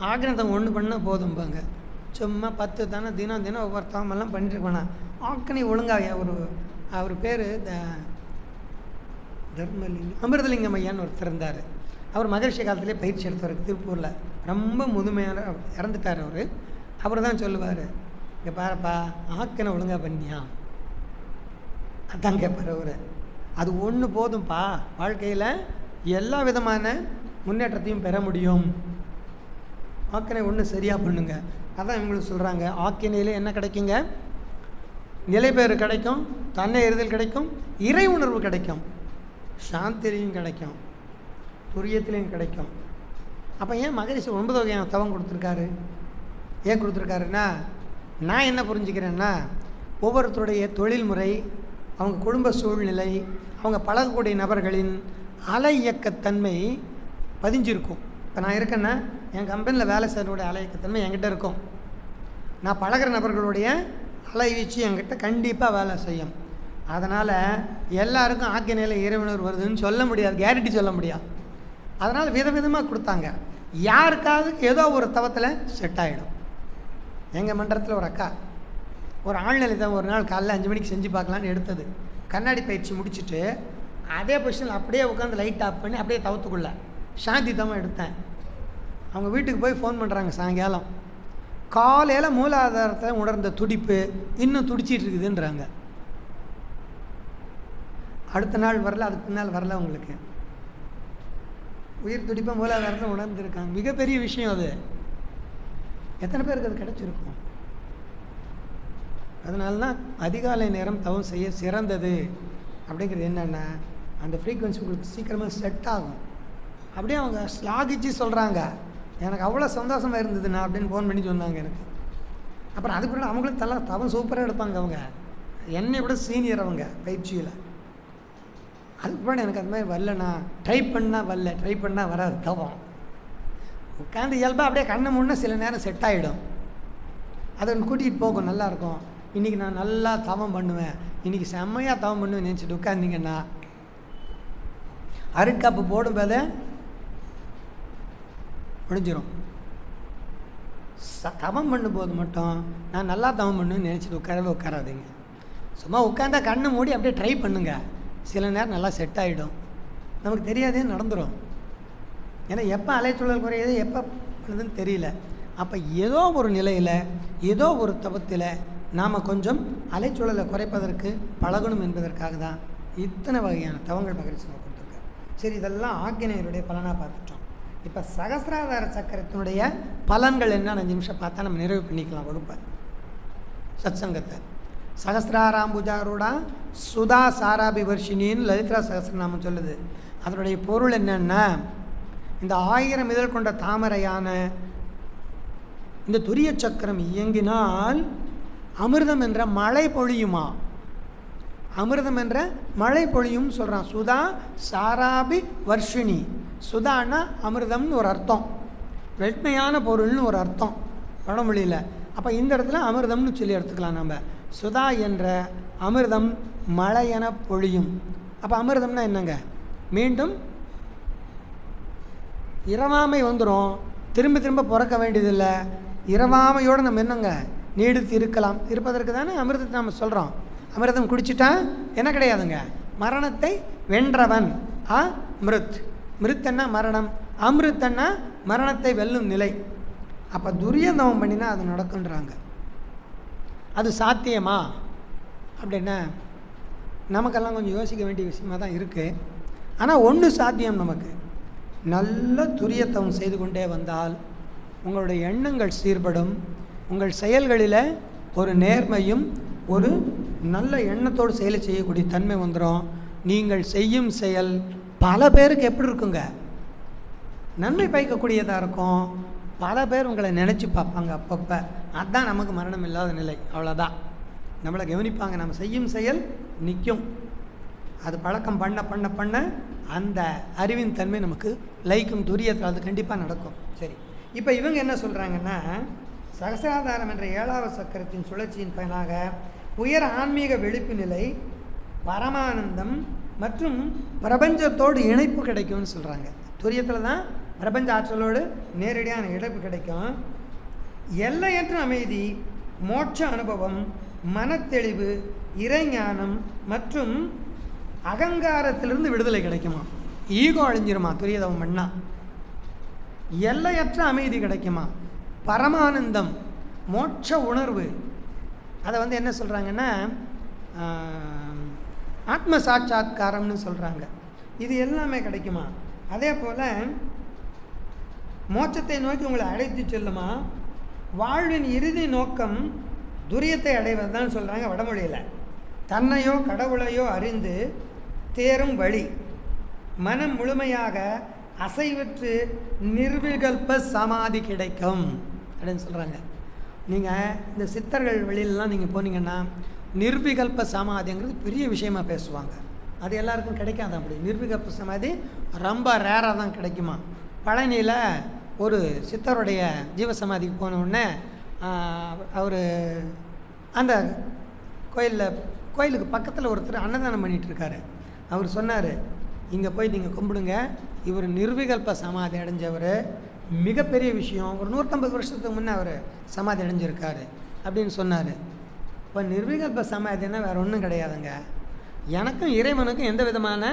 ஆக்ஞை ஒன்று பண்ணால் போதும்பாங்க. சும்மா 10 தானே தினம் ஒவ்வொரு தாமெல்லாம் பண்ணிட்டுருக்கோண்ணா. ஆக்ஞை ஒழுங்காக அவர் பேர் தர்மலிங்கம் அமிர்தலிங்கம் ஐயான்னு ஒருத்தர் இருந்தார். அவர் மகரிஷி காலத்திலே பயிற்சி எடுத்தவர் திருப்பூரில். ரொம்ப முதுமையான இறந்துட்டார் அவர். அவர் தான் சொல்லுவார், இங்கே பாருப்பா ஆக்ஞை ஒழுங்காக பண்ணியா, அதான் கேட்பார் அவர். அது ஒன்று போதும்ப்பா, வாழ்க்கையில் எல்லா விதமான முன்னேற்றத்தையும் பெற முடியும். ஆக்கினை ஒன்று சரியாக பண்ணுங்க. அதான் இவங்களுக்கு சொல்கிறாங்க, ஆக்கினையில் என்ன கிடைக்குங்க, நிலைபேறு கிடைக்கும், தன்னை எறிதல் கிடைக்கும், இறை உணர்வு கிடைக்கும், சாந்திலையும் கிடைக்கும், துரியத்திலையும் கிடைக்கும். அப்போ ஏன் மகரிஷி 9 வகையான தவம் கொடுத்துருக்காரு. ஏன் கொடுத்துருக்காருன்னா, நான் என்ன புரிஞ்சுக்கிறேன்னா, ஒவ்வொருத்தருடைய தொழில்முறை, அவங்க குடும்ப சூழ்நிலை, அவங்க பழகக்கூடிய நபர்களின் அலை இயக்கத்தன்மை பதிஞ்சிருக்கும். இப்போ நான் இருக்கேன்னா என் கம்பெனியில் வேலை செய்கிறோடைய அலை இயக்கத்தன்மை என்கிட்ட இருக்கும். நான் பழகிற நபர்களுடைய அலை வீச்சு என்கிட்ட கண்டிப்பாக வேலை செய்யும். அதனால் எல்லாருக்கும் ஆக்கினையில் இறைவனர் வருதுன்னு சொல்ல முடியாது, கேரண்டி சொல்ல முடியாது. அதனால் விதவிதமாக கொடுத்தாங்க. யாருக்காவது ஏதோ ஒரு தவத்தில் செட் ஆகிடும். எங்கள் மன்றத்தில் ஒரு அக்கா ஒரு ஆழ்நிலை தான் ஒரு நாள் காலைல 5 மணிக்கு செஞ்சு பார்க்கலான்னு எடுத்தது. கண்ணாடி பயிற்சி முடிச்சுட்டு அதே பொசிஷனில் அப்படியே உட்காந்து லைட் ஆஃப் பண்ணி அப்படியே தவத்துக்குள்ள சாந்தி தவம் எடுத்தேன். அவங்க வீட்டுக்கு போய் ஃபோன் பண்ணுறாங்க சாயங்காலம், காலையில் மூலாதாரத்தை உணர்ந்த துடிப்பு இன்னும் துடிச்சிட்டு இருக்குதுன்றாங்க. அடுத்த நாள் வரல, அதுக்கு பின்னால் வரல. உங்களுக்கு உயிர் துடிப்பை மூலாதாரத்தை உணர்ந்துருக்காங்க. மிகப்பெரிய விஷயம் அது. எத்தனை பேருக்கு அது கிடச்சிருக்கும்? அதனால தான் அதிகாலை நேரம் தவம் செய்ய சிறந்தது. அப்படிங்கிறது என்னென்னா, அந்த ஃப்ரீக்குவென்சி உங்களுக்கு சீக்கிரமாக செட் ஆகும். அப்படியே அவங்க ஸ்லாகிச்சு சொல்கிறாங்க, எனக்கு அவ்வளோ சந்தோஷமாக இருந்ததுண்ணா அப்படின்னு ஃபோன் பண்ணி சொன்னாங்க எனக்கு. அப்புறம் அதுக்கு பின்னாடி அவங்களும் தவம் சூப்பராக எடுப்பாங்க. அவங்க என்னை விட சீனியர் அவங்க பயிற்சியில். அதுக்கு பின்னாடி எனக்கு அது மாதிரி வரலண்ணா, ட்ரை பண்ணால் வராது தவம். உட்காந்து இயல்பாக அப்படியே கண்ணை மூடினா சில நேரம் செட் ஆகிடும். அதை கூட்டிகிட்டு போகும், நல்லாயிருக்கும். இன்றைக்கி நான் நல்லா தவம் பண்ணுவேன், இன்றைக்கி செம்மையாக தவம் பண்ணுவேன் நினச்சிட்டு உட்காந்திங்கன்னா அருட்காப்பு போடும்போதே முடிஞ்சிடும். தவம் பண்ணும்போது மட்டும் நான் நல்லா தவம் பண்ணுவேன்னு நினச்சிட்டு உட்காராதீங்க. சும்மா உட்காந்தா கண்ணை மூடி அப்படியே ட்ரை பண்ணுங்க, சில நேரம் நல்லா செட் ஆகிடும். நமக்கு தெரியாதே நடந்துடும். ஏன்னா எப்போ அலைச்சூழல் குறையுது எப்போ பண்ணுதுன்னு தெரியல. அப்போ ஏதோ ஒரு நிலையில் ஏதோ ஒரு தவத்தில் நாம் கொஞ்சம் அலைச்சூழலை குறைப்பதற்கு பழகணும் என்பதற்காக தான் இத்தனை வகையான தவங்கள் மகிழ்ச்சி கொடுத்துருக்காரு. சரி, இதெல்லாம் ஆக்கினையருடைய பலனாக பார்த்துட்டோம். இப்போ சகசிராதார சக்கரத்தினுடைய பலன்கள் என்ன 5 நிமிஷம் பார்த்தா நம்ம நிறைவு பண்ணிக்கலாம் வகுப்பை, சத்சங்கத்தை. சகசிராராம்புஜாரோட சுதா சாராபிவர்ஷினின்னு லலிதா சகசிரநாமம் சொல்லுது. அதனுடைய பொருள் என்னன்னா, இந்த 1000 இதழ் கொண்ட தாமரையான இந்த துரிய சக்கரம் இயங்கினால் அமிர்தம் என்ற மழை பொழியுமா, அமிர்தம் என்ற மழை பொழியும் சொல்கிறான். சுதா சாராபி வர்ஷினி. சுதான்னா அமிர்தம்னு ஒரு அர்த்தம், வெண்மையான பொருள்னு ஒரு அர்த்தம் வடமொழியில். அப்போ இந்த இடத்துல அமிர்தம்னு சொல்லி எடுத்துக்கலாம் நம்ம. சுதா என்ற அமிர்தம் மழையென பொழியும். அப்போ அமிர்தம்னா என்னங்க, மீண்டும் இரவாமை வந்துடும், திரும்ப திரும்ப பிறக்க வேண்டியதில்லை. இரவாமையோடு நம்ம என்னங்க நீடித்து இருக்கலாம். இருப்பதற்கு தானே அமிர்தத்தை நம்ம சொல்கிறோம். அமிர்தம் குடிச்சிட்டா என்ன கிடையாதுங்க, மரணத்தை வென்றவன். மிருத், மிருத்தன்னா மரணம், அமிர்தன்னா மரணத்தை வெல்லும் நிலை. அப்போ துரியந்தவம் பண்ணினா அது நடக்குன்றாங்க. அது சாத்தியமா அப்படின்னா நமக்கெல்லாம் கொஞ்சம் யோசிக்க வேண்டிய விஷயமாக தான் இருக்குது. ஆனால் ஒன்று சாத்தியம், நமக்கு நல்ல துரியத்தவம் செய்து கொண்டே வந்தால் உங்களுடைய எண்ணங்கள் சீர்படும். உங்கள் செயல்களில் ஒரு நேர்மையும் ஒரு நல்ல எண்ணத்தோடு செயலை செய்யக்கூடிய தன்மை வந்துடும். நீங்கள் செய்யும் செயல் பல பேருக்கு எப்படி இருக்குங்க, நன்மை பயக்கக்கூடியதாக இருக்கும். பல பேர் உங்களை நினச்சி பார்ப்பாங்க அப்பப்போ. அதுதான் நமக்கு மரணம் இல்லாத நிலை. அவ்வளோதான், நம்மளை கவனிப்பாங்க. நம்ம செய்யும் செயல் நிற்கும். அது பழக்கம் பண்ண பண்ண பண்ண அந்த அறிவின் தன்மை நமக்கு லைக்கும் துரியத்தில் அது கண்டிப்பாக நடக்கும். சரி, இப்போ இவங்க என்ன சொல்கிறாங்கன்னா, சகசிராதாரம் என்ற 7வது சக்கரத்தின் சுழற்சியின் பயனாக உயர் ஆன்மீக விழிப்பு நிலை, பரமானந்தம் மற்றும் பிரபஞ்சத்தோடு இணைப்பு கிடைக்கும்னு சொல்கிறாங்க. துரியத்தில் தான் பிரபஞ்ச ஆற்றலோடு நேரடியான இணைப்பு கிடைக்கும். எல்லையற்ற அமைதி, மோட்ச அனுபவம், மனத்தெளிவு, இறைஞானம் மற்றும் அகங்காரத்திலிருந்து விடுதலை கிடைக்குமா. ஈகோ அழிஞ்சிருமா துரியதவம் பண்ணா. எல்லையற்ற அமைதி கிடைக்குமா, பரமானந்தம், மோட்ச உணர்வு. அதை என்ன சொல்கிறாங்கன்னா ஆத்ம சாட்சாத்காரம்னு சொல்கிறாங்க. இது எல்லாமே கிடைக்குமா. அதே போல் மோட்சத்தை நோக்கி உங்களை அழைத்து செல்லுமா. வாழ்வின் இறுதி நோக்கம் துரியத்தை அடைவது தான் சொல்கிறாங்க வடமொழியில். தன்னையோ கடவுளையோ அறிந்து தேரும் வழி, மனம் முழுமையாக அசைவற்று நிர்விகல்ப சமாதி கிடைக்கும் அப்படின்னு சொல்கிறாங்க. நீங்கள் இந்த சித்தர்கள் வழியிலலாம் நீங்கள் போனீங்கன்னா நிர்விகல்ப சமாதிங்கிறது பெரிய விஷயமாக பேசுவாங்க. அது எல்லாருக்கும் கிடைக்காது. அப்படி நிர்விகல்ப சமாதி ரொம்ப ரேராக தான் கிடைக்குமா. பழனியில் ஒரு சித்தருடைய ஜீவசமாதிக்கு போன உடனே அவர் அந்த கோயிலில் கோயிலுக்கு பக்கத்தில் ஒருத்தர் அன்னதானம் பண்ணிகிட்டு இருக்காரு. அவர் சொன்னார், இங்கே போய் நீங்கள் கும்பிடுங்க, இவர் நிர்விகல்ப சமாதி அடைஞ்சவர், மிகப்பெரிய விஷயம், ஒரு 150 வருஷத்துக்கு முன்னே அவர் சமாதி அடைஞ்சிருக்காரு அப்படின்னு சொன்னார். இப்போ நிர்விகல்ப சமாதின்னா வேறு ஒன்றும் கிடையாதுங்க, எனக்கும் இறைவனுக்கும் எந்த விதமான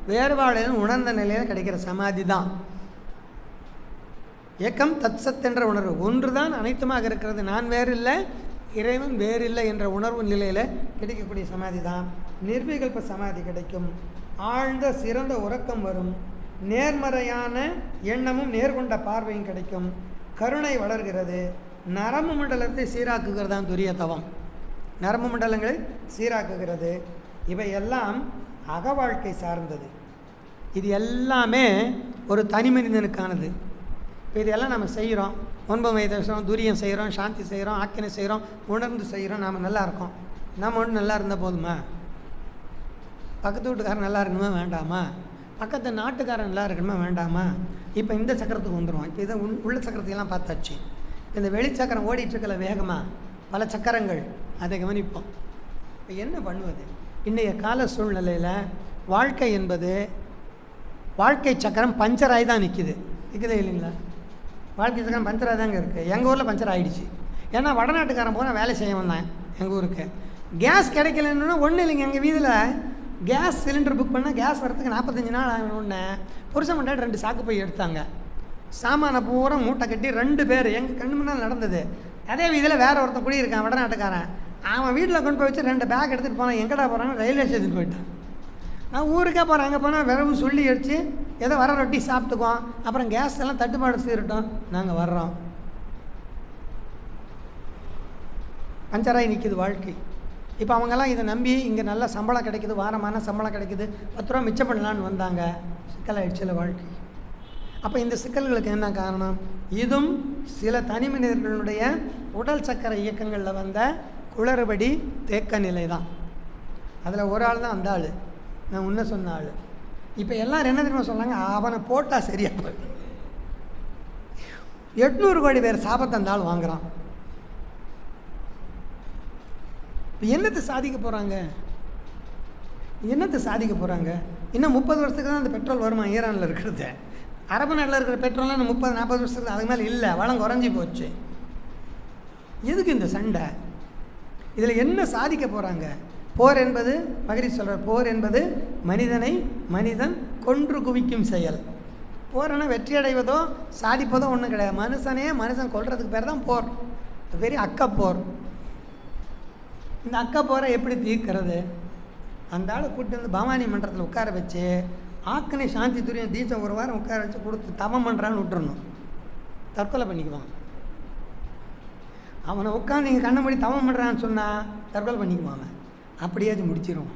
வேறுபாடுகளும் உணர்ந்த நிலையில் கிடைக்கிற சமாதி தான். ஏக்கம் தத் சத் என்ற உணர்வு ஒன்று தான் அனைத்துமாக இருக்கிறது, நான் வேறு இல்லை இறைவன் வேறு இல்லை என்ற உணர்வு நிலையில் கிடைக்கக்கூடிய சமாதி தான் நிர்விகல்ப சமாதி. கிடைக்கும், ஆழ்ந்த சிறந்த உறக்கம் வரும், நேர்மறையான எண்ணமும் நேர்கொண்ட பார்வையும் கிடைக்கும், கருணை வளர்கிறது, நரம்பு மண்டலத்தை சீராக்குகிறது தான் துரிய தவம், நரம்பு மண்டலங்களை சீராக்குகிறது. இவையெல்லாம் அக வாழ்க்கை சார்ந்தது. இது எல்லாமே ஒரு தனி மனிதனுக்கானது. இப்போ இதெல்லாம் நம்ம செய்கிறோம், 9 வயது துரியம் செய்கிறோம், சாந்தி செய்கிறோம், ஆக்கினை செய்கிறோம், உணர்ந்து செய்கிறோம், நாம் நல்லா இருக்கோம். நம்ம ஒன்று நல்லா இருந்தால் போதுமா? பக்கத்து வீட்டுக்காரன் நல்லா இருக்கணுமா வேண்டாமா? பக்கத்து நாட்டுக்காரன் நல்லா இருக்கணுமா வேண்டாமா? இப்போ இந்த சக்கரத்துக்கு வந்துடுவோம். இப்போ இதை உள்ள சக்கரத்தையெல்லாம் பார்த்தாச்சு. இந்த வெளி சக்கரம் ஓடிட்டுருக்கல வேகமாக பல சக்கரங்கள், அதை கவனிப்போம். இப்போ என்ன பண்ணுவது? இன்றைய கால சூழ்நிலையில் வாழ்க்கை என்பது வாழ்க்கை சக்கரம் பஞ்சராகி தான் நிற்கிது இல்லைங்களா? வாழ்க்கை சக்கரம் பஞ்சராக தாங்க இருக்குது. எங்கள் ஊரில் பஞ்சர் ஆகிடுச்சு. ஏன்னா வடநாட்டுக்காரன் போனால் வேலை செய்ய வந்தேன் எங்கள் ஊருக்கு. கேஸ் கிடைக்கலன்னா ஒன்றும் இல்லைங்க, எங்கள் வீதியில் கேஸ் சிலிண்டர் புக் பண்ணால் கேஸ் வரத்துக்கு 45 நாள் ஆகணுன்னு புருஷன் முன்னாடி 2 சாக்கு போய் எடுத்தாங்க. சாமானை பூரா மூட்டை கட்டி 2 பேர் எங்கள் கண்ணு முன்னால் நடந்தது. அதே வீதியில் வேறு ஒருத்தன் குடியிருக்கான் வடநாட்டுக்காரன், அவன் வீட்டில் கொண்டு போய் வச்சு 2 பேக் எடுத்துகிட்டு போனான். எங்கடா போகிறாங்க? ரயில்வே ஸ்டேஷன் போயிட்டான். நான் ஊருக்கே போகிறேன், அங்கே போனால் விரவு சொல்லி அடித்து ஏதோ வர ரொட்டி சாப்பிட்டுக்குவோம், அப்புறம் கேஸ் எல்லாம் தட்டுப்பாடு செய்யட்டோம், நாங்கள் வர்றோம். பஞ்சராகி நிற்கிது வாழ்க்கை. இப்போ அவங்கெல்லாம் இதை நம்பி இங்கே நல்ல சம்பளம் கிடைக்குது, வாரமான சம்பளம் கிடைக்குது, 10 ரூபா மிச்சம் பண்ணலான்னு வந்தாங்க. சிக்கலாகிடுச்சில்ல வாழ்க்கை. அப்போ இந்த சிக்கல்களுக்கு என்ன காரணம்? இதுவும் சில தனி மனிதர்களுடைய உடல் சக்கர இயக்கங்களில் வந்த குளறுபடி தேக்க நிலை தான். அதில் ஒரு ஆள் தான் அந்த ஆள், நான் முன்ன சொன்ன ஆள். இப்போ எல்லோரும் என்ன தெரியுமா சொன்னாங்க? அவனை போட்டால் சரியா போய் 800 கோடி பேர் சாபத்தை அந்த ஆள் வாங்குகிறான். இப்போ என்னத்தை சாதிக்க போகிறாங்க? என்னத்தை சாதிக்க போகிறாங்க? இன்னும் 30 வருஷத்துக்கு தான் அந்த பெட்ரோல் வருமா ஈரானில் இருக்கிறது? அரபு நாட்டில் இருக்கிற பெட்ரோல்லாம் 30-40 வருஷத்துக்கு அதுக்கு மேலே இல்லை, வளம் குறைஞ்சி போச்சு. எதுக்கு இந்த சண்டை? இதில் என்ன சாதிக்க போகிறாங்க? போர் என்பது மகிரி சொல்கிறார், போர் என்பது மனிதனை மனிதன் கொன்று குவிக்கும் செயல். போர்னா வெற்றி அடைவதோ சாதிப்பதோ ஒன்றும் கிடையாது. மனுஷன் கொல்றதுக்கு பேர் தான் போர். பெரிய அக்கப்போர். இந்த அக்கப்போரை எப்படி தீர்க்கிறது? அந்த ஆளை கூப்பிட்டு வந்து பவானி மன்றத்தில் உட்கார வச்சு ஆக்கினை சாந்தி துரியம் தீட்சை 1 வாரம் உட்கார வச்சு கொடுத்து தவம் பண்ணுறான்னு விட்டுறணும். தற்கொலை பண்ணிக்குவான். அவனை உட்காந்து நீங்கள் கண்ணை மூடி தவம் பண்ணுறான்னு சொன்னால் தற்கொலை பண்ணிக்குவாங்க. அப்படியே அது முடிச்சிடும்.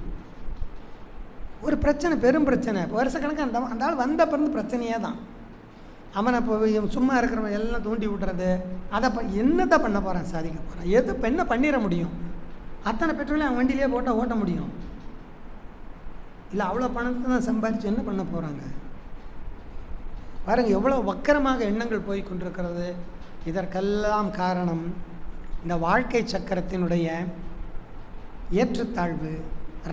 ஒரு பிரச்சனை, பெரும் பிரச்சனை, வருஷக்கணக்காக அந்த ஆள் வந்த பிறந்து பிரச்சனையே தான். அவனை இப்போ சும்மா இருக்கிறவன் எல்லாம் தூண்டி விட்டுறது, அதை என்னத்தை பண்ண போகிறான்? சாதிக்க போகிறான்? எது என்ன பண்ணிட முடியும்? அத்தனை பெட்ரோலையும் அவன் வண்டியிலே போட்டால் ஓட்ட முடியும் இல்லை? அவ்வளோ பணத்தை தான் சம்பாதிச்சு என்ன பண்ண போகிறாங்க? பாருங்கள் எவ்வளோ வக்கரமாக எண்ணங்கள் போய் கொண்டிருக்கிறது. இதற்கெல்லாம் காரணம் இந்த வாழ்க்கை சக்கரத்தினுடைய ஏற்றத்தாழ்வு.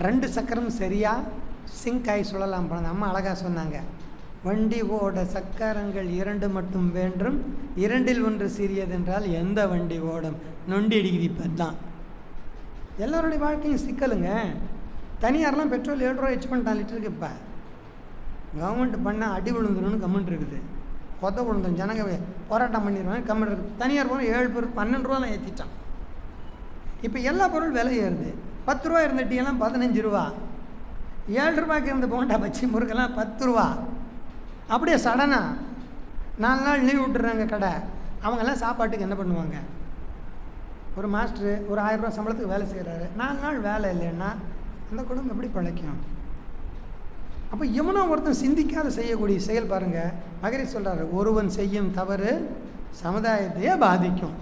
2 சக்கரம் சரியாக சிங்காய் சுழலாம் போனது. அம்மா அழகாக சொன்னாங்க, வண்டி ஓட சக்கரங்கள் 2 மட்டும் வேண்டும், 2இல் 1 சிறியது என்றால் எந்த வண்டி ஓடும்? நொண்டி அடிக்குது. இப்போ தான் எல்லோருடைய வாழ்க்கையும் சிக்கலுங்க. தனியாரெலாம் பெட்ரோல் 7 ரூபா எச்சு பண்ணிட்டான் லிட்டருக்கு. இப்போ கவர்மெண்ட் பண்ணால் அடி விழுந்துருன்னு கமெண்ட் இருக்குது. கொத்த விழுந்துடும், ஜனங்க போராட்டம் பண்ணிடுவாங்க, கமெண்ட் இருக்குது. தனியார் போனால் 7 பேர் 12 ரூபாலாம் ஏற்றிட்டான். இப்போ எல்லா பொருள் விலை ஏறுது. 10 ரூபா இருந்த டீயெல்லாம் 15 ரூபா, 7 ரூபாய்க்கு இருந்த போண்டா பச்சி முறுக்கெல்லாம் 10 ரூபா. அப்படியே சடனாக 4 நாள் லீவ் விட்டுறாங்க கடை. அவங்கெல்லாம் சாப்பாட்டுக்கு என்ன பண்ணுவாங்க? ஒரு மாஸ்டரு ஒரு 1000 ரூபா சம்பளத்துக்கு வேலை செய்கிறாரு, 4 நாள் வேலை இல்லைன்னா அந்த குடும்பம் எப்படி பிழைக்கும்? அப்போ எவனோ ஒருத்தன் சிந்திக்காத செய்யக்கூடிய செயல் பாருங்கள். மகரி சொல்கிறாரு, ஒருவன் செய்யும் தவறு சமுதாயத்தையே பாதிக்கும்.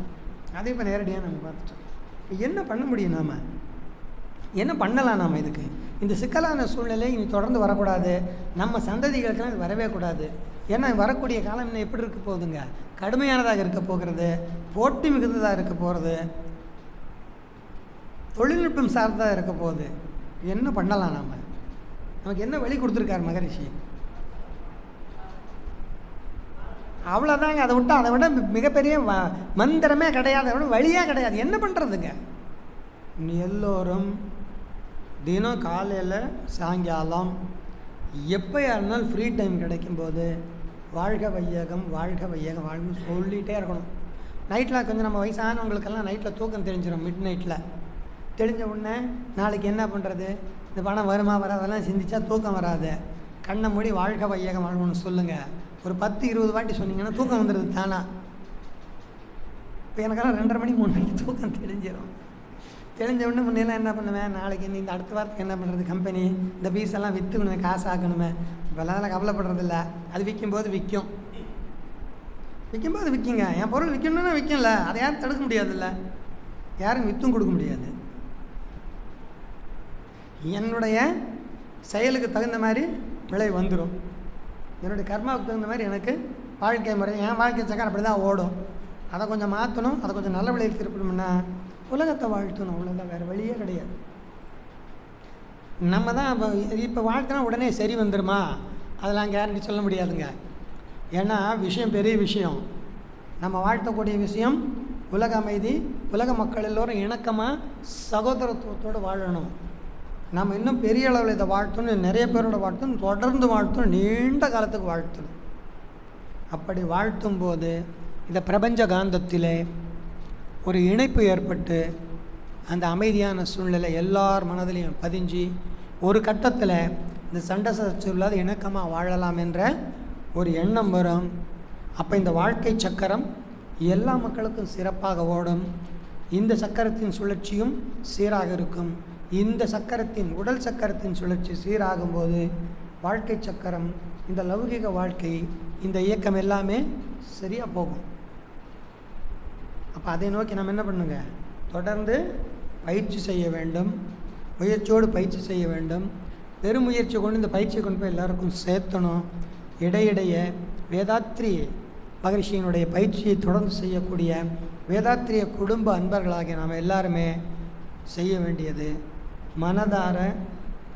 அதே இப்போ நேரடியாக நம்ம பார்த்துட்டோம். இப்போ என்ன பண்ண முடியும்? நாம் என்ன பண்ணலாம்? நாம் இதுக்கு இந்த சிக்கலான சூழ்நிலை இனி தொடர்ந்து வரக்கூடாது. நம்ம சந்ததிகளுக்கெல்லாம் இது வரவே கூடாது. ஏன்னா வரக்கூடிய காலம் இன்னும் எப்படி இருக்க போகுதுங்க? கடுமையானதாக இருக்க போகிறது, போட்டி மிகுந்ததாக இருக்க போகிறது. தொழில்நுட்பம் சார்ந்ததாக இருக்க போகுது. என்ன பண்ணலாம்? நமக்கு என்ன வழி கொடுத்துருக்கார் மகரிஷி? அவ்வளோதாங்க. அதை விட மிகப்பெரிய மந்திரமே கிடையாது, அதை விட வழியாக கிடையாது. என்ன பண்ணுறதுங்க? எல்லோரும் தினம் காலையில் சாயங்காலம் எப்போயா இருந்தாலும் ஃப்ரீ டைம் கிடைக்கும்போது வாழ்க வையகம் வாழ்க வையகம் வாழ்ன்னு சொல்லிகிட்டே இருக்கணும். நைட்டில் கொஞ்சம் நம்ம வயசானவங்களுக்கெல்லாம் நைட்டில் தூக்கம் தெரிஞ்சிடும். மிட் நைட்டில் தெரிஞ்ச உடனே நாளைக்கு என்ன பண்ணுறது, இந்த பணம் வருமா வராதெல்லாம் சிந்திச்சா தூக்கம் வராது. கண்ணை மூடி வாழ்க வையகம் வாழ்வோன்னு சொல்லுங்கள். ஒரு 10-20 வாட்டி சொன்னீங்கன்னா தூக்கம் வந்துடுது தானா. இப்போ எனக்கெல்லாம் 2:30 மணி 3 மணிக்கு தூக்கம் தெரிஞ்சிடும். தெரிஞ்ச உடனே முன்னெல்லாம் என்ன பண்ணுவேன், நாளைக்கு இந்த அடுத்த வாரத்துக்கு என்ன பண்ணுறது, கம்பெனி இந்த பீஸ் எல்லாம் விற்றுக்கணுமே, காசு ஆக்கணுமே. இப்போல்லாம் அதெல்லாம் கவலைப்படுறதில்ல. அது விற்கும்போது விற்குங்க. என் பொருள் விற்கணும்னா விற்கல, அதை யாரும் தடுக்க முடியாதுல்ல, யாரும் விற்றும் கொடுக்க முடியாது. என்னுடைய செயலுக்கு தகுந்த மாதிரி விலை வந்துடும். என்னுடைய கர்மாவுக்கு தகுந்த மாதிரி எனக்கு வாழ்க்கை முறை, என் வாழ்க்கை சக்கரம் அப்படி தான் ஓடும். அதை கொஞ்சம் மாற்றணும், அதை கொஞ்சம் நல்ல விலையில் திருப்பணும்னா உலகத்தை வாழ்த்தணும். அவ்வளோதான், வேறு வழியே கிடையாது. நம்ம தான் இப்போ வாழ்த்தினா உடனே சரி வந்துடுமா, அதெல்லாம் கேரண்டி சொல்ல முடியாதுங்க. ஏன்னா விஷயம் பெரிய விஷயம். நம்ம வாழ்த்தக்கூடிய விஷயம் உலக அமைதி, உலக மக்கள் எல்லோரும் இணக்கமாக சகோதரத்துவத்தோடு வாழணும். நம்ம இன்னும் பெரிய அளவில் இதை வாழ்த்தணும், நிறைய பேரோட வாழ்த்தணும், தொடர்ந்து வாழ்த்தணும், நீண்ட காலத்துக்கு வாழ்த்தணும். அப்படி வாழ்த்தும் போது இந்த பிரபஞ்ச காந்தத்திலே ஒரு இணைப்பு ஏற்பட்டு அந்த அமைதியான சூழ்நிலை எல்லார் மனதிலையும் பதிஞ்சு ஒரு கட்டத்தில் இந்த சண்டை சச்சரவு இல்லாத இணக்கமாக வாழலாம் என்ற ஒரு எண்ணம் வரும். அப்போ இந்த வாழ்க்கை சக்கரம் எல்லா மக்களுக்கும் சிறப்பாக ஓடும். இந்த சக்கரத்தின் சுழற்சியும் சீராக இருக்கும். இந்த சக்கரத்தின் உடல் சக்கரத்தின் சுழற்சி சீராகும்போது வாழ்க்கை சக்கரம், இந்த லௌகிக வாழ்க்கை, இந்த இயக்கம் எல்லாமே சரியாக போகும். அப்போ அதை நோக்கி நம்ம என்ன பண்ணுங்க, தொடர்ந்து பயிற்சி செய்ய வேண்டும், முயற்சியோடு பயிற்சி செய்ய வேண்டும். பெருமுயற்சி கொண்டு இந்த பயிற்சியை கொண்டு போய் எல்லாருக்கும் சேர்த்தணும். இடையிடையே வேதாத்ரி மகரிஷியினுடைய பயிற்சியை தொடர்ந்து செய்யக்கூடிய வேதாத்திரிய குடும்ப அன்பர்களாகிய நாம் எல்லாருமே செய்ய வேண்டியது, மனதார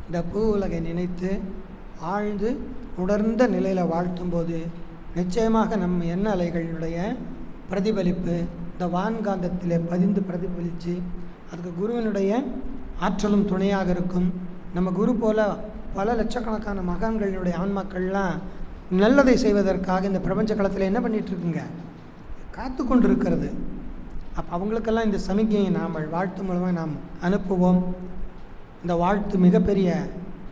இந்த பூ உலகை நினைத்து ஆழ்ந்து உணர்ந்த நிலையில் வாழ்த்தும்போது நிச்சயமாக நம் எண்ண அலைகளுடைய பிரதிபலிப்பு இந்த வான்காந்தத்திலே பதிந்து பிரதிபலித்து அதுக்கு குருவினுடைய ஆற்றலும் துணையாக இருக்கும். நம்ம குரு போல் பல லட்சக்கணக்கான மகான்களினுடைய ஆன்மாக்கள்லாம் நல்லதை செய்வதற்காக இந்த பிரபஞ்ச களத்தில் என்ன பண்ணிகிட்ருக்குங்க, காத்து கொண்டு இருக்கிறது. அப்போ அவங்களுக்கெல்லாம் இந்த சமிக்கையை நாம் வாழ்த்து மூலமாக நாம் அனுப்புவோம். இந்த வாழ்த்து மிகப்பெரிய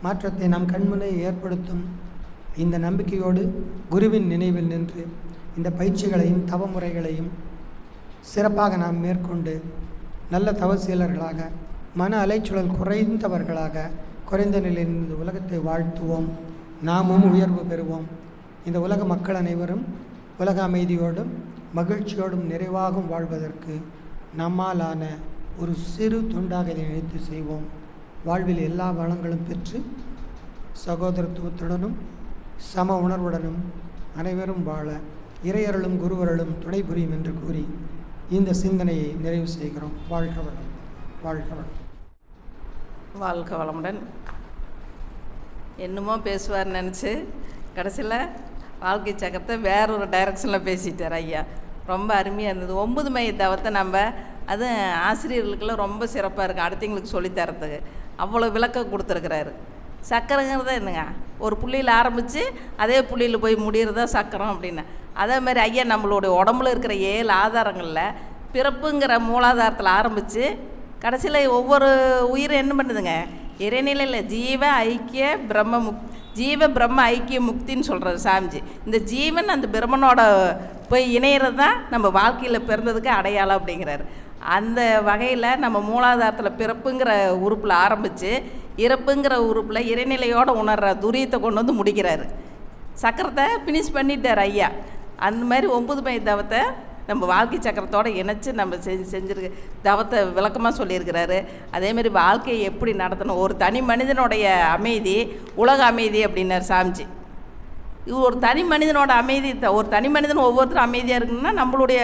மாற்றத்தை நம் கண்முனை ஏற்படுத்தும். இந்த நம்பிக்கையோடு குருவின் நினைவில் நின்று இந்த பயிற்சிகளையும் தவமுறைகளையும் சிறப்பாக நாம் மேற்கொண்டு நல்ல தவசீலர்களாக, மன அலைச்சூழல் குறைந்தவர்களாக, குறைந்த நிலையில் இந்த உலகத்தை வாழ்த்துவோம். நாமும் உயர்வு பெறுவோம். இந்த உலக மக்கள் அனைவரும் உலக அமைதியோடும் மகிழ்ச்சியோடும் நிறைவாகவும் வாழ்வதற்கு நம்மாலான ஒரு சிறு தொண்டாக இதை நினைத்து செய்வோம். வாழ்வில் எல்லா வளங்களும் பெற்று சகோதரத்துவத்துடனும் சம உணர்வுடனும் அனைவரும் வாழ இறையருளும் குருவருளும் துணை புரியும் என்று கூறி இந்த சிந்தனையை நிறைவு செய்கிறோம். வாழ்க வளம், வாழ்க வளம். வாழ்க வளமுடன். என்னமோ பேசுவார்னு நினச்சி கடைசியில் வாழ்க்கை சக்கரத்தை வேற ஒரு டைரக்ஷனில் பேசிட்டார் ஐயா. ரொம்ப அருமையாக இருந்தது. 9 மைய தவத்தை நம்ம அது ஆசிரியர்களுக்கெல்லாம் ரொம்ப சிறப்பாக இருக்குது, அடுத்தவங்களுக்கு சொல்லித்தரத்துக்கு அவ்வளோ விளக்கம் கொடுத்துருக்குறாரு. சக்கரங்கிறத என்னங்க, ஒரு புள்ளியில் ஆரம்பித்து அதே புள்ளியில் போய் முடிகிறதா சக்கரம் அப்படின்னு. அதே மாதிரி ஐயா நம்மளுடைய உடம்புல இருக்கிற 7 ஆதாரங்களில் பிறப்புங்கிற மூலாதாரத்தில் ஆரம்பித்து கடைசியில் ஒவ்வொரு உயிரும் என்ன பண்ணுதுங்க, இறைநிலையில் ஜீவ ஐக்கிய பிரம்ம ஐக்கிய முக்தின்னு சொல்கிறது சாமிஜி. இந்த ஜீவன் அந்த பிரம்மனோட போய் இணையிறது தான் நம்ம வாழ்க்கையில் பிறந்ததுக்கு அடையாளம் அப்படிங்கிறாரு. அந்த வகையில் நம்ம மூலாதாரத்தில் பிறப்புங்கிற உறுப்பில் ஆரம்பித்து இறப்புங்கிற உறுப்பில் இறைநிலையோடு உணர்கிற துரியத்தை கொண்டு வந்து முடிக்கிறாரு. சக்கரத்தை ஃபினிஷ் பண்ணிட்டார் ஐயா. அந்த மாதிரி 9 மைய தவத்தை நம்ம வாழ்க்கை சக்கரத்தோடு இணைச்சி நம்ம செஞ்சுருக்கு தவத்தை விளக்கமாக சொல்லியிருக்கிறாரு. அதேமாரி வாழ்க்கையை எப்படி நடத்தணும், ஒரு தனி மனிதனுடைய அமைதி உலக அமைதி அப்படின்னார் சாமிஜி. இது ஒரு தனி மனிதனோட அமைதி. ஒரு தனி மனிதன் ஒவ்வொருத்தரும் அமைதியாக இருக்கணும்னா நம்மளுடைய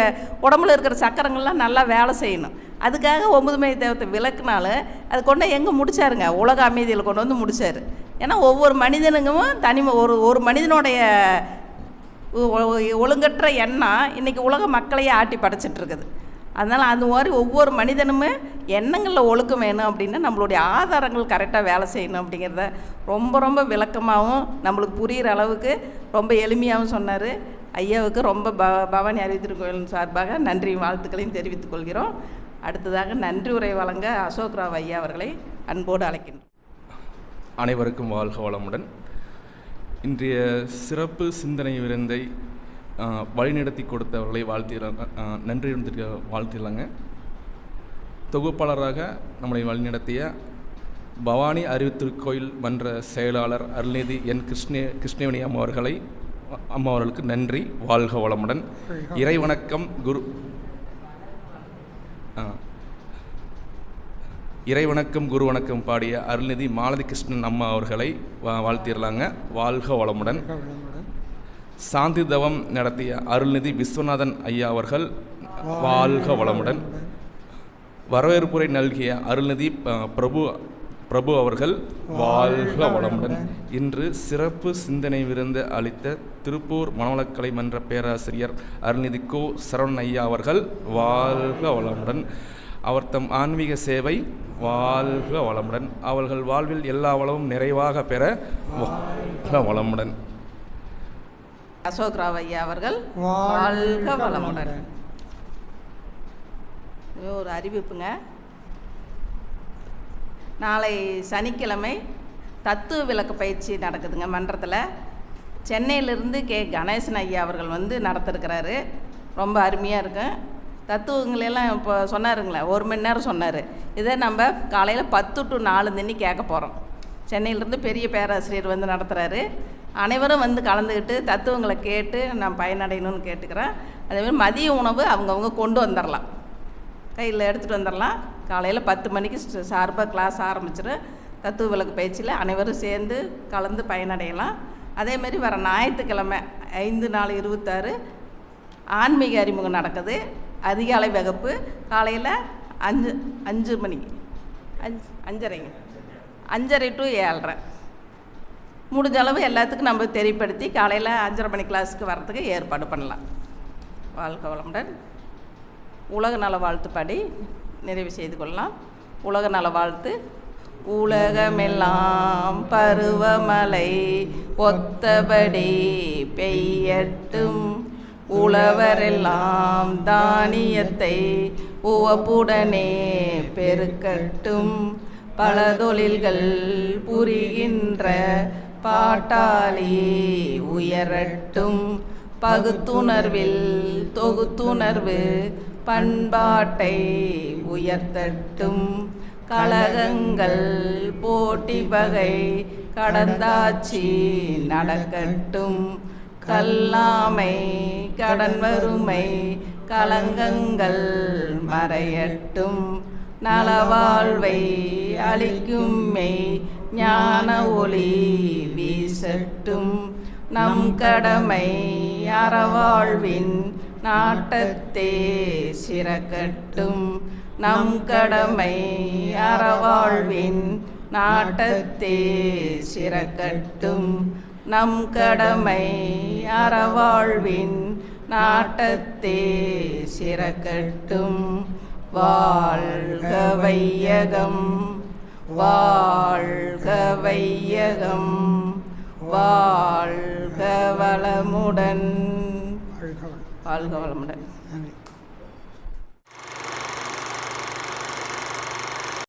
உடம்புல இருக்கிற சக்கரங்கள்லாம் நல்லா வேலை செய்யணும். அதுக்காக 9 மை தேவத்தை விளக்குனால அது கொண்டு எங்கே முடிச்சாருங்க, உலக அமைதியில் கொண்டு வந்து முடித்தார். ஏன்னா ஒவ்வொரு மனிதனுக்கும் ஒரு மனிதனுடைய ஒழுங்கற்ற எண்ணம் இன்றைக்கி உலக மக்களையே ஆட்டி படைச்சிட்ருக்குது. அதனால் அது மாதிரி ஒவ்வொரு மனிதனுமே எண்ணங்களில் ஒழுக்கம் வேணும் அப்படின்னா நம்மளுடைய ஆதாரங்கள் கரெக்டாக வேலை செய்யணும் அப்படிங்கிறத ரொம்ப ரொம்ப விளக்கமாகவும் நம்மளுக்கு புரிகிற அளவுக்கு ரொம்ப எளிமையாகவும் சொன்னார். ஐயாவுக்கு ரொம்ப பவானி அறிவித்திருக்கோயில் சார்பாக நன்றி வாழ்த்துக்களையும் தெரிவித்துக் கொள்கிறோம். அடுத்ததாக நன்றி உரை வழங்க அசோக் ராவ் ஐயா அவர்களை அன்போடு அழைக்கின்றோம். அனைவருக்கும் வாழ்க வளமுடன். இன்றைய சிறப்பு சிந்தனை விருந்தை வழிநடத்தி கொடுத்தவர்களை நன்றி வாழ்த்திடலாங்க. தொகுப்பாளராக நம்மளை வழிநடத்திய பவானி அறிவித்திருக்கோயில் மன்ற செயலாளர் அருள்நிதி என் கிருஷ்ணவேணி அம்மா அவர்களுக்கு நன்றி, வாழ்க வளமுடன். இறைவணக்கம் குரு வணக்கம் பாடிய அருள்நிதி மாலதி கிருஷ்ணன் அம்மா அவர்களை வாழ்த்திடலாங்க, வாழ்க வளமுடன். சாந்தி தவம் நடத்திய அருள்நிதி விஸ்வநாதன் ஐயா அவர்கள் வாழ்க வளமுடன். வரவேற்புரை நல்கிய அருள்நிதி பிரபு அவர்கள் வாழ்க வளமுடன். இன்று சிறப்பு சிந்தனை விருந்து அளித்த திருப்பூர் மனவளக்கலை மன்ற பேராசிரியர் அருள்நிதி கோ சரவணன் ஐயா அவர்கள் வாழ்க வளமுடன். அவர் தம் ஆன்மீக சேவை வாழ்க வளமுடன். அவர்கள் வாழ்வில் எல்லா வளமும் நிறைவாக பெற வாழ்க வளமுடன். அசோக் ராவ் ஐயா அவர்கள் வாழ்க வளமுடன். ஒரு அறிவிப்புங்க. நாளை சனிக்கிழமை தத்துவ விளக்கு பயிற்சி நடக்குதுங்க மன்றத்தில். சென்னையிலிருந்து கணேசன் ஐயா அவர்கள் வந்து நடத்திருக்கிறாரு. ரொம்ப அருமையாக இருக்கும். தத்துவங்களெல்லாம் இப்போ சொன்னாருங்களே, 1 மணி நேரம் சொன்னார். இதை நம்ம காலையில் 10 to 4 கேட்க போகிறோம். சென்னையிலேருந்து பெரிய பேராசிரியர் வந்து நடத்துகிறாரு. அனைவரும் வந்து கலந்துக்கிட்டு தத்துவங்களை கேட்டு நான் பயனடையணும்னு கேட்டுக்கிறேன். அதேமாதிரி மதிய உணவு அவங்கவுங்க கொண்டு வந்துடலாம், கையில் எடுத்துகிட்டு வந்துடலாம். காலையில் 10 மணிக்கு சார்பாக கிளாஸ் ஆரம்பிச்சிடும். தத்துவ விளக்கு பயிற்சியில் அனைவரும் சேர்ந்து கலந்து பயனடையலாம். அதேமாரி வர ஞாயிற்றுக்கிழமை 5/4/26 ஆன்மீக அறிமுகம் நடக்குது. அதிகாலை வகுப்பு காலையில் 5 மணிக்கு 5:30 to 7:30. முடிஞ்ச அளவு எல்லாத்துக்கும் நம்ம தெரியப்படுத்தி காலையில் 5:30 மணி கிளாஸுக்கு வர்றதுக்கு ஏற்பாடு பண்ணலாம். வாழ்க வளமுடன். உலக நல வாழ்த்து பாடி நிறைவு செய்து கொள்ளலாம். உலக நல வாழ்த்து. உலகமெல்லாம் பருவமழை ஒத்தபடி பெய்யட்டும், உழவரெல்லாம் தானியத்தை உவப்புடனே பெருக்கட்டும், பல தொழில்கள் புரிகின்ற பாட்டாளி உயரட்டும், பகுத்துணர்வில் தொகுத்துணர்வு பண்பாட்டை உயர்த்தட்டும், கலகங்கள் போட்டி பகை கடந்தாட்சி நடக்கட்டும், கல்லாமை கடன் வறுமை கலங்கங்கள் மறையட்டும், நலவாழ்வை அளிக்கும் மெய் ஞான ஒளி வீசட்டும், நம் கடமை அறவாழ்வின் நாட்டத்தே சிறக்கட்டும், நம் கடமை அறவாழ்வின் நாட்டத்தே சிறக்கட்டும், நம் கடமை அறவாழ்வின் நாட்டத்தே சிறக்கட்டும். வாழ்க வையகம், வாழ்க வையகம், வாழ்க வளமுடன், வாழ்க வளமுடன்.